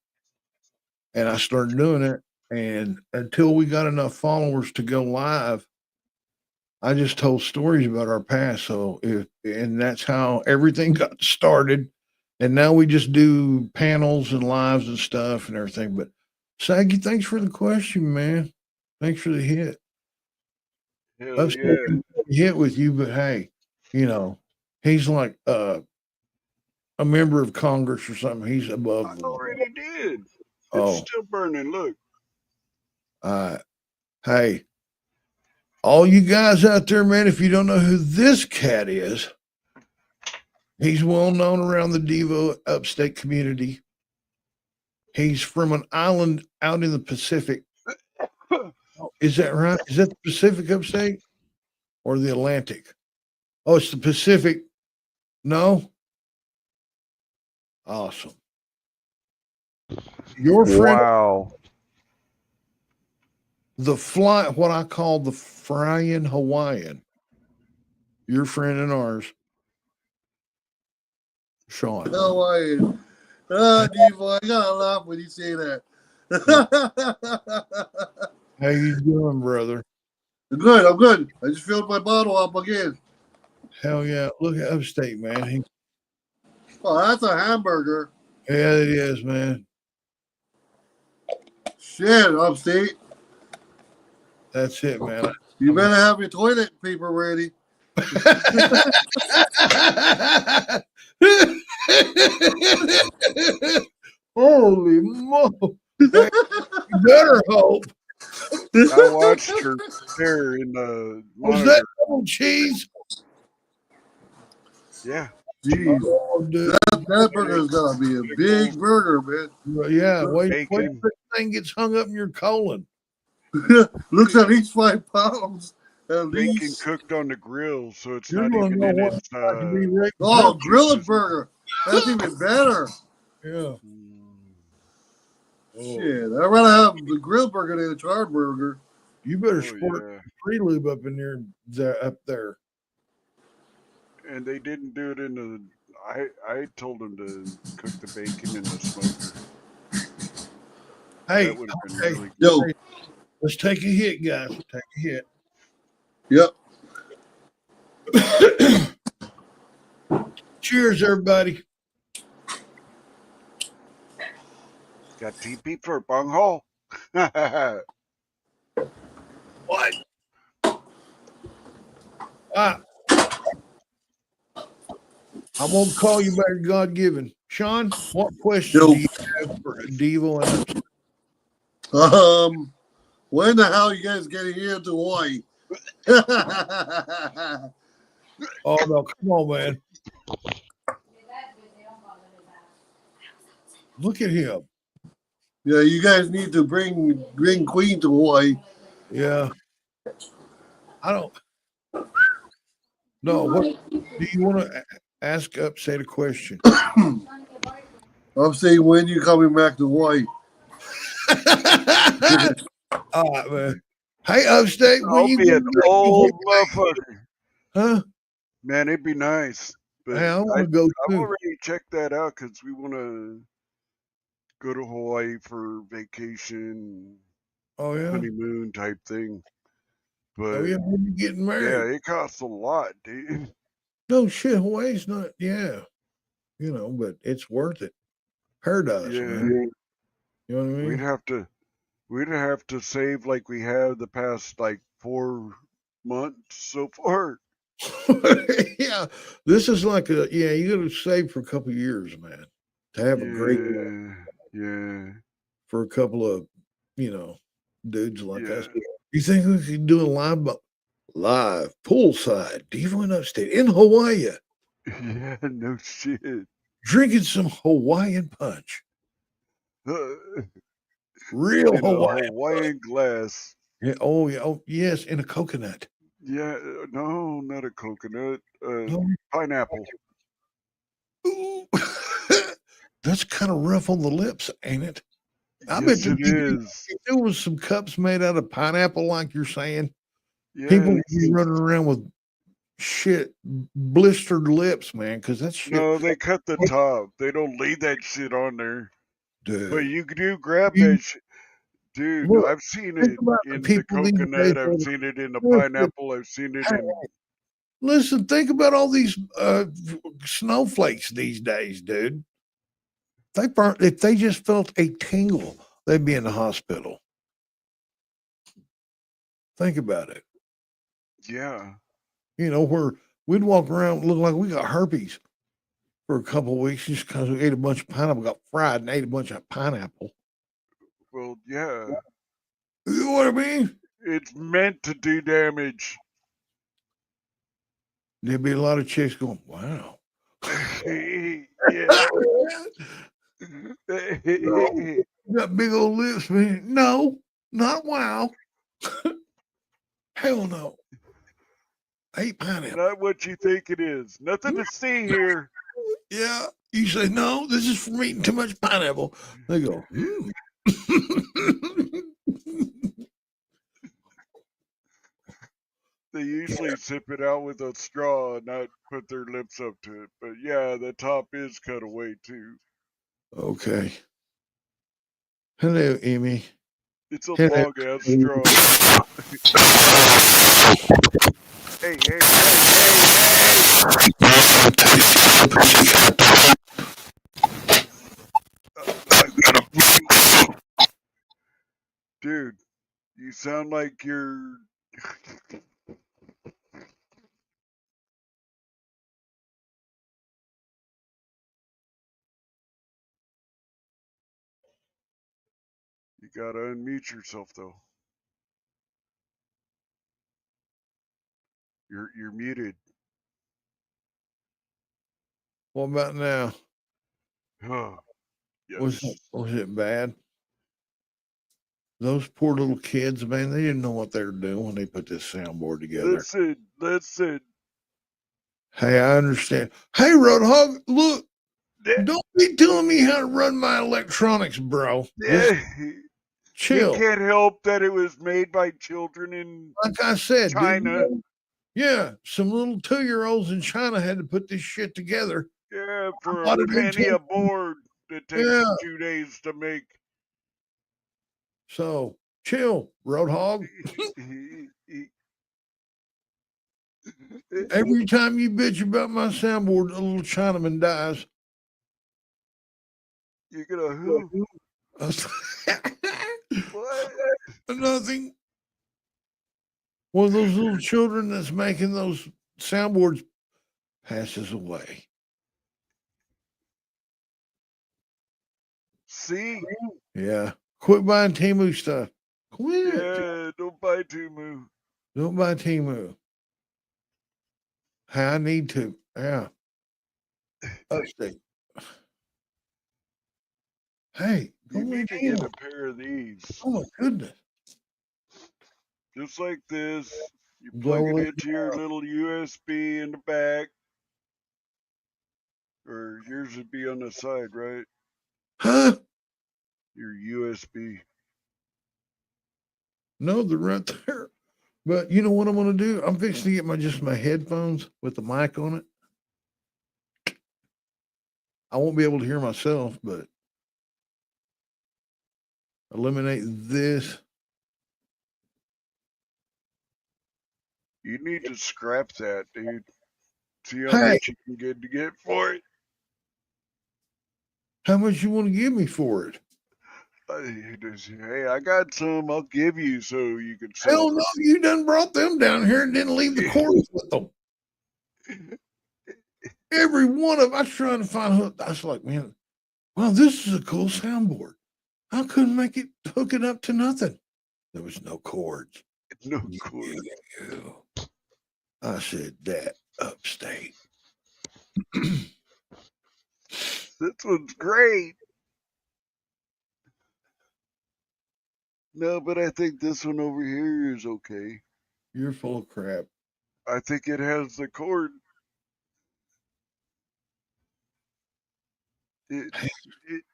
And I started doing it. And until we got enough followers to go live, I just told stories about our past. So and that's how everything got started. And now we just do panels and lives and stuff and everything. But Saggy, thanks for the question, man. Thanks for the hit. Hell yeah. Hit with you, but hey, you know, he's like a member of Congress or something. He's above. I already did. It's Oh, still burning. Look. hey, all you guys out there, man, if you don't know who this cat is, he's well known around the Devo upstate community. He's from an island out in the Pacific. Is that right? Is that the Pacific upstate or the Atlantic? Oh, it's the Pacific. No? Awesome. Your friend, Wow. what I call the frying Hawaiian. Your friend and ours, Sean. Hawaiian. Devo, I gotta laugh when you say that. How you doing, brother? I'm good. I just filled my bottle up again. Hell yeah. Look at upstate, man. Oh, that's a hamburger. Yeah, it is, man. Shit, upstate. That's it, man. You better have your toilet paper ready. Holy mo! You better hope. I watched her there in the Was that monitor. double cheese? Yeah. Jeez, Oh, dude. that burger's gotta be a big burger, man. Well, yeah, wait till Bacon. this thing gets hung up in your colon. Looks at least 5 pounds at Bacon least. cooked on the grill, so it's You're not gonna even know in what its it's like to be raped. Oh, juices. grilled burger. That's even better. Yeah. Shit, I'd rather have the grilled burger than a charred burger. You better Oh, squirt yeah. pre-lube up in there, up there. And they didn't do it in the. I told them to cook the bacon in the smoker. Hey, That would have been okay. really good. Yo, Hey, let's take a hit, guys. Take a hit. yep. Cheers, everybody. Got TP for a bunghole. What? Ah, I'm gonna call you back, God given. Sean, what question Yo. do you have for Devo and When the hell you guys getting here to Hawaii? Oh no, come on, man. Look at him. Yeah, you guys need to bring Queen to Hawaii. Yeah. I don't. No, what do you want to ask up? Say the question. I'm saying, when you coming back to Hawaii? All right, man. Hey, upstate, when I'll you be an gonna get old to motherfucker. Huh? Man, it'd be nice. But Hey, I want to go I've too. already checked that out because we want to go to Hawaii for vacation, Oh yeah. honeymoon type thing. But Oh yeah. When you getting yeah, married? it costs a lot, dude. No shit. Hawaii's not. Yeah. You know, but it's worth it. Paradise, Yeah, man. You know what I mean? we'd have to save like we have the past like 4 months so far. Yeah. This is like you got to save for a couple of years, man, to have a great Yeah, for a couple of dudes like yeah. us. You think we could do a live poolside, Devo and upstate in Hawaii, Yeah, no shit. drinking some Hawaiian punch, real In a Hawaiian. Hawaiian glass. Yeah. Oh yeah. Oh yes, in a coconut. Yeah, no, not a coconut. No. Pineapple. Ooh. That's kind of rough on the lips, ain't it? I bet Yes, it is. if there was some cups made out of pineapple, like you're saying, people would Yes. be running around with shit blistered lips, man, because that shit. No, they cut the top. They don't leave that shit on there. Dude. But you do grab that shit. Dude, Look, I've seen think it about the in the people these days coconut. I've that- seen it in the Listen, pineapple. I've seen it in. Listen, think about all these snowflakes these days, dude. If they just felt a tingle, they'd be in the hospital. Think about it. Yeah. You know, where we'd walk around looking like we got herpes for a couple of weeks just because we ate a bunch of pineapple, got fried and ate a bunch of pineapple. Well, yeah. You know what I mean? It's meant to do damage. There'd be a lot of chicks going, wow. Yeah. You got big old lips, man. No, not wow. Hell no. I ate pineapple. Not what you think it is. Nothing to see here. Yeah. You say, no, this is from eating too much pineapple. They go, They usually sip it out with a straw, not put their lips up to it. But yeah, the top is cut away too. Okay. Hello, Amy. It's a Hello. long ass straw. Hey, hey, hey, hey, hey. Dude, you sound like you're. You gotta unmute yourself though. You're muted. What about now? Was Yes. it bad? Those poor little kids, man, they didn't know what they were doing when they put this soundboard together. Listen. Hey, I understand. Hey, Roadhog, look, don't be telling me how to run my electronics, bro. Chill. You can't help that it was made by children in Like I said, China. dude, yeah, some little 2-year-olds in China had to put this shit together. Yeah, for Why a did they penny take- a board that takes Yeah. 2 days to make. So chill, Roadhog. Every time you bitch about my soundboard, a little Chinaman dies. You're gonna who? What? Nothing. One of those little children that's making those soundboards passes away. See? Yeah. Quit buying Temu stuff. Quit. Yeah, don't buy Temu. Don't buy Temu. Hey, I need to. Yeah. Upstate. Hey, You need to get a pair of these. Oh my goodness. Just like this. You plug Go it into your little USB in the back. Or yours would be on the side, right? Huh? Your USB. No, they're right there. But you know what I'm gonna do? I'm fixing to get just my headphones with the mic on it. I won't be able to hear myself, but eliminate this. You need to scrap that, dude. See how Hey. much you can get for it. How much you want to give me for it? Hey, I got some. I'll give you so you can sell. Hell no, you done brought them down here and didn't leave the cords with them. Every one of I was trying to find hook. I was like, man, well, this is a cool soundboard. I couldn't make it hook it up to nothing. There was no cords. No cords. I said that upstate. This one's great. No, but I think this one over here is okay. You're full of crap. I think it has the cord. It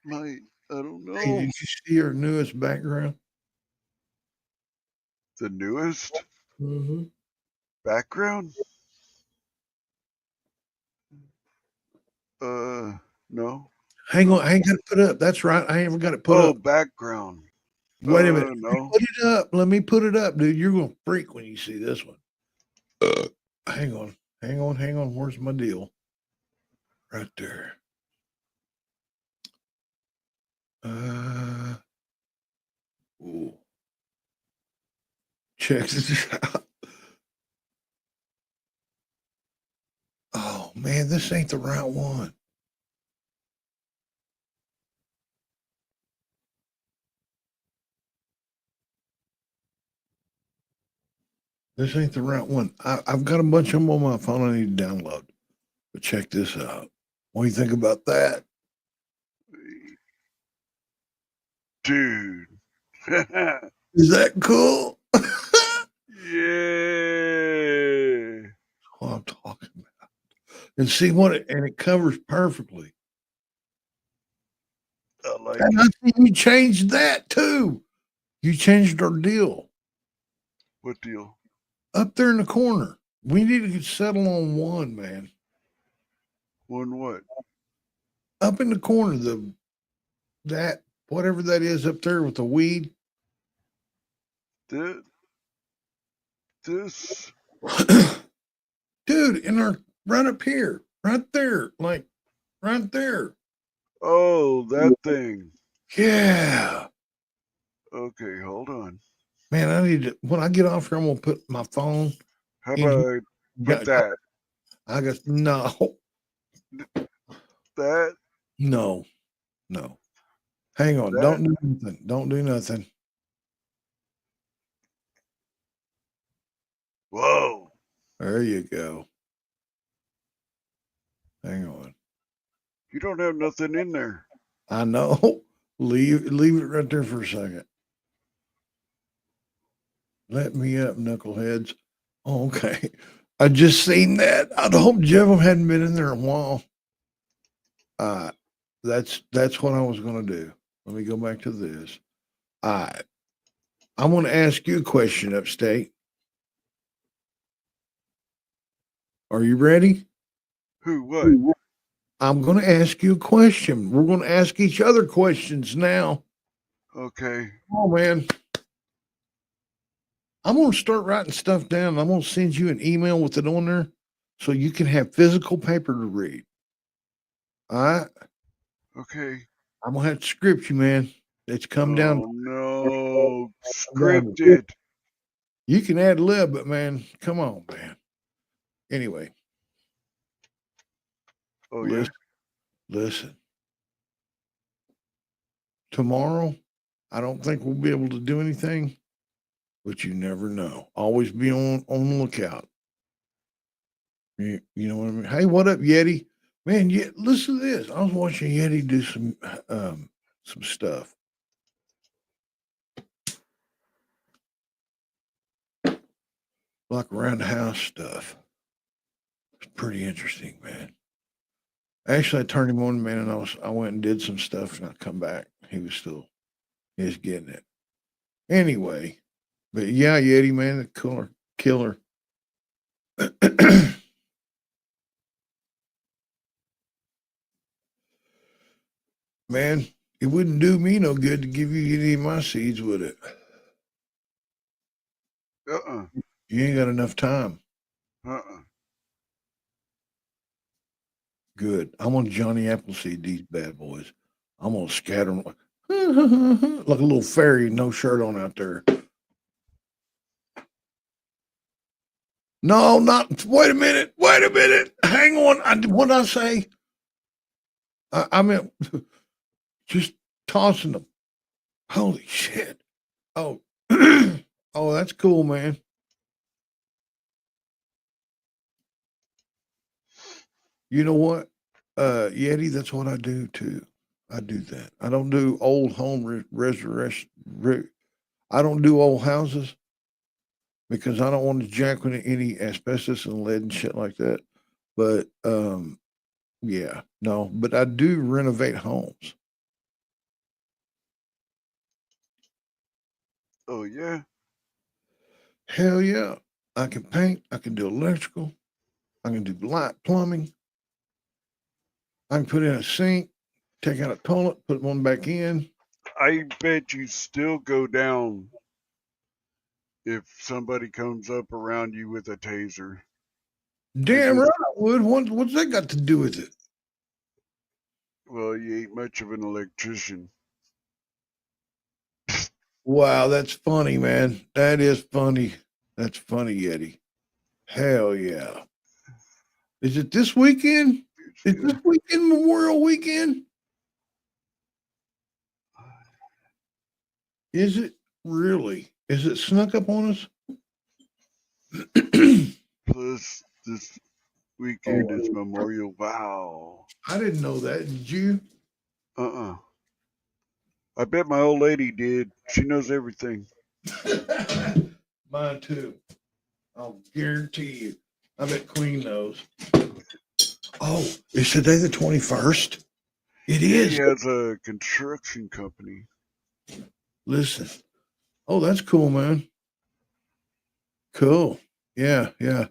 might. I don't know. Hey, did you see our newest background? The newest Mm-hmm. background? No. Hang on, I ain't got it put up. That's right. I ain't got it put Oh, up. background. Wait a minute. Let me No. put it up. Let me put it up, dude. You're gonna freak when you see this one. Hang on. Where's my deal? Right there. Ooh. Check this out. Oh man, this ain't the right one. This ain't the right one. I've got a bunch of them on my phone I need to download. But check this out. What do you think about that? Dude. Is that cool? Yeah. That's what I'm talking about. And see what it covers perfectly. I like And I think you changed that too. You changed our deal. What deal? Up there in the corner. We need to settle on one, man. One what? Up in the corner, that whatever that is up there with the weed. This dude, in our right up here, right there, like right there. Oh, that thing. Yeah. Okay, hold on. Man, I need to when I get off here, I'm gonna put my phone. How about put that? I guess no. That? No. Hang on. That? Don't do nothing. Don't do nothing. Whoa. There you go. Hang on. You don't have nothing in there. I know. Leave it right there for a second. Let me up, knuckleheads. Oh, okay. I just seen that. I hope Jeff hadn't been in there a while. That's what I was gonna do. Let me go back to this. All right. I'm gonna ask you a question, Upstate. Are you ready? Who? What? I'm gonna ask you a question. We're gonna ask each other questions now. Okay. Oh man. I'm gonna start writing stuff down. I'm gonna send you an email with it on there so you can have physical paper to read. All right. Okay. I'm gonna have to script you, man. It's come down. Oh no. Scripted. You can ad lib, but man, come on, man. Anyway. Oh yeah. Listen. Tomorrow, I don't think we'll be able to do anything, but you never know. Always be on the lookout. You know what I mean? Hey, what up, Yeti? Man, listen to this. I was watching Yeti do some stuff. Like around the house stuff. It's pretty interesting, man. Actually, I turned him on, man, and I went and did some stuff, and I come back. He was getting it. Anyway, but yeah, Yeti, man, the killer. Man, it wouldn't do me no good to give you any of my seeds, would it? You ain't got enough time. Good. I'm on Johnny Appleseed these bad boys. I'm gonna scatter them like a little fairy, no shirt on out there. No, not. Wait a minute. Hang on. What did I say? I meant just tossing them. Holy shit. Oh, oh, that's cool, man. You know what? Yeti, that's what I do too. I do that. I don't do old home restoration. I don't do old houses because I don't want to jack with any asbestos and lead and shit like that. But yeah, no, but I do renovate homes. Oh yeah. Hell yeah. I can paint, I can do electrical, I can do light plumbing. I can put in a sink, take out a toilet, put one back in. I bet you still go down if somebody comes up around you with a taser. Damn right I would. What's that got to do with it? Well, you ain't much of an electrician. Wow, that's funny, man. That is funny. That's funny, Yeti. Hell yeah. Is it this weekend? Is this weekend Memorial Weekend? Is it really? Is it snuck up on us? Plus, this weekend is Memorial. Wow. I didn't know that. Did you? I bet my old lady did. She knows everything. Mine too. I'll guarantee you. I bet Queen knows. Oh, is today the 21st? It is. He has a construction company. Listen. Oh, that's cool, man. Cool. Yeah, yeah.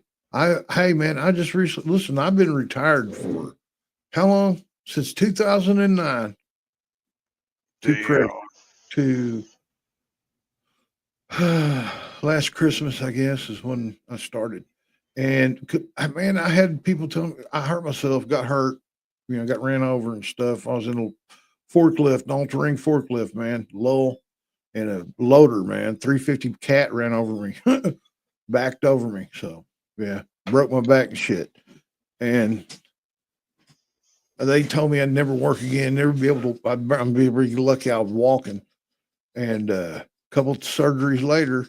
Hey man, I just recently listen, I've been retired for how long? Since 2009. To last Christmas, I guess, is when I started. And man, I had people tell me I hurt myself, got hurt, got ran over and stuff. I was in a forklift, an all-terrain forklift, man, low, and a loader, man, 350 cat ran over me, backed over me. So yeah, broke my back and shit. And they told me I'd never work again, never be able to. I'd be really lucky I was walking. And a couple of surgeries later,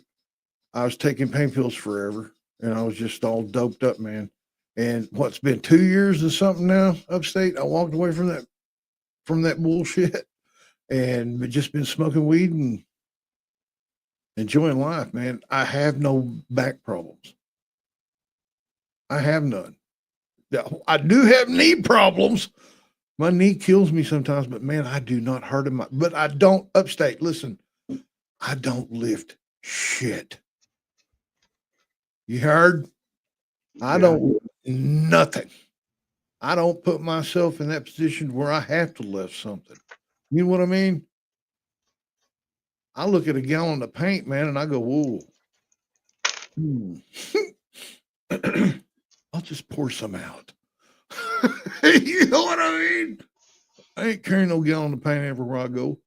I was taking pain pills forever. and I was just all doped up, man. And what's been 2 years and something now upstate, I walked away from that bullshit and just been smoking weed and enjoying life, man. I have no back problems. I have none. I do have knee problems. My knee kills me sometimes, but man, I do not hurt him. But I don't upstate. Listen, I don't lift shit. You heard? I don't lift nothing. I don't put myself in that position where I have to lift something. You know what I mean? I look at a gallon of paint, man, and I go, whoa. I'll just pour some out. You know what I mean? I ain't carrying no gallon of paint everywhere I go.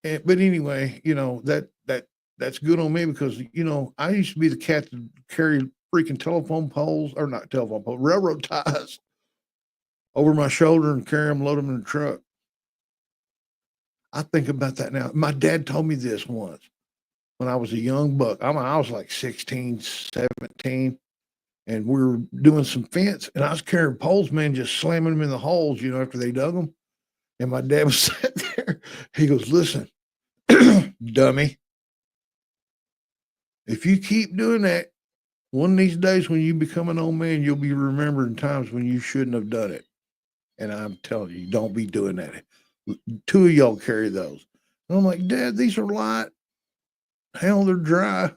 But anyway, you know, that's good on me because, you know, I used to be the cat that carried freaking telephone poles, or not telephone poles, railroad ties over my shoulder and carry them, load them in the truck. I think about that now. My dad told me this once when I was a young buck. I was like 16, 17, and we were doing some fence, and I was carrying poles, man, just slamming them in the holes, you know, after they dug them. And my dad was sitting there. He goes, listen, dummy, if you keep doing that, one of these days when you become an old man, you'll be remembering times when you shouldn't have done it. And I'm telling you, don't be doing that. 2 of y'all carry those. And I'm like, Dad, these are light. Hell, they're dry.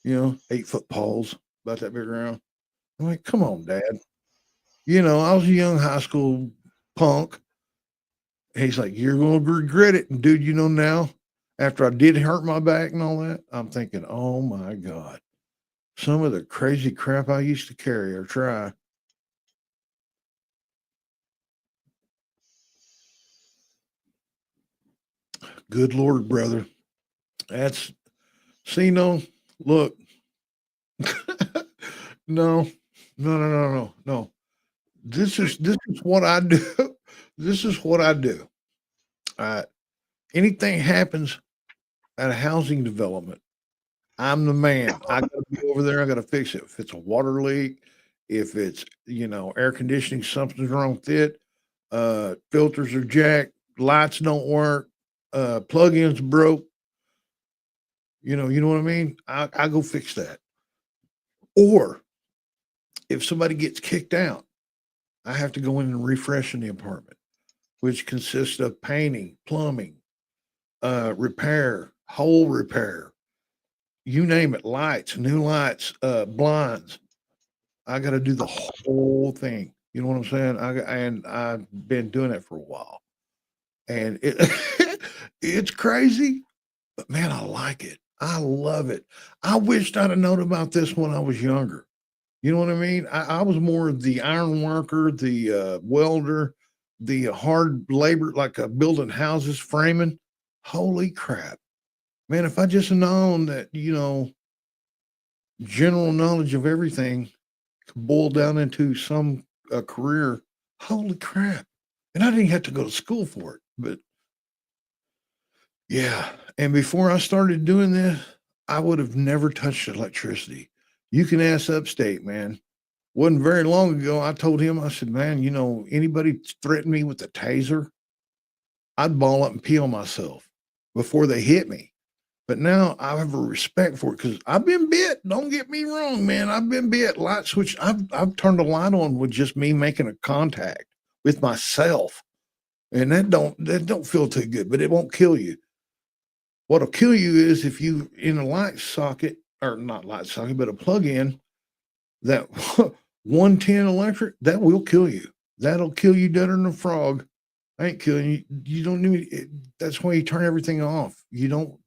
You know, 8-foot poles, about that big around. I'm like, come on, Dad. You know, I was a young high school punk. He's like, you're going to regret it. And dude, you know, now, after I did hurt my back and all that, I'm thinking, oh my God, some of the crazy crap I used to carry or try. Good Lord, brother. That's, see, no, look, no. This is what I do. This is what I do. Anything happens at a housing development, I'm the man. I got to be over there. I got to fix it. If it's a water leak, if it's, you know, air conditioning, something's wrong with it, filters are jacked, lights don't work, plug-ins broke. You know what I mean? I go fix that. Or if somebody gets kicked out, I have to go in and refresh in the apartment, which consists of painting, plumbing, repair, hole repair, you name it, lights, new lights, blinds. I got to do the whole thing. You know what I'm saying? And I've been doing it for a while, and it's crazy, but man, I like it. I love it. I wished I'd have known about this when I was younger. You know what I mean? I was more of the iron worker, the welder, the hard labor, like building houses, framing. Holy crap. Man, if I just known that, you know, general knowledge of everything could boil down into some career, holy crap. And I didn't have to go to school for it, but yeah. And before I started doing this, I would have never touched electricity. You can ask Upstate, man. Wasn't very long ago, I told him, I said, man, you know, anybody threatened me with a taser, I'd ball up and pee on myself before they hit me. But now I have a respect for it because I've been bit. Don't get me wrong, man. I've been bit. Light switch. I've turned a light on with just me making a contact with myself. And that don't feel too good, but it won't kill you. What'll kill you is if you in a light socket, or not light socket, but a plug-in, that 110 electric, that will kill you. That'll kill you deader than a frog. I ain't killing you. You don't need it. That's why you turn everything off. You don't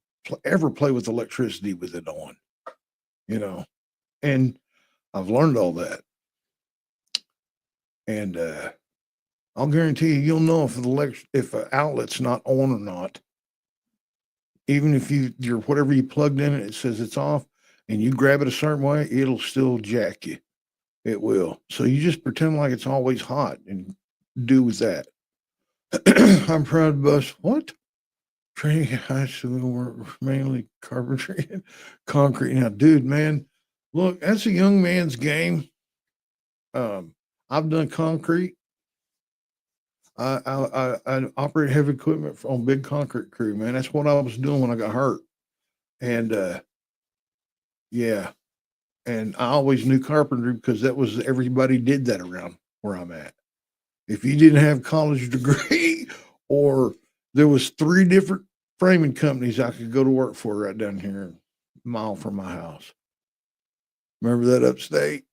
ever play with electricity with it on, you know. And I've learned all that. And I'll guarantee you'll know if an outlet's not on or not. Even if you're whatever you plugged in it says it's off, and you grab it a certain way, it'll still jack you. It will. So you just pretend like it's always hot and do with that. I'm proud to bust. What? Training high school work mainly carpentry and concrete. Now, dude, man, Look, that's a young man's game. I've done concrete. I operate heavy equipment on big concrete crew, man. That's what I was doing when I got hurt. And yeah, and I always knew carpentry because that was everybody did that around where I'm at. If you didn't have college degree or there was 3 different framing companies I could go to work for right down here, a mile from my house. Remember that upstate?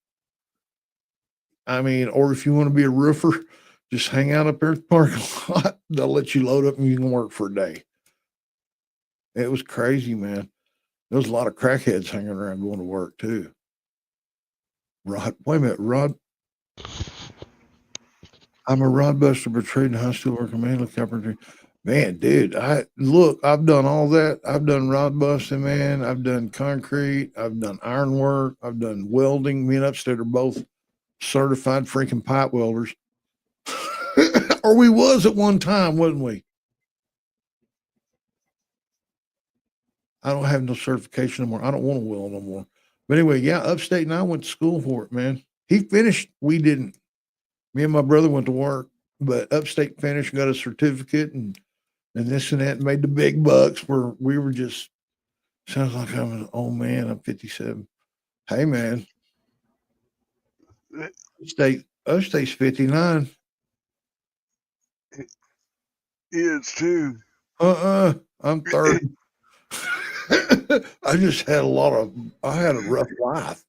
I mean, or if you want to be a roofer, just hang out up there at the parking lot. They'll let you load up and you can work for a day. It was crazy, man. There was a lot of crackheads hanging around going to work too. Rod, wait a minute, Rod. I'm a rod buster, but trading high steel worker, mainly carpentry. Man, dude, I've done all that. I've done rod busting, man. I've done concrete. I've done ironwork. I've done welding. Me and Upstate are both certified freaking pipe welders. Or we was at one time, wasn't we? I don't have no certification no more. I don't want to weld no more. But anyway, yeah, Upstate and I went to school for it, man. He finished. We didn't. Me and my brother went to work, but Upstate finished, got a certificate and this and that, and made the big bucks where we were just, sounds like I'm an old man. I'm 57. Hey, man. Upstate's 59. He is too. I'm 30. I just had I had a rough life.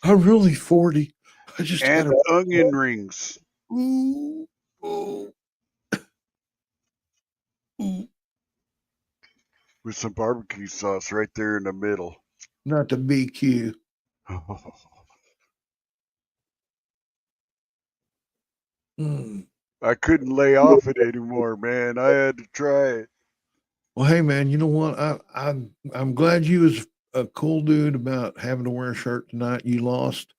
I'm really 40. I just and had onion rings. Ooh, ooh. With some barbecue sauce right there in the middle. Not the BQ. I couldn't lay off it anymore, man. I had to try it. Well, hey, man, you know what? I'm glad you was a cool dude about having to wear a shirt tonight. You lost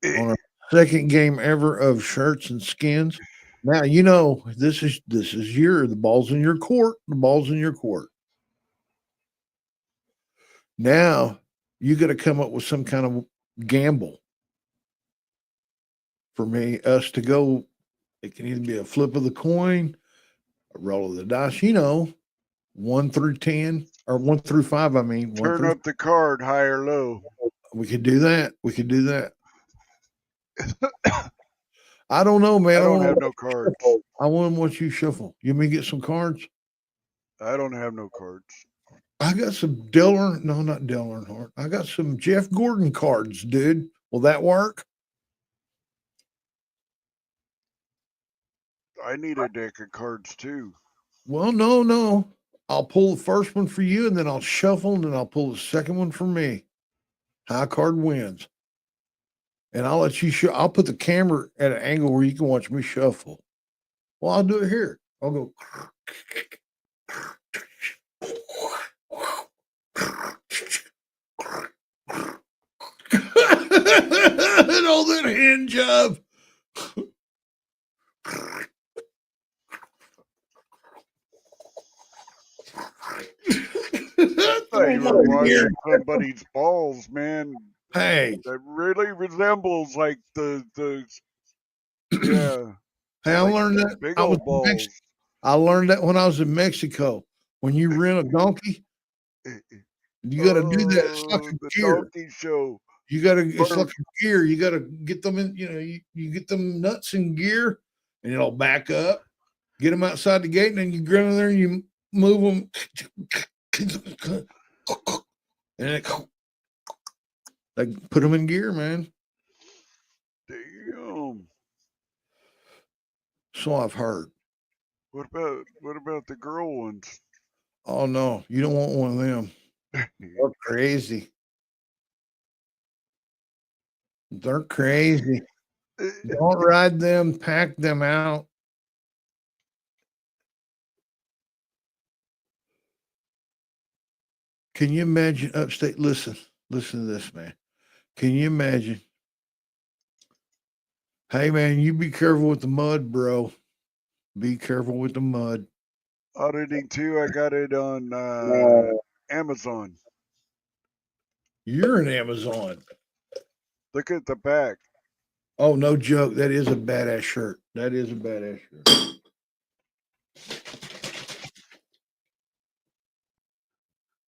on our second game ever of shirts and skins. Now you know this is the ball's in your court. The ball's in your court. Now you got to come up with some kind of gamble for us to go. It can either be a flip of the coin, a roll of the dice. 1 through 10 or 1 through 5. I mean, turn up the card high or low. We could do that. I don't know, man. I don't have no cards. I want to watch you shuffle. You want me to get some cards? I don't have no cards. I got some Dale not Dale Earnhardt. I got some Jeff Gordon cards, dude. Will that work? I need a deck of cards too. Well, no. I'll pull the first one for you, and then I'll shuffle, and then I'll pull the second one for me. High card wins. And I'll let you I'll put the camera at an angle where you can watch me shuffle. Well, I'll do it here. I'll go. And all that hand job. I thought you were watching somebody's balls, man. Hey, that really resembles like the yeah. Hey, I learned that. Big old balls. I learned that when I was in Mexico. When you rent a donkey, you got to do that. It's like a gear. Donkey show. You got to. It's like a gear. You got to get them in. You get them nuts in gear, and it'll back up. Get them outside the gate, and then you go in there and you move them, and put them in gear, man. Damn. So I've heard. What about the girl ones? Oh no, you don't want one of them. They're crazy. They're crazy. Don't ride them, pack them out. Can you imagine Upstate? Listen to this, man. Can you imagine? Hey, man, you be careful with the mud, bro. Be careful with the mud. Auditing too. I got it on Amazon. You're an Amazon. Look at the back. Oh, no joke. That is a badass shirt. That is a badass shirt.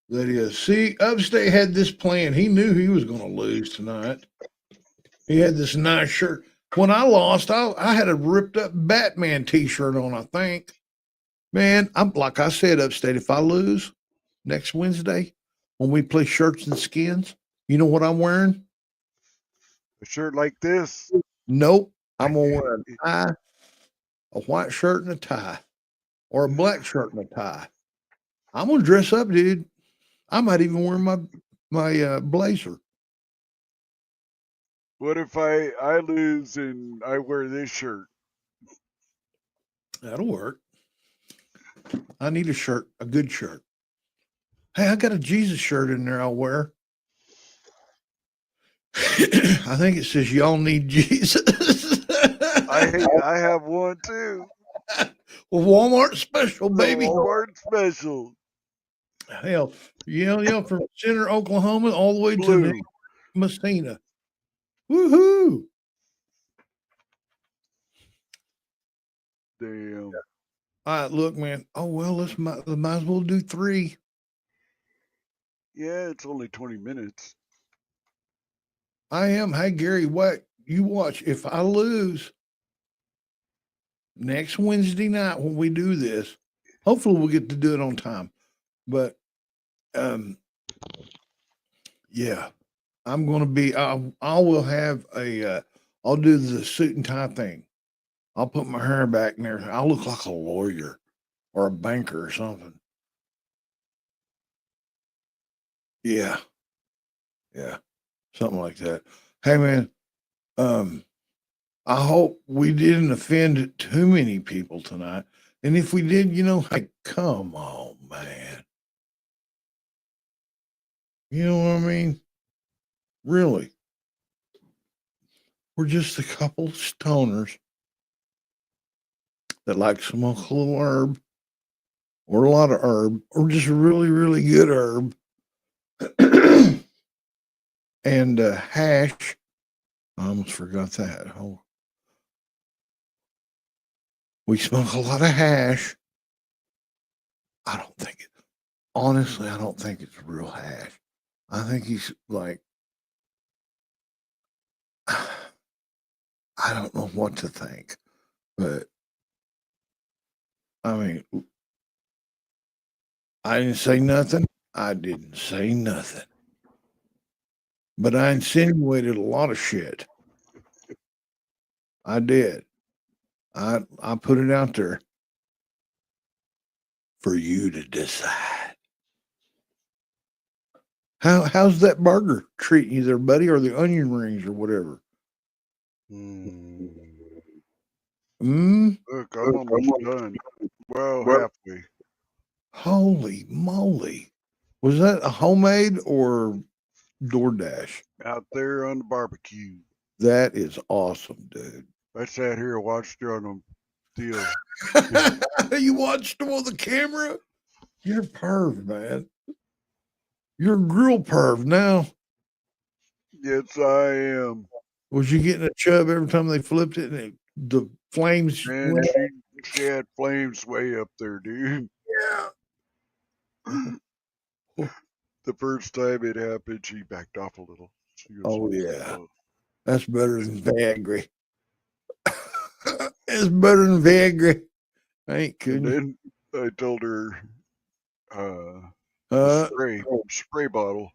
That is. See, Upstate had this plan. He knew he was going to lose tonight. He had this nice shirt. When I lost, I had a ripped up Batman t-shirt on, I think. Man, I'm like I said, Upstate, if I lose next Wednesday when we play shirts and skins, you know what I'm wearing? A shirt like this. Nope. I'm going to wear a tie, a white shirt and a tie, or a black shirt and a tie. I'm going to dress up, dude. I might even wear my blazer. What if I lose and I wear this shirt? That'll work. I need a shirt, a good shirt. Hey, I got a Jesus shirt in there I'll wear. I think it says y'all need Jesus. I have one too. Well, Walmart special, baby. Walmart special. Hell, yeah, from Center, Oklahoma, all the way Blue. to Messina. Woohoo! Damn. All right, look, man. Oh well, might as well do 3. Yeah, it's only 20 minutes. I am. Hey, Gary, what you watch? If I lose next Wednesday night when we do this, hopefully we'll get to do it on time. But yeah, I'm going to be. I will have a. I'll do the suit and tie thing. I'll put my hair back in there. I'll look like a lawyer or a banker or something. Yeah. Something like that. Hey man, I hope we didn't offend too many people tonight. And if we did, like, come on, man. You know what I mean? Really. We're just a couple stoners that like to smoke a little herb or a lot of herb or just really, really good herb. And hash. I almost forgot that. Oh. We smoke a lot of hash. Honestly, I don't think it's real hash. I think he's like, I don't know what to think, but I mean, I didn't say nothing. But I insinuated a lot of shit. I did. I put it out there for you to decide. How's that burger treating you there, buddy, or the onion rings or whatever? Look, I'm almost done. Well, halfway. Holy moly. Was that a homemade or DoorDash? Out there on the barbecue. That is awesome, dude. I sat here and watched you on the deal. You watched them on the camera? You're a perv, man. You're a grill perv now. Yes, I am. Was you getting a chub every time they flipped it and the flames? Man, she had flames way up there, dude. Yeah. The first time it happened, she backed off a little. Oh, yeah. That's better than Viagra. It's better than Viagra. I ain't kidding. And then I told her, spray bottle.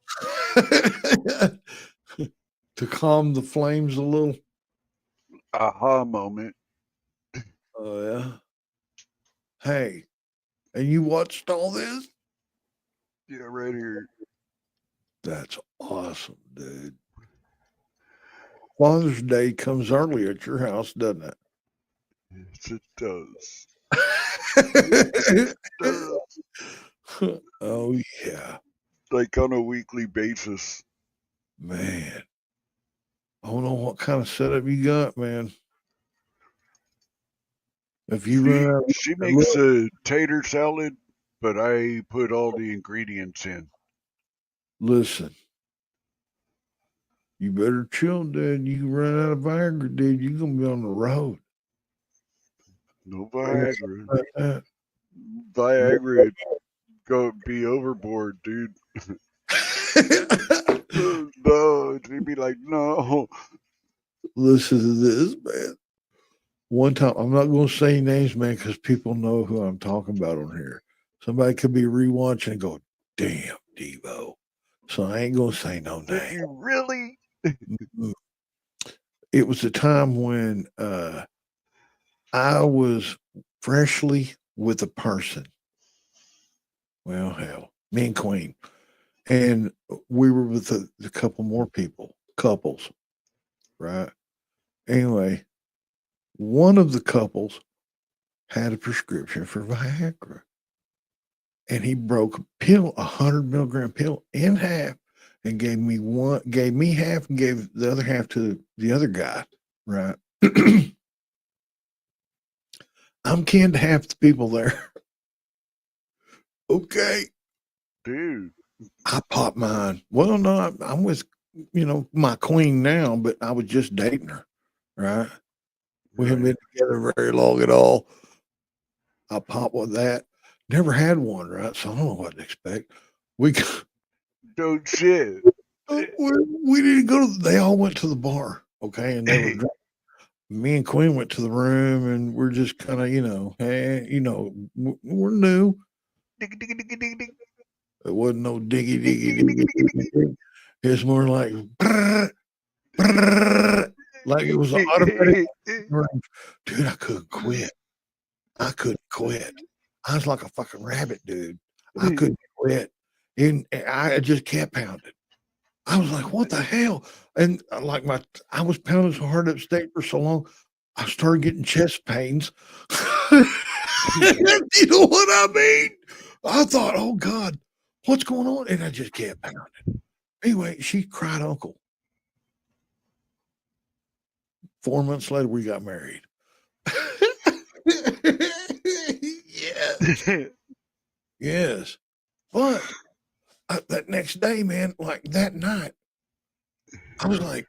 To calm the flames a little. Aha moment. Oh, yeah. Hey, and you watched all this? Yeah, right here. That's awesome, dude. Father's Day comes early at your house, doesn't it? Yes, it does. It does. Oh, yeah. Like on a weekly basis. Man. I don't know what kind of setup you got, man. If you she makes a tater salad, but I put all the ingredients in. Listen, you better chill, Dad. You can run out of Viagra, dude. You're gonna be on the road. No There's Viagra. something like Viagra go be overboard, dude. that. No, they'd be like, no. Listen to this, man. One time, I'm not going to say names, man, because people know who I'm talking about on here. Somebody could be rewatching and go, damn, Devo. So I ain't going to say no Did name. you really? It was a time when I was freshly with a person. Well, hell, me and Queen. And we were with a couple more couples, right? Anyway, one of the couples had a prescription for Viagra. And he broke a pill, 100 milligram pill in half, and gave me half and gave the other half to the other guy, right? I'm kin to half the people there. Okay. Dude. I popped mine. Well, no, I'm with, my queen now, but I was just dating her, right? We haven't been together very long at all. I popped with that. Never had one, right? So I don't know what to expect. Don't shit. We didn't go they all went to the bar, okay? And they were drunk. Me and Queen went to the room, and we're just kind of, we're new. It wasn't no diggy, diggy, diggy, diggy, diggy. It's more like, brrr, brrr, like it was an automatic. Dude, I couldn't quit. I was like a fucking rabbit, dude. I couldn't quit. And I just kept pounding. I was like, what the hell? And I was pounding so hard upstate for so long, I started getting chest pains. You know what I mean? I thought, oh God, what's going on? And I just kept pounding. Anyway, she cried uncle. 4 months later, we got married. Yes. Yes. But that next day, man, like that night, I was like,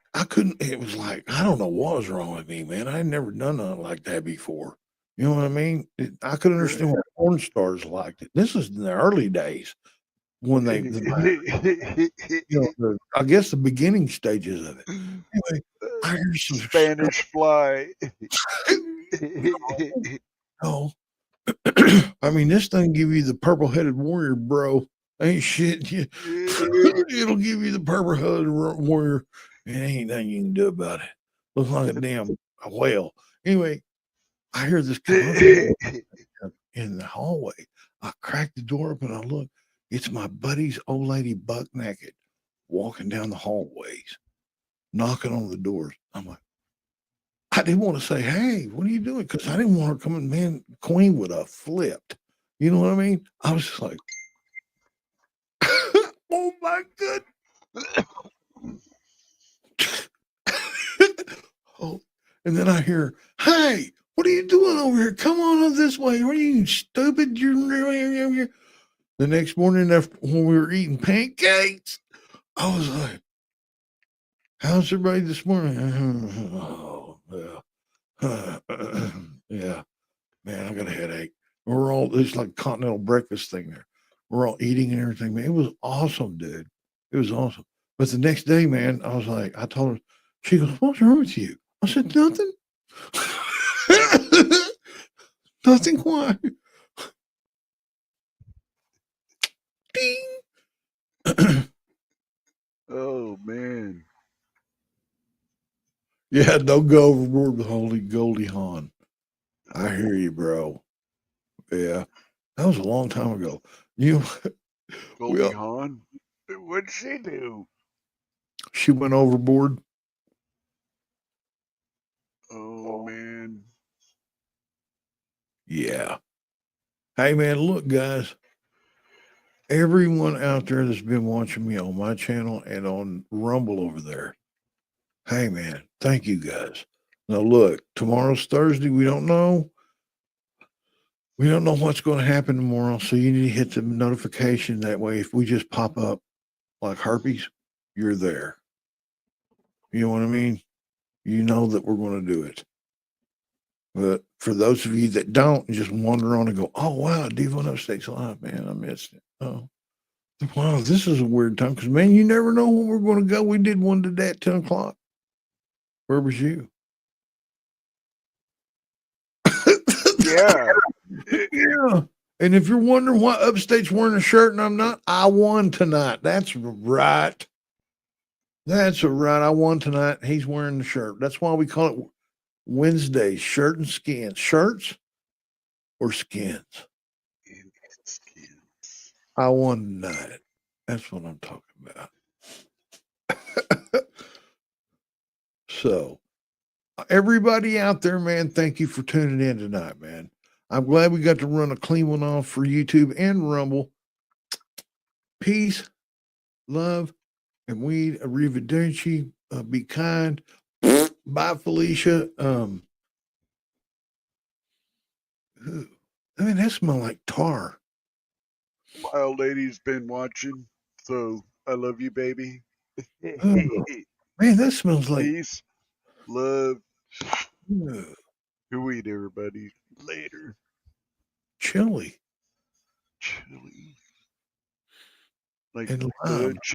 it was like, I don't know what was wrong with me, man. I had never done nothing like that before. You know what I mean? I could understand why porn stars liked it. This is in the early days when I guess the beginning stages of it. Anyway, I hear some Spanish fly. Oh, I mean, this thing give you the purple-headed warrior, bro. Ain't shit. It'll give you the purple-headed warrior. And ain't nothing you can do about it. Looks like a damn whale. Anyway, I hear this commotion in the hallway. I crack the door open and I look. It's my buddy's old lady buck naked walking down the hallways, knocking on the doors. I'm like, I didn't want to say, hey, what are you doing? Because I didn't want her coming, man. Queen would have flipped. You know what I mean? I was just like, oh my goodness. Oh, and then I hear, hey, what are you doing over here? Come on up this way. Are you stupid? The next morning, when we were eating pancakes, I was like, how's everybody this morning? Oh, yeah. Yeah, man, I got a headache. It's like a continental breakfast thing there. We're all eating and everything, man. It was awesome, dude. It was awesome. But the next day, man, I was like, I told her, she goes, what's wrong with you? I said, nothing. Nothing. Why? Ding. Oh, man. Yeah, don't go overboard with Holy Goldie Hawn. I hear you, bro. Yeah, that was a long time ago. Goldie Hawn? What'd she do? She went overboard. Oh, man. Yeah. Hey, man, look, guys. Everyone out there that's been watching me on my channel and on Rumble over there. Hey, man, thank you, guys. Now, look, tomorrow's Thursday. We don't know. We don't know what's going to happen tomorrow. So you need to hit the notification. That way, if we just pop up, like herpes, you're there. You know what I mean? You know that we're going to do it. But for those of you that don't, just wander on and go, oh, wow, Devo in Upstate's live, man. I missed it. Oh, wow, this is a weird time because, man, you never know when we're going to go. We did one today at 10 o'clock. Where was you? Yeah. Yeah. And if you're wondering why Upstate's wearing a shirt and I'm not, I won tonight. That's right. That's right. I won tonight. He's wearing the shirt. That's why we call it Wednesday, shirt and skins. Shirts or skins? I won tonight. That's what I'm talking about. So, everybody out there, man, thank you for tuning in tonight, man. I'm glad we got to run a clean one off for YouTube and Rumble. Peace, love, and weed. Arrivederci. Be kind. Bye, Felicia. I mean, that smells like tar. Wild lady's been watching, so I love you, baby. Man, that smells like peace, love. Ugh. Who eat everybody later? Chili. Chili. Like And good lime.